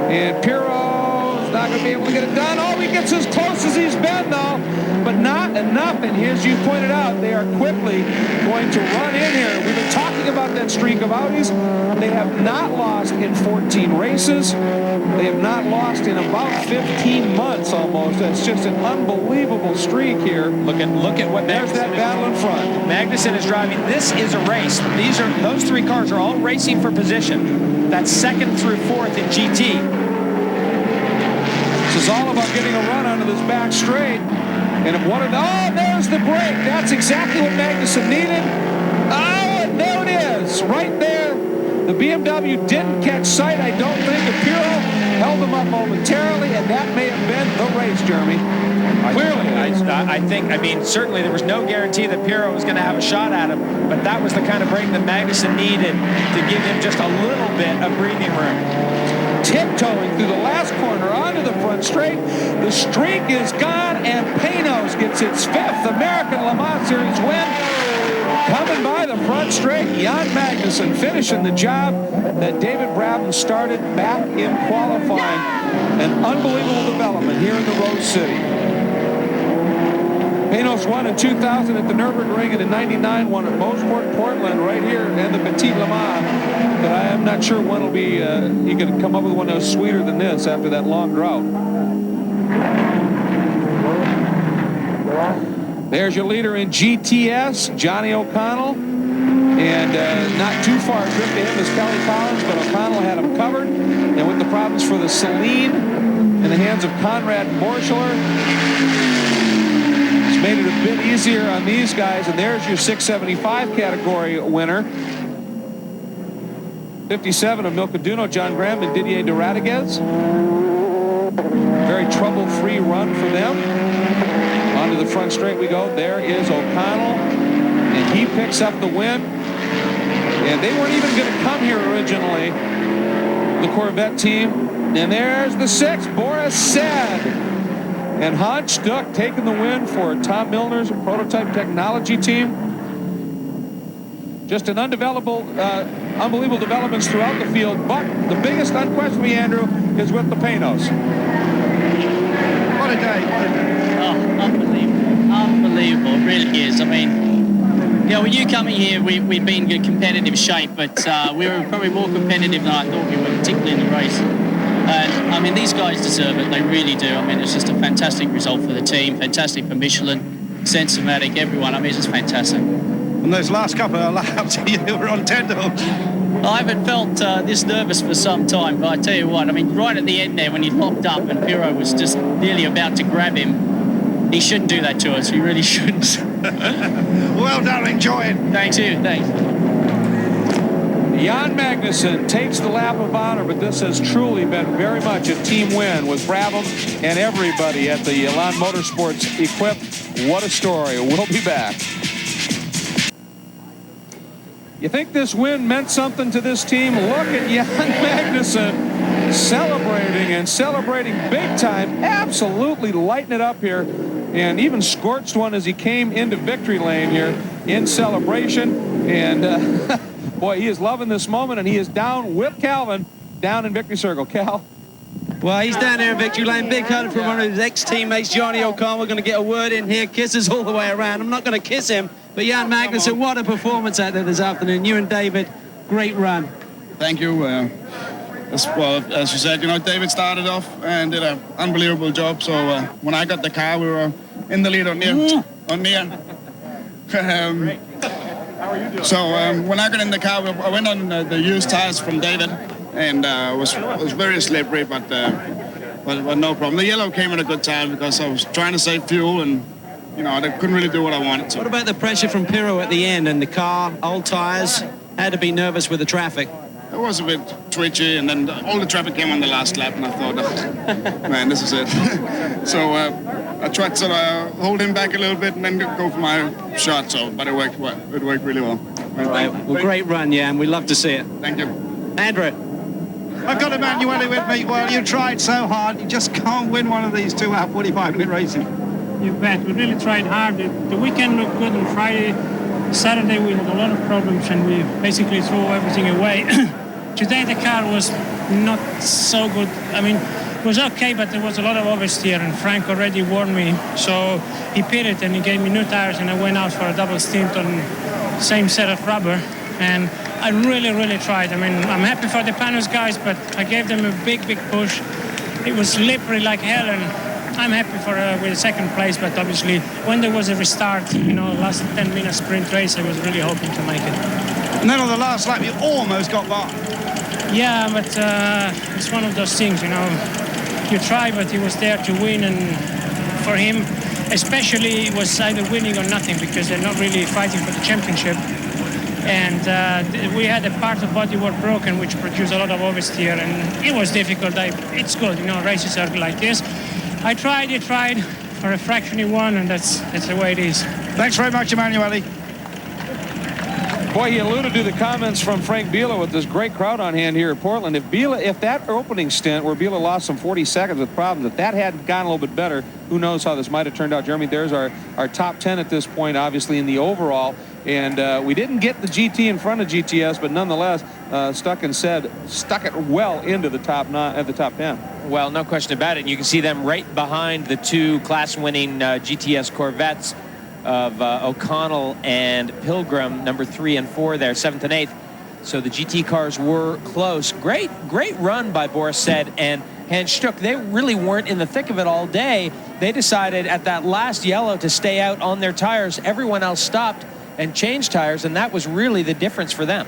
Speaker 3: And Pirro's not going to be able to get it done. Oh, he gets as close as he's been, though. But not enough. And as you pointed out, they are quickly going to run in here. We've been talking about that streak of Audis. They have not lost in 14 races. They have not lost in about 15 months almost. That's just an unbelievable streak here.
Speaker 4: Look at what
Speaker 3: there's that battle in front.
Speaker 4: Magnussen is driving. This is a race. Those 3 cars are all racing for position. That's 2nd through 4th in GT.
Speaker 3: This is all about getting a run onto this back straight. And if one of there's the break. That's exactly what Magnussen needed. Oh, and there it is, right there. The BMW didn't catch sight, I don't think, of Pirro. Held him up momentarily, and that may have been the race, Jeremy. Clearly.
Speaker 4: I mean, certainly there was no guarantee that Pirro was going to have a shot at him, but that was the kind of break that Magnussen needed to give him just a little bit of breathing room.
Speaker 3: Tiptoeing through the last corner onto the front straight. The streak is gone, and Panos gets its 5th American Le Mans Series win. Coming by the front straight, Jan Magnussen finishing the job that David Brabham started back in qualifying. An unbelievable development here in the Rose City. Panos won in 2000 at the Nürburgring, and in '99 won at Motorsport Portland right here and the Petit Le Mans. But I am not sure when will be. He could come up with one that was sweeter than this after that long drought. There's your leader in GTS, Johnny O'Connell. And not too far drift to him is Kelly Collins, but O'Connell had him covered. And with the problems for the Celine, in the hands of Conrad Borschler. It's made it a bit easier on these guys, and there's your 675 category winner. 57 of Milcaduno, John Graham, and Didier de Radiguez. Very trouble-free run for them. Onto the front straight we go. There is O'Connell, and he picks up the win. And they weren't even going to come here originally, the Corvette team. And there's the 6, Boris Said. And Hans Stuck taking the win for Tom Milner's Prototype Technology team. Just an unbelievable developments throughout the field, but the biggest unquestionably, Andrew, is with the Panos.
Speaker 2: What a day, what a day.
Speaker 5: Oh, unbelievable. Unbelievable, it really is. I mean, yeah, when you coming here, we've been in competitive shape, but we were probably more competitive than I thought we were, particularly in the race. And I mean, these guys deserve it, they really do. I mean, it's just a fantastic result for the team, fantastic for Michelin, Sensomatic, everyone. I mean, it's just fantastic.
Speaker 2: And those last couple of laps, you were on tenterhooks.
Speaker 5: I haven't felt this nervous for some time, but I tell you what, I mean, right at the end there when he locked up and Pirro was just nearly about to grab him, he shouldn't do that to us. He really shouldn't.
Speaker 2: Well done, enjoy it.
Speaker 5: Thanks, you. Thanks.
Speaker 3: Jan Magnussen takes the lap of honor, but this has truly been very much a team win with Brabham and everybody at the Elan Motorsports equipped. What a story. We'll be back. You think this win meant something to this team? Look at Jan Magnussen celebrating big time, absolutely lighting it up here, and even scorched one as he came into victory lane here in celebration. And boy, he is loving this moment, and he is down with Calvin down in victory circle. Cal.
Speaker 15: Well, he's down there in victory lane. Big hug from one of his ex-teammates, Johnny O'Connell. We're going to get a word in here. Kisses all the way around. I'm not going to kiss him, but Jan Magnussen, what a performance out there this afternoon. You and David, great run.
Speaker 16: Thank you. As you said, you know, David started off and did an unbelievable job. So when I got the car, we were in the lead on near. So when I got in the car, I went on the used tires from David, and it was very slippery, but no problem. The yellow came at a good time because I was trying to save fuel, and you know, I couldn't really do what I wanted to.
Speaker 15: What about the pressure from Pirro at the end and the car, old tires? Had to be nervous with the traffic.
Speaker 16: It was a bit twitchy, and then all the traffic came on the last lap, and I thought, oh, man, this is it. So I tried to sort of hold him back a little bit and then go for my shot, but it worked really well.
Speaker 15: All right, well, great run, Jan. We love to see it.
Speaker 16: Thank you.
Speaker 15: Andrew.
Speaker 2: I've got Emanuele with me. Well, you tried so hard, you just can't win one of these 2 hour 45-minute races.
Speaker 14: You bet. We really tried hard. The weekend looked good on Friday. Saturday we had a lot of problems and we basically threw everything away. Today the car was not so good. I mean, it was okay, but there was a lot of oversteer, and Frank already warned me. So he pitted and he gave me new tires, and I went out for a double stint on the same set of rubber. And I really tried. I mean, I'm happy for the Panos guys, but I gave them a big push. It was slippery like hell, and I'm happy with second place, but obviously when there was a restart, you know, last 10-minute sprint race, I was really hoping to make it.
Speaker 2: And then on the last lap, you almost got by.
Speaker 14: Yeah, but it's one of those things, you know. You try, but he was there to win, and for him, especially, it was either winning or nothing because they're not really fighting for the championship. And we had a part of bodywork broken, which produced a lot of oversteer, and it was difficult. It's good, you know, races are like this. I tried for a fraction he won, and that's the way it is.
Speaker 2: Thanks very much, Emanuele.
Speaker 3: Boy, he alluded to the comments from Frank Biela with this great crowd on hand here at Portland. If that opening stint where Biela lost some 40 seconds with problems, if that had gone a little bit better, who knows how this might have turned out. Jeremy, there's our top 10 at this point, obviously in the overall. And we didn't get the GT in front of GTS, but nonetheless, stuck it well into the top 10.
Speaker 4: Well, no question about it. You can see them right behind the 2 class-winning GTS Corvettes of O'Connell and Pilgrim, number 3 and 4 there, 7th and 8th. So the GT cars were close. Great run by Boris Said and Hans Stuck. They really weren't in the thick of it all day. They decided at that last yellow to stay out on their tires. Everyone else stopped and changed tires, and that was really the difference for them.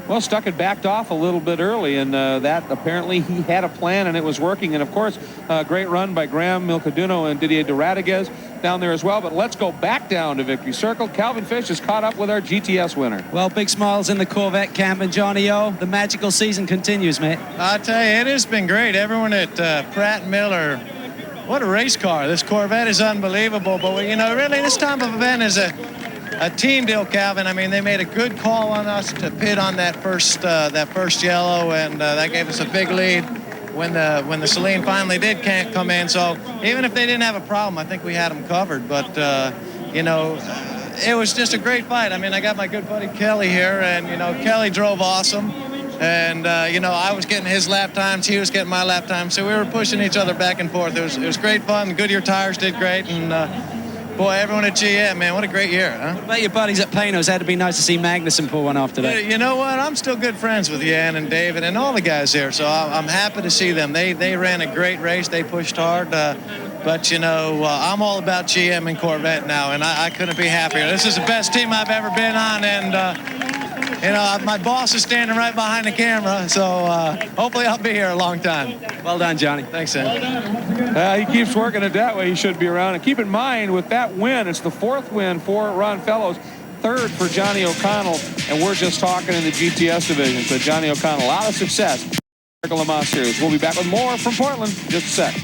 Speaker 3: Well, Stuckett backed off a little bit early, and that apparently he had a plan and it was working. And of course, great run by Graham Milcaduno and Didier de Radiguez down there as well. But let's go back down to Victory Circle. Calvin Fish is caught up with our GTS winner.
Speaker 15: Well, big smiles in the Corvette camp, and Johnny O, the magical season continues, mate.
Speaker 12: I'll tell you, it has been great. Everyone at Pratt & Miller, what a race car. This Corvette is unbelievable. But, you know, really this time of event is a team deal, Calvin. I mean, they made a good call on us to pit on that first yellow, and that gave us a big lead when the Celine finally did can't come in. So even if they didn't have a problem, I think we had them covered. But, you know, it was just a great fight. I mean, I got my good buddy Kelly here, and, you know, Kelly drove awesome. And, you know, I was getting his lap times, he was getting my lap times. So we were pushing each other back and forth. It was great fun. Goodyear tires did great. And, boy, everyone at GM, man, what a great year, huh?
Speaker 15: What about your buddies at Panos? Had to be nice to see Magnussen pull one off today.
Speaker 12: You know what? I'm still good friends with Jan and David and all the guys here, so I'm happy to see them. They ran a great race. They pushed hard. But, you know, I'm all about GM and Corvette now, and I couldn't be happier. This is the best team I've ever been on, and, you know, my boss is standing right behind the camera, so hopefully I'll be here a long time.
Speaker 15: Well done, Johnny.
Speaker 12: Thanks, Sam.
Speaker 3: He keeps working it that way. He should be around. And keep in mind, with that win, it's the 4th win for Ron Fellows, 3rd for Johnny O'Connell, and we're just talking in the GTS division. So Johnny O'Connell, a lot of success in the Le Mans Series. We'll be back with more from Portland in just a sec.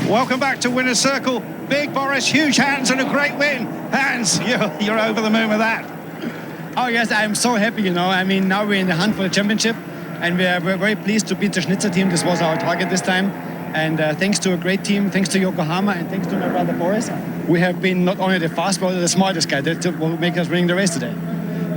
Speaker 2: Welcome back to Winner's Circle. Big Boris, huge Hans, and a great win. Hans, you're over the moon with that.
Speaker 17: Oh, yes, I'm so happy, you know. I mean, now we're in the hunt for the championship, and we're very pleased to beat the Schnitzer team. This was our target this time. And thanks to a great team, thanks to Yokohama, and thanks to my brother Boris, we have been not only the fast, but the smartest guy that will make us winning the race today.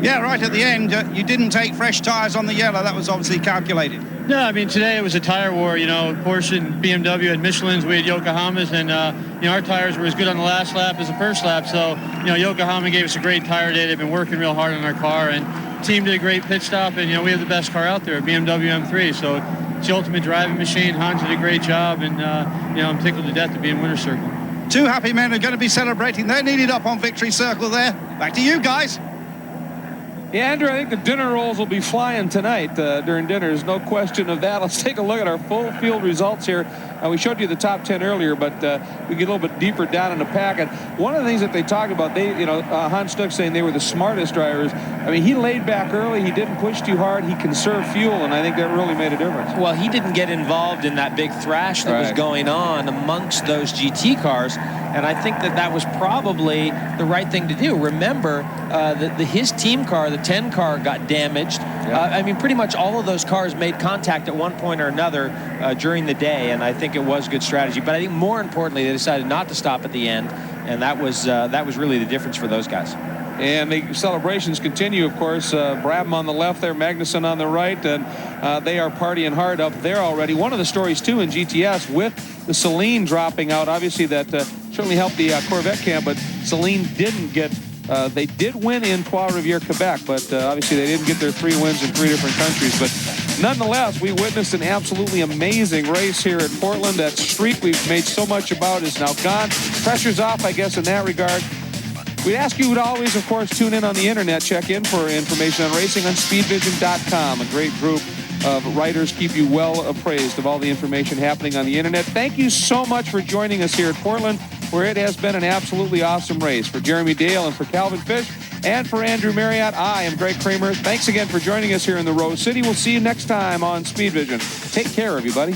Speaker 2: Yeah, right at the end, you didn't take fresh tires on the yellow. That was obviously calculated.
Speaker 7: No, I mean, today it was a tire war. You know, Porsche and BMW had Michelin's, we had Yokohama's, and, you know, our tires were as good on the last lap as the first lap. So, you know, Yokohama gave us a great tire day. They've been working real hard on our car, and the team did a great pit stop, and, you know, we have the best car out there, BMW M3. So it's the ultimate driving machine. Hans did a great job, and, you know, I'm tickled to death to be in Winner's Circle.
Speaker 2: Two happy men are going to be celebrating. They're needed up on Victory Circle there. Back to you guys.
Speaker 3: Yeah, Andrew, I think the dinner rolls will be flying tonight during dinner. There's no question of that. Let's take a look at our full field results here. We showed you the top 10 earlier, but we get a little bit deeper down in the packet. One of the things that they talk about, Hans Stuck saying they were the smartest drivers. I mean, he laid back early. He didn't push too hard. He conserved fuel, and I think that really made a difference.
Speaker 4: Well, he didn't get involved in that big thrash that was going on amongst those GT cars, and I think that was probably the right thing to do. Remember, his team car, the 10 car, got damaged. I mean, pretty much all of those cars made contact at one point or another during the day, and I think it was good strategy. But I think more importantly, they decided not to stop at the end, and that was really the difference for those guys.
Speaker 3: And the celebrations continue, of course. Brabham on the left there, Magnussen on the right, and they are partying hard up there already. One of the stories, too, in GTS with the Celine dropping out, obviously that certainly helped the Corvette camp, but Celine didn't get they did win in Trois Rivières, Quebec, but obviously they didn't get their 3 wins in 3 different countries. But nonetheless, we witnessed an absolutely amazing race here at Portland. That streak we've made so much about is now gone. Pressure's off, I guess, in that regard. We'd ask you to always, of course, tune in on the internet. Check in for information on racing on speedvision.com. A great group of writers keep you well appraised of all the information happening on the internet. Thank you so much for joining us here at Portland, where it has been an absolutely awesome race. For Jeremy Dale and for Calvin Fish and for Andrew Marriott, I am Greg Kramer. Thanks again for joining us here in the Rose City. We'll see you next time on Speed Vision. Take care, everybody.